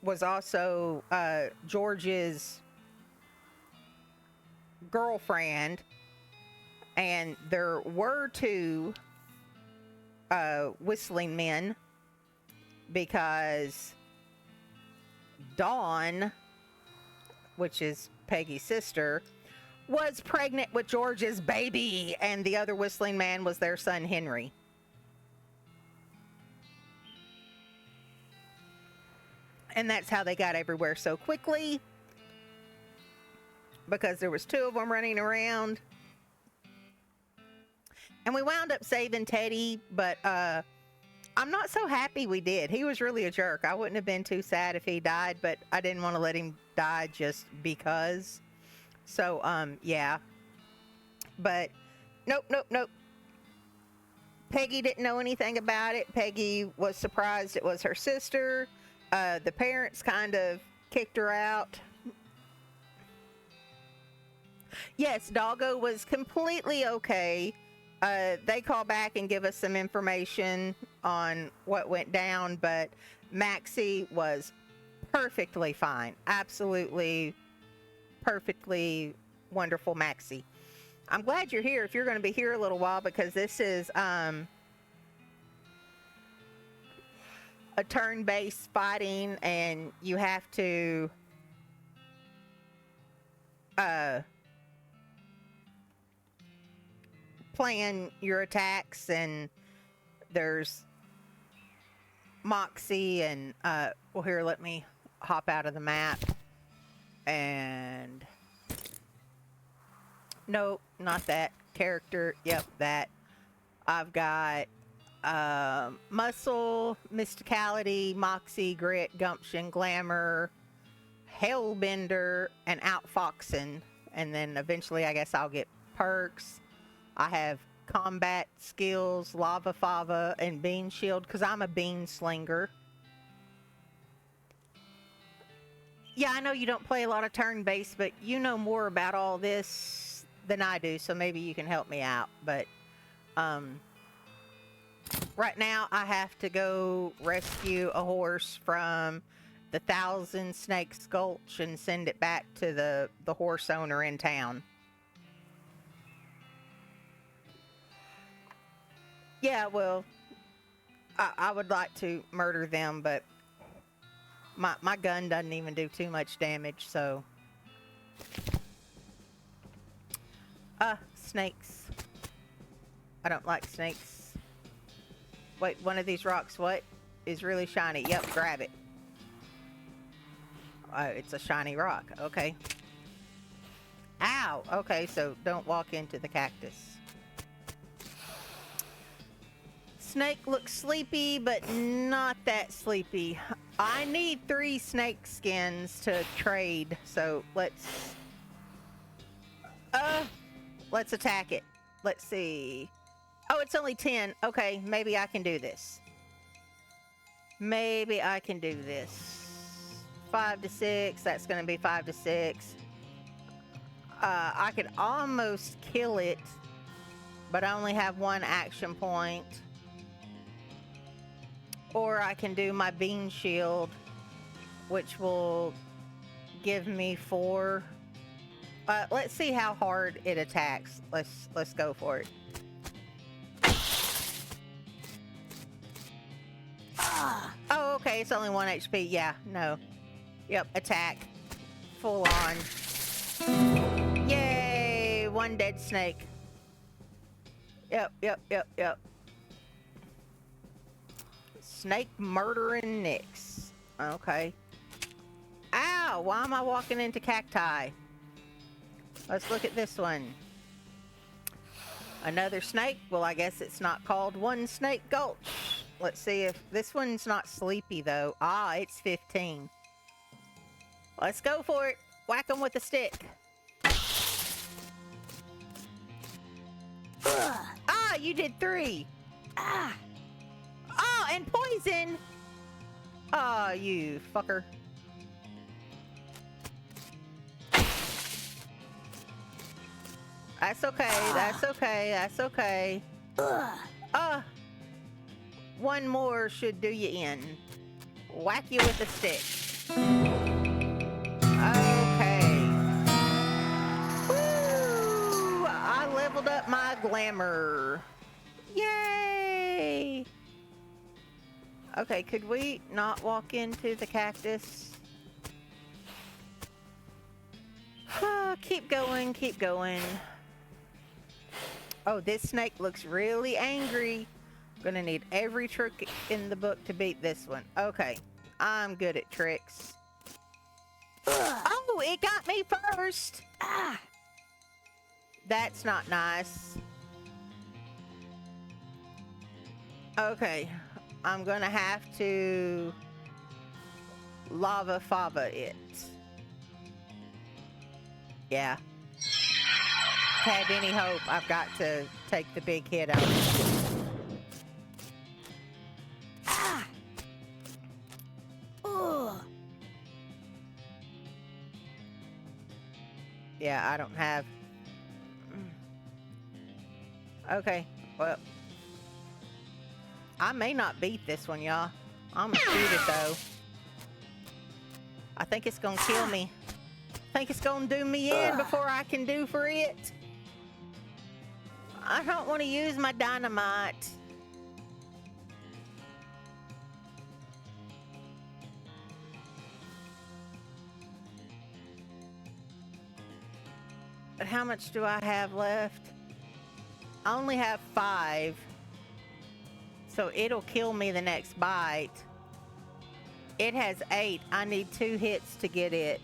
was also George's girlfriend. And there were two whistling men because Dawn, which is Peggy's sister, was pregnant with George's baby, and the other whistling man was their son Henry. And that's how they got everywhere so quickly, because there was two of them running around. And we wound up saving Teddy, but I'm not so happy we did. He was really a jerk. I wouldn't have been too sad if he died, but I didn't want to let him die just because. So, yeah. But, nope. Peggy didn't know anything about it. Peggy was surprised it was her sister. The parents kind of kicked her out. Yes, Doggo was completely okay. They call back and give us some information on what went down, but Maxie was perfectly fine. Absolutely, perfectly wonderful Maxie. I'm glad you're here if you're going to be here a little while, because this is a turn-based fighting, and you have to plan your attacks, and there's Moxie and well, here, let me hop out of the map, and nope, not that character. Yep, that. I've got Muscle, Mysticality, Moxie, Grit, Gumption, Glamour, Hellbender, and Outfoxing, and then eventually I guess I'll get perks. I have combat skills, Lava Fava, and Bean Shield, because I'm a bean slinger. Yeah, I know you don't play a lot of turn-based, but you know more about all this than I do, so maybe you can help me out. But right now I have to go rescue a horse from the Thousand Snakes Gulch and send it back to the horse owner in town. Yeah, well, I would like to murder them, but my gun doesn't even do too much damage, so. Snakes. I don't like snakes. Wait, one of these rocks, what? Is really shiny. Yep, grab it. It's a shiny rock. Okay. Ow! Okay, so don't walk into the cactus. Snake looks sleepy, but not that sleepy. I need 3 snake skins to trade, so let's attack it. Let's see. Oh, it's only 10. Okay, maybe I can do this. Maybe I can do this. 5 to 6. That's going to be 5 to 6. I could almost kill it, but I only have 1 action point. Or I can do my bean shield, which will give me 4. Let's see how hard it attacks. Let's go for it. Oh, okay. It's only 1 HP. Yeah, no. Yep, attack. Full on. Yay! 1 dead snake. Yep. Snake murdering Nyx. Okay. Ow! Why am I walking into cacti? Let's look at this one. Another snake? Well, I guess it's not called One Snake Gulch. Let's see if this one's not sleepy though. Ah, it's 15. Let's go for it. Whack them with a stick. Ah, you did 3. Ah. Oh, and poison. Oh, you fucker. That's okay. 1 more should do you in. Whack you with a stick. Okay. Woo! I leveled build up my glamour. Yay! Okay, could we not walk into the cactus? Keep going, keep going. Oh, this snake looks really angry. Gonna need every trick in the book to beat this one. Okay, I'm good at tricks. Oh, it got me first. Ah, that's not nice. Okay, I'm gonna have to lava fava it. Yeah. To have any hope, I've got to take the big hit out. Ah! Ugh. Yeah, I don't have... Okay, well... I may not beat this one, y'all. I'm gonna shoot it, though. I think it's gonna kill me. I think it's gonna do me in before I can do for it. I don't want to use my dynamite. But how much do I have left? I only have 5. So it'll kill me the next bite. It has 8. I need 2 hits to get it.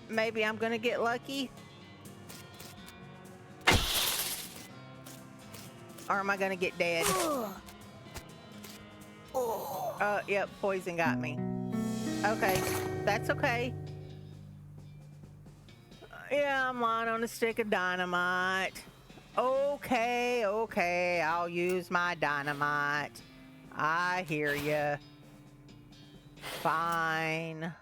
Maybe I'm gonna get lucky. Or am I gonna get dead? Yep, poison got me. Okay, that's okay. Yeah, I'm lying on a stick of dynamite. Okay, okay, I'll use my dynamite. I hear ya. Fine.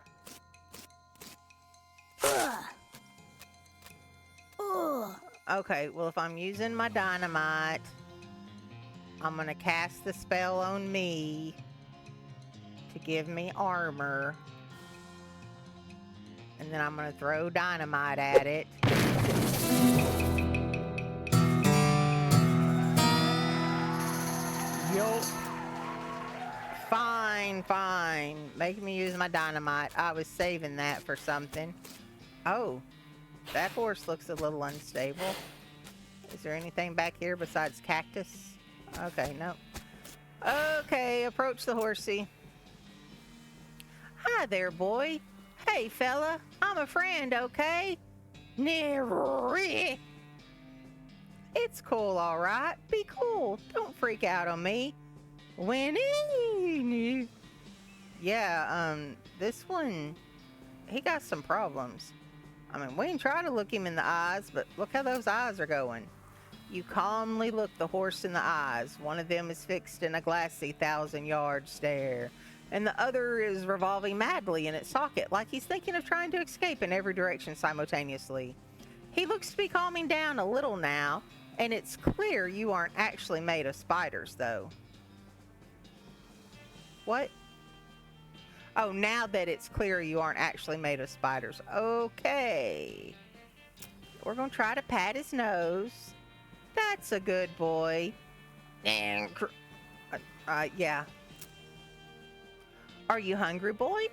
Okay, well, if I'm using my dynamite, I'm gonna cast the spell on me to give me armor. And then I'm gonna throw dynamite at it. Yup. Fine, fine. Make me use my dynamite. I was saving that for something. Oh, that horse looks a little unstable. Is there anything back here besides cactus? Okay, no. Okay, approach the horsey. Hi there, boy. Hey, fella. I'm a friend, okay? It's cool, all right. Be cool. Don't freak out on me. Winnie. Yeah, this one, he got some problems. I mean, we can try to look him in the eyes, but look how those eyes are going. You calmly look the horse in the eyes. One of them is fixed in a glassy 1,000-yard stare, and the other is revolving madly in its socket, like he's thinking of trying to escape in every direction simultaneously. He looks to be calming down a little now, and it's clear you aren't actually made of spiders, though. What? Oh, now that it's clear you aren't actually made of spiders. Okay. We're going to try to pat his nose. That's a good boy. Yeah. Are you hungry, boy?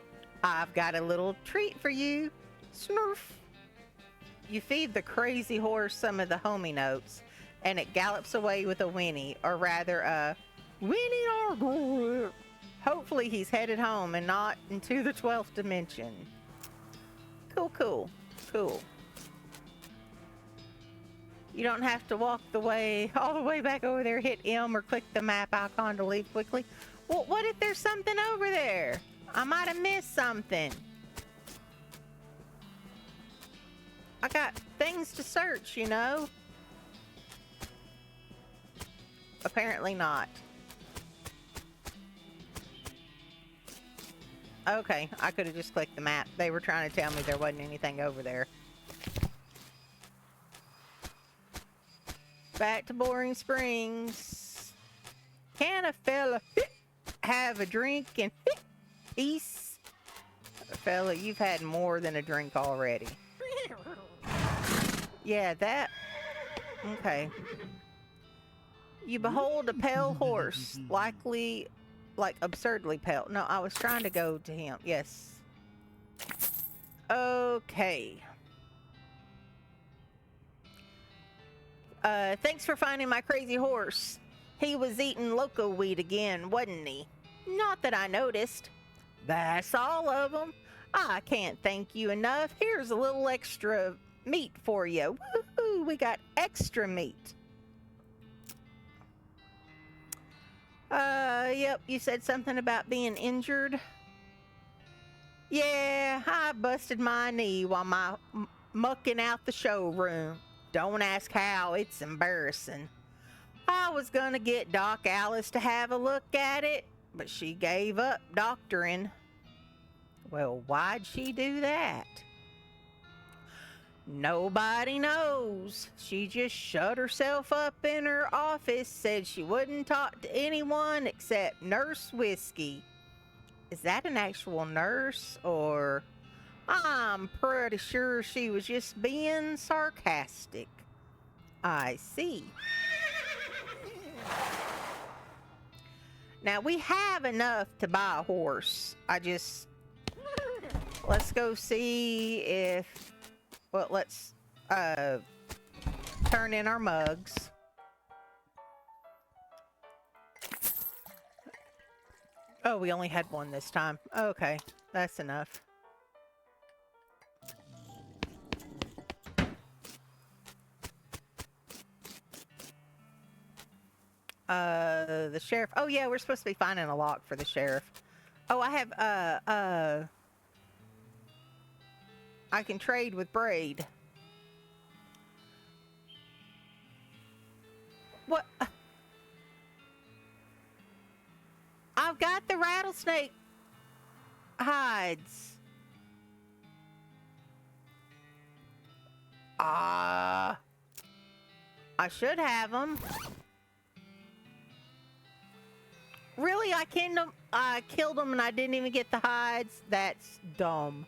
I've got a little treat for you. Snurf. You feed the crazy horse some of the homey notes, and it gallops away with a whinny, or rather a whinny. Hopefully he's headed home and not into the 12th dimension. Cool, cool, cool. You don't have to walk all the way back over there, hit M or click the map icon to leave quickly. Well, what if there's something over there? I might have missed something. I got things to search, you know? Apparently not. Okay, I could have just clicked the map. They were trying to tell me there wasn't anything over there. Back to Boring Springs. Can a fella have a drink in peace? Fella, you've had more than a drink already. Yeah, that... Okay. You behold a pale horse, likely, like, absurdly pale. No, I was trying to go to him. Yes. Okay. Thanks for finding my crazy horse. He was eating loco weed again, wasn't he? Not that I noticed. That's all of them. I can't thank you enough. Here's a little extra meat for you. Woohoo, we got extra meat. Yep, you said something about being injured. Yeah, I busted my knee while mucking out the showroom. Don't ask how, it's embarrassing. I was gonna get Doc Alice to have a look at it, but she gave up doctoring. Well, why'd she do that? Nobody knows. She just shut herself up in her office, said she wouldn't talk to anyone except Nurse Whiskey. Is that an actual nurse, or... I'm pretty sure she was just being sarcastic. I see. Now, we have enough to buy a horse. Let's go see if... Well, let's turn in our mugs. Oh, we only had one this time. Okay, that's enough. The sheriff. Oh yeah, we're supposed to be finding a lock for the sheriff. Oh, I have I can trade with Braid. What? I've got the rattlesnake hides. I should have them. Really? I killed them and I didn't even get the hides? That's dumb.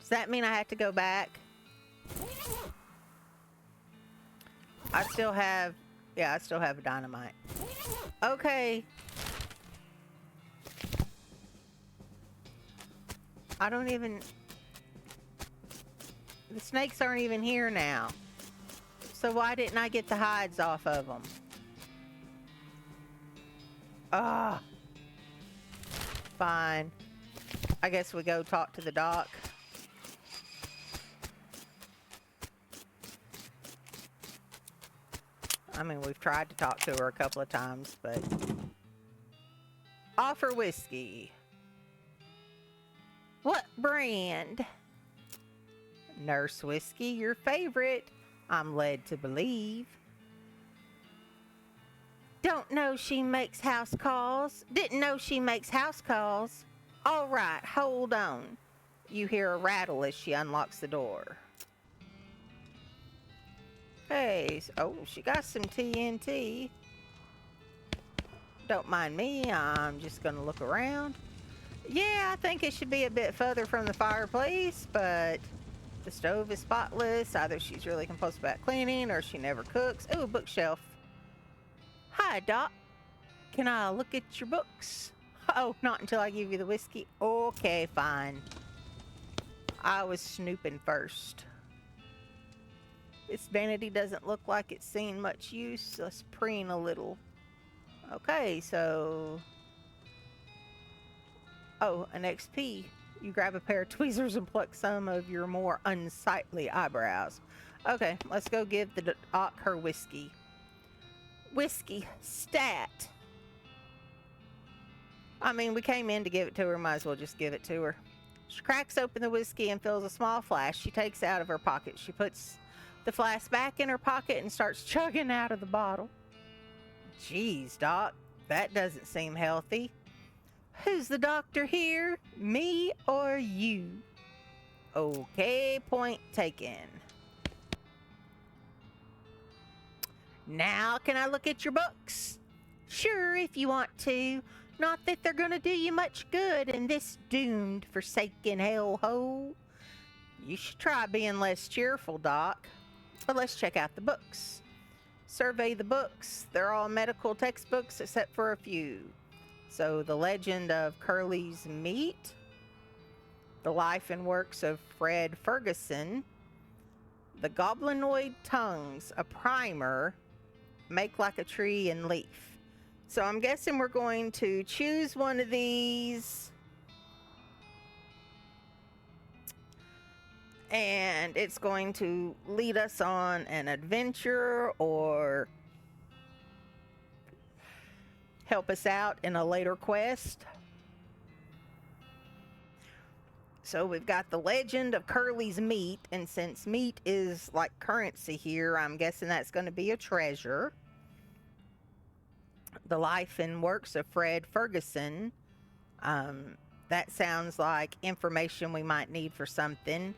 Does that mean I have to go back? I still have a dynamite. Okay. The snakes aren't even here now. So why didn't I get the hides off of them? Ah. Fine. I guess we go talk to the doc. I mean, we've tried to talk to her a couple of times, but... Offer whiskey. What brand? Nurse Whiskey, your favorite, I'm led to believe. Don't know she makes house calls. Didn't know she makes house calls. All right, hold on. You hear a rattle as she unlocks the door. Hey, oh, she got some TNT. Don't mind me, I'm just gonna look around. Yeah, I think it should be a bit further from the fireplace, but the stove is spotless. Either she's really compulsive about cleaning or she never cooks. Ooh, bookshelf. Hi, Doc. Can I look at your books? Oh, not until I give you the whiskey. Okay, fine. I was snooping first. This vanity doesn't look like it's seen much use. Let's preen a little. Okay, so... Oh, an XP. You grab a pair of tweezers and pluck some of your more unsightly eyebrows. Okay, let's go give the doc her whiskey. Whiskey. Stat. I mean, we came in to give it to her. Might as well just give it to her. She cracks open the whiskey and fills a small flask she takes out of her pocket. She puts the flask back in her pocket and starts chugging out of the bottle. Jeez, Doc, that doesn't seem healthy. Who's the doctor here? Me or you? Okay, point taken. Now, can I look at your books? Sure, if you want to. Not that they're gonna do you much good in this doomed, forsaken hellhole. You should try being less cheerful, Doc. But let's check out the books. Survey the books. They're all medical textbooks except for a few. So, The Legend of Curly's Meat, The Life and Works of Fred Ferguson, The Goblinoid Tongues, a primer, Make Like a Tree and Leaf. So I'm guessing we're going to choose one of these, and it's going to lead us on an adventure or help us out in a later quest. So we've got The Legend of Curly's Meat, and since meat is like currency here, I'm guessing that's going to be a treasure. The Life and Works of Fred Ferguson. That sounds like information we might need for something.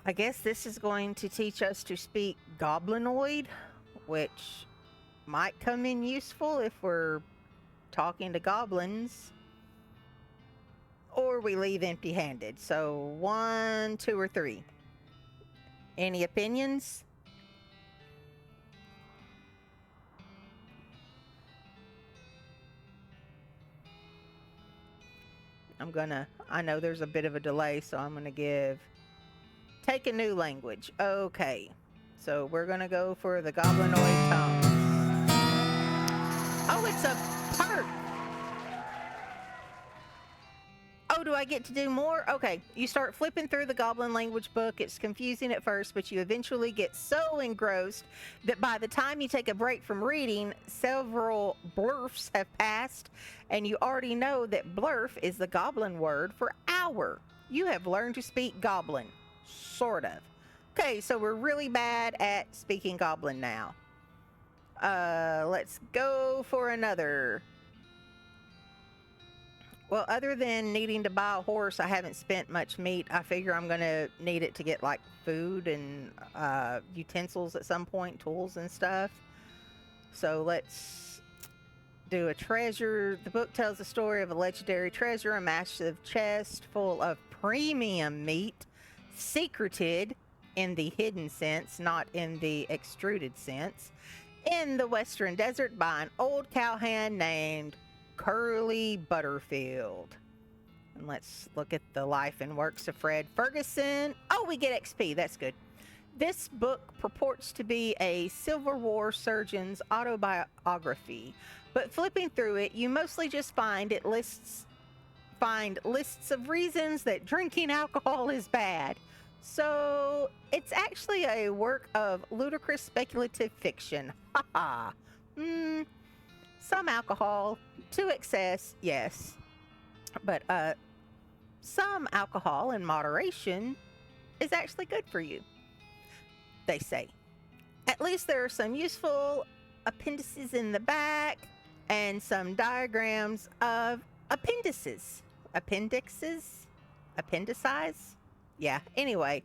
I guess this is going to teach us to speak Goblinoid, which might come in useful if we're talking to goblins. Or we leave empty-handed. So 1, 2, or 3. Any opinions? I know there's a bit of a delay, so I'm gonna take a new language. Okay. So we're gonna go for the Goblinoid tongues. Oh, it's a perk. Oh, do I get to do more? Okay. You start flipping through the Goblin language book. It's confusing at first, but you eventually get so engrossed that by the time you take a break from reading, several blurfs have passed, and you already know that blurf is the Goblin word for hour. You have learned to speak Goblin. Sort of. Okay, so we're really bad at speaking Goblin now. Let's go for another. Well, other than needing to buy a horse, I haven't spent much meat. I figure I'm going to need it to get like food and utensils at some point, tools and stuff. So let's do a treasure. The book tells the story of a legendary treasure, a massive chest full of premium meat, secreted in the hidden sense, not in the extruded sense, in the Western Desert by an old cowhand named Curly Butterfield. And let's look at the life and works of Fred Ferguson. Oh, we get XP. That's good. This book purports to be a Civil War surgeon's autobiography, but flipping through it, you mostly just find lists of reasons that drinking alcohol is bad. So it's actually a work of ludicrous speculative fiction. Haha. Some alcohol to excess, yes. But some alcohol in moderation is actually good for you, they say. At least there are some useful appendices in the back and some diagrams of appendices. Appendicize? Yeah, anyway.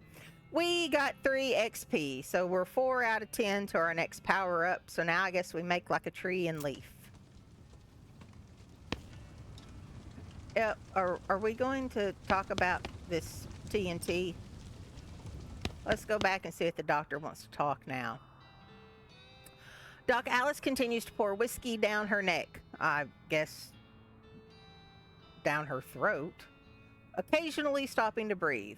We got 3 XP, so we're 4 out of 10 to our next power up. So now I guess we make like a tree and leaf. Are we going to talk about this TNT? Let's go back and see if the doctor wants to talk now. Doc Alice continues to pour whiskey down her neck. I guess down her throat. Occasionally stopping to breathe.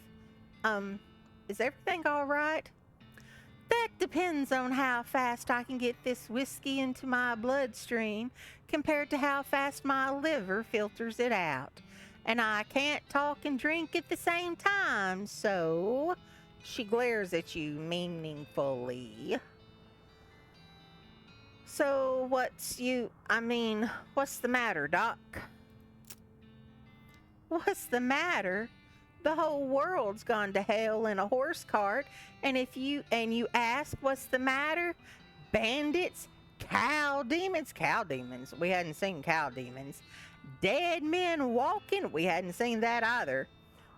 Is everything all right? That depends on how fast I can get this whiskey into my bloodstream compared to how fast my liver filters it out. And I can't talk and drink at the same time, so... She glares at you meaningfully. So what's the matter, Doc? What's the matter? The whole world's gone to hell in a horse cart, and you ask what's the matter? Bandits, cow demons, we hadn't seen cow demons. Dead men walking, we hadn't seen that either.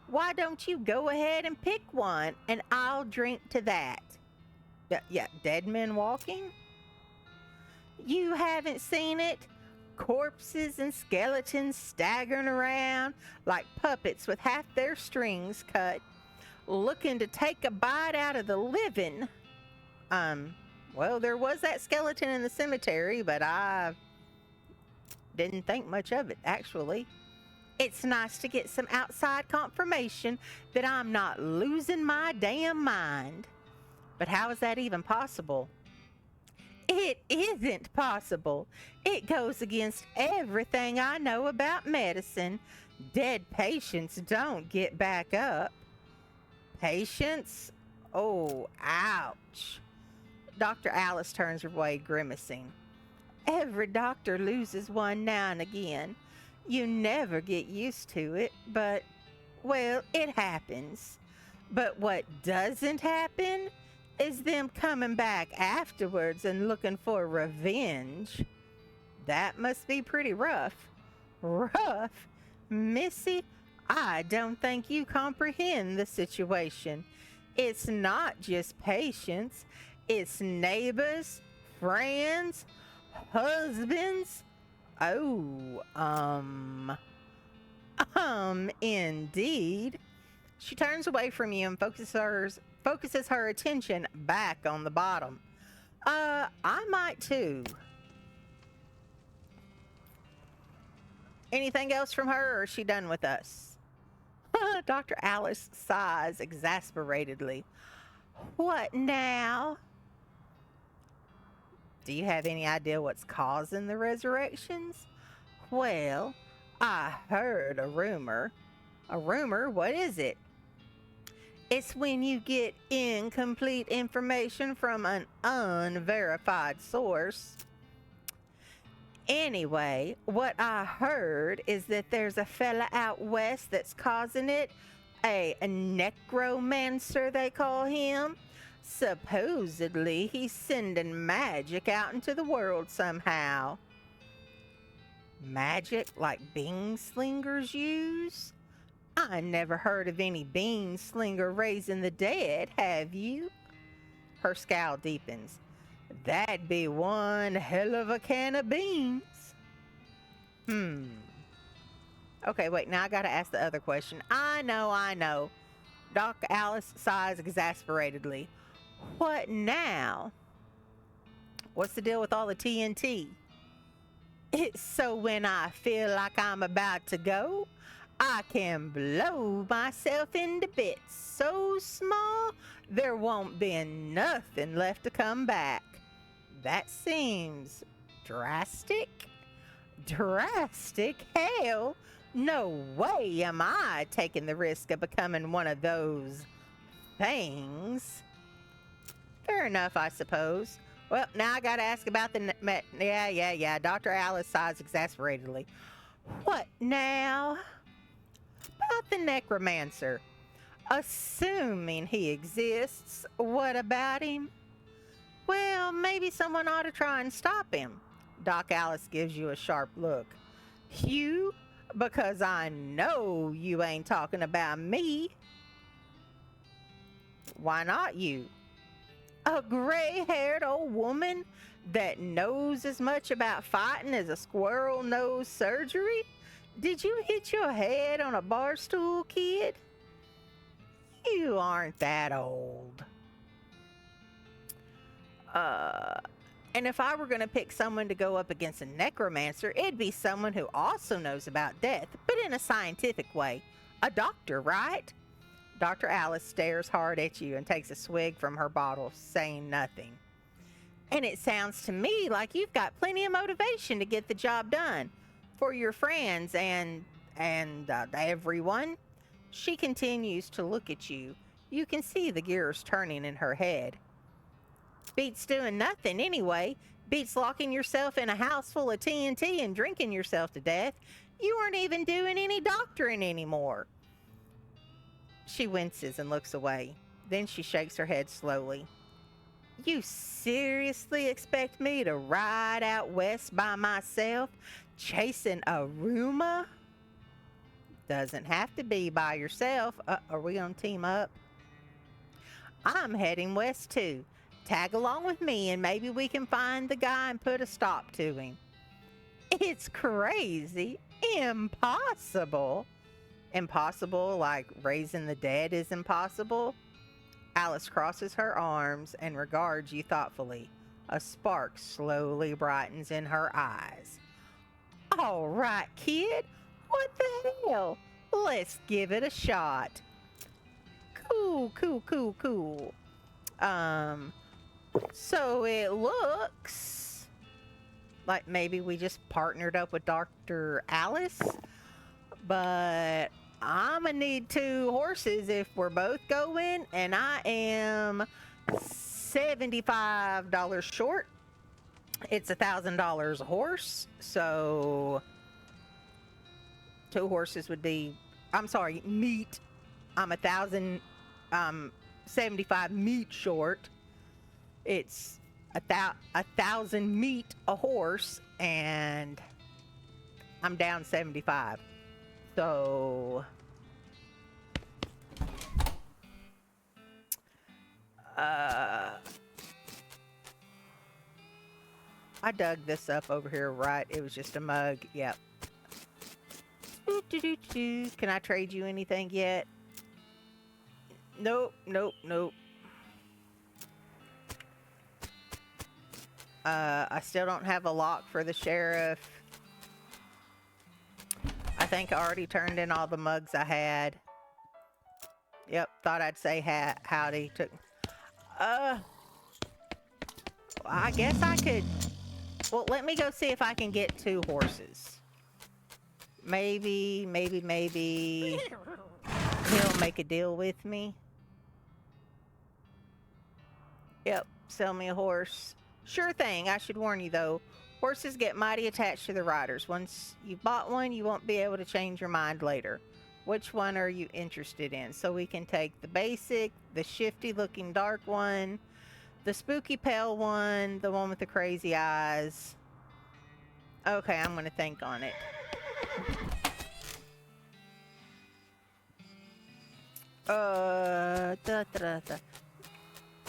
Why don't you go ahead and pick one, and I'll drink to that? Yeah, dead men walking? You haven't seen it? Corpses and skeletons staggering around like puppets with half their strings cut, looking to take a bite out of the living. Well, there was that skeleton in the cemetery, but I didn't think much of it, actually. It's nice to get some outside confirmation that I'm not losing my damn mind. But how is that even possible? It isn't possible. It goes against everything I know about medicine. Dead patients don't get back up. Patients? Oh, ouch. Dr. Alice turns away, grimacing. Every doctor loses one now and again. You never get used to it, but, well, it happens. But what doesn't happen is them coming back afterwards and looking for revenge. That must be pretty rough. Rough? Missy, I don't think you comprehend the situation. It's not just patients. It's neighbors, friends, husbands. Oh, indeed. She turns away from you and focuses her attention back on the bottom. I might too. Anything else from her, or is she done with us? Dr. Alice sighs exasperatedly. What now? Do you have any idea what's causing the resurrections? Well, I heard a rumor. A rumor? What is it? It's when you get incomplete information from an unverified source. Anyway, what I heard is that there's a fella out west that's causing it. A necromancer, they call him. Supposedly, he's sending magic out into the world somehow. Magic like bean slingers use? I never heard of any bean slinger raising the dead, have you? Her scowl deepens. That'd be one hell of a can of beans. Okay, wait, now I gotta ask the other question. I know. Dr. Alice sighs exasperatedly. What now? What's the deal with all the TNT? It's so when I feel like I'm about to go, I can blow myself into bits so small there won't be nothing left to come back. That seems drastic. Drastic? Hell, no way am I taking the risk of becoming one of those things. Fair enough, I suppose. Well, now I gotta ask about the... Yeah. Dr. Alice sighs exasperatedly. What now? About the necromancer. Assuming he exists, what about him? Well, maybe someone ought to try and stop him. Doc Alice gives you a sharp look. You? Because I know you ain't talking about me. Why not you? A gray-haired old woman that knows as much about fighting as a squirrel knows surgery? Did you hit your head on a bar stool, kid? You aren't that old. And if I were going to pick someone to go up against a necromancer, it'd be someone who also knows about death, but in a scientific way. A doctor, right? Dr. Alice stares hard at you and takes a swig from her bottle, saying nothing. And it sounds to me like you've got plenty of motivation to get the job done. For your friends and everyone. She continues to look at you. You can see the gears turning in her head. Beats doing nothing anyway. Beats locking yourself in a house full of TNT and drinking yourself to death. You aren't even doing any doctoring anymore. She winces and looks away. Then she shakes her head slowly. You seriously expect me to ride out west by myself, chasing a rumor? Doesn't have to be by yourself. Are we gonna team up? I'm heading west too. Tag along with me and maybe we can find the guy and put a stop to him. It's crazy. Impossible. Impossible, like raising the dead is impossible. Alice crosses her arms and regards you thoughtfully. A spark slowly brightens in her eyes. All right, kid. What the hell? Let's give it a shot. Cool, cool, cool, cool. So it looks like maybe we just partnered up with Dr. Alice, but I'm gonna need 2 horses if we're both going, and I am $75 short. It's $1,000 a horse, so 2 horses would be, I'm sorry, meat. I'm 75 meat short. It's 1,000 meat a horse, and I'm down 75. So I dug this up over here, right? It was just a mug. Yep. Can I trade you anything yet? Nope, nope, nope. I still don't have a lock for the sheriff. I think I already turned in all the mugs I had. Yep, thought I'd say howdy. I guess I could. Well, let me go see if I can get 2 horses. Maybe he'll make a deal with me. Yep, sell me a horse. Sure thing. I should warn you though, horses get mighty attached to the riders. Once you've bought one, you won't be able to change your mind later. Which one are you interested in? So we can take the basic, the shifty looking dark one, the spooky pale one, the one with the crazy eyes. Okay, I'm gonna think on it.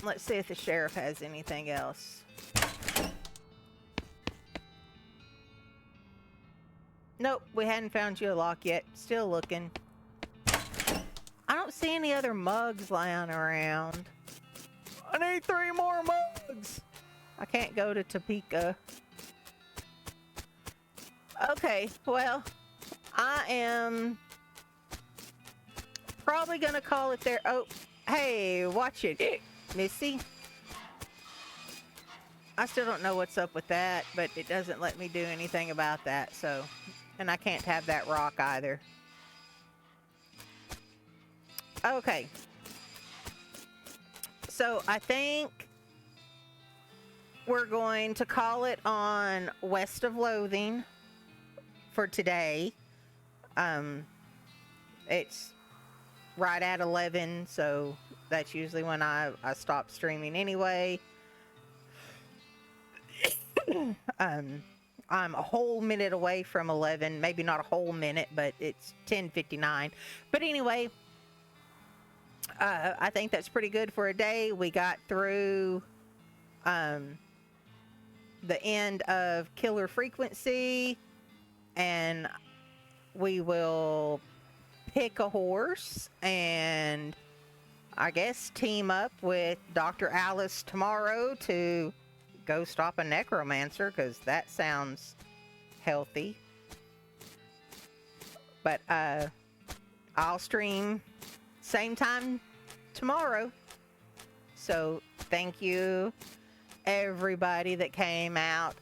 Let's see if the sheriff has anything else. Nope, we hadn't found you a lock yet. Still looking. I don't see any other mugs lying around. I need 3 more mugs. I can't go to Topeka. Okay, well, I am probably gonna call it there. Oh, hey, watch it, Missy. I still don't know what's up with that, but it doesn't let me do anything about that, so. And I can't have that rock either. Okay. So I think we're going to call it on West of Loathing for today. It's right at 11, so that's usually when I stop streaming anyway. I'm a whole minute away from 11, maybe not a whole minute, but it's 10:59. But anyway, I think that's pretty good for a day. We got through the end of Killer Frequency, and we will pick a horse and I guess team up with Dr. Alice tomorrow to go stop a necromancer, because that sounds healthy. But I'll stream same time tomorrow. So thank you everybody that came out,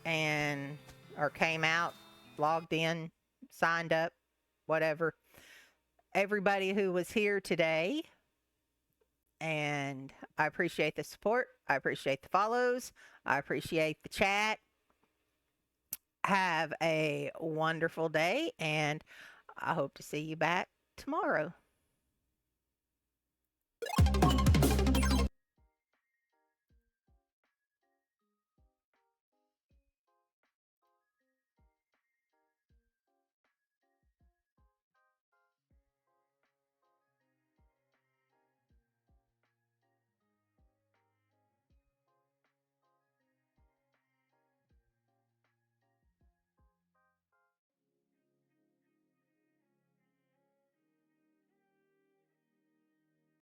logged in, signed up, whatever. Everybody who was here today. And I appreciate the support. I appreciate the follows. I appreciate the chat. Have a wonderful day, and I hope to see you back tomorrow.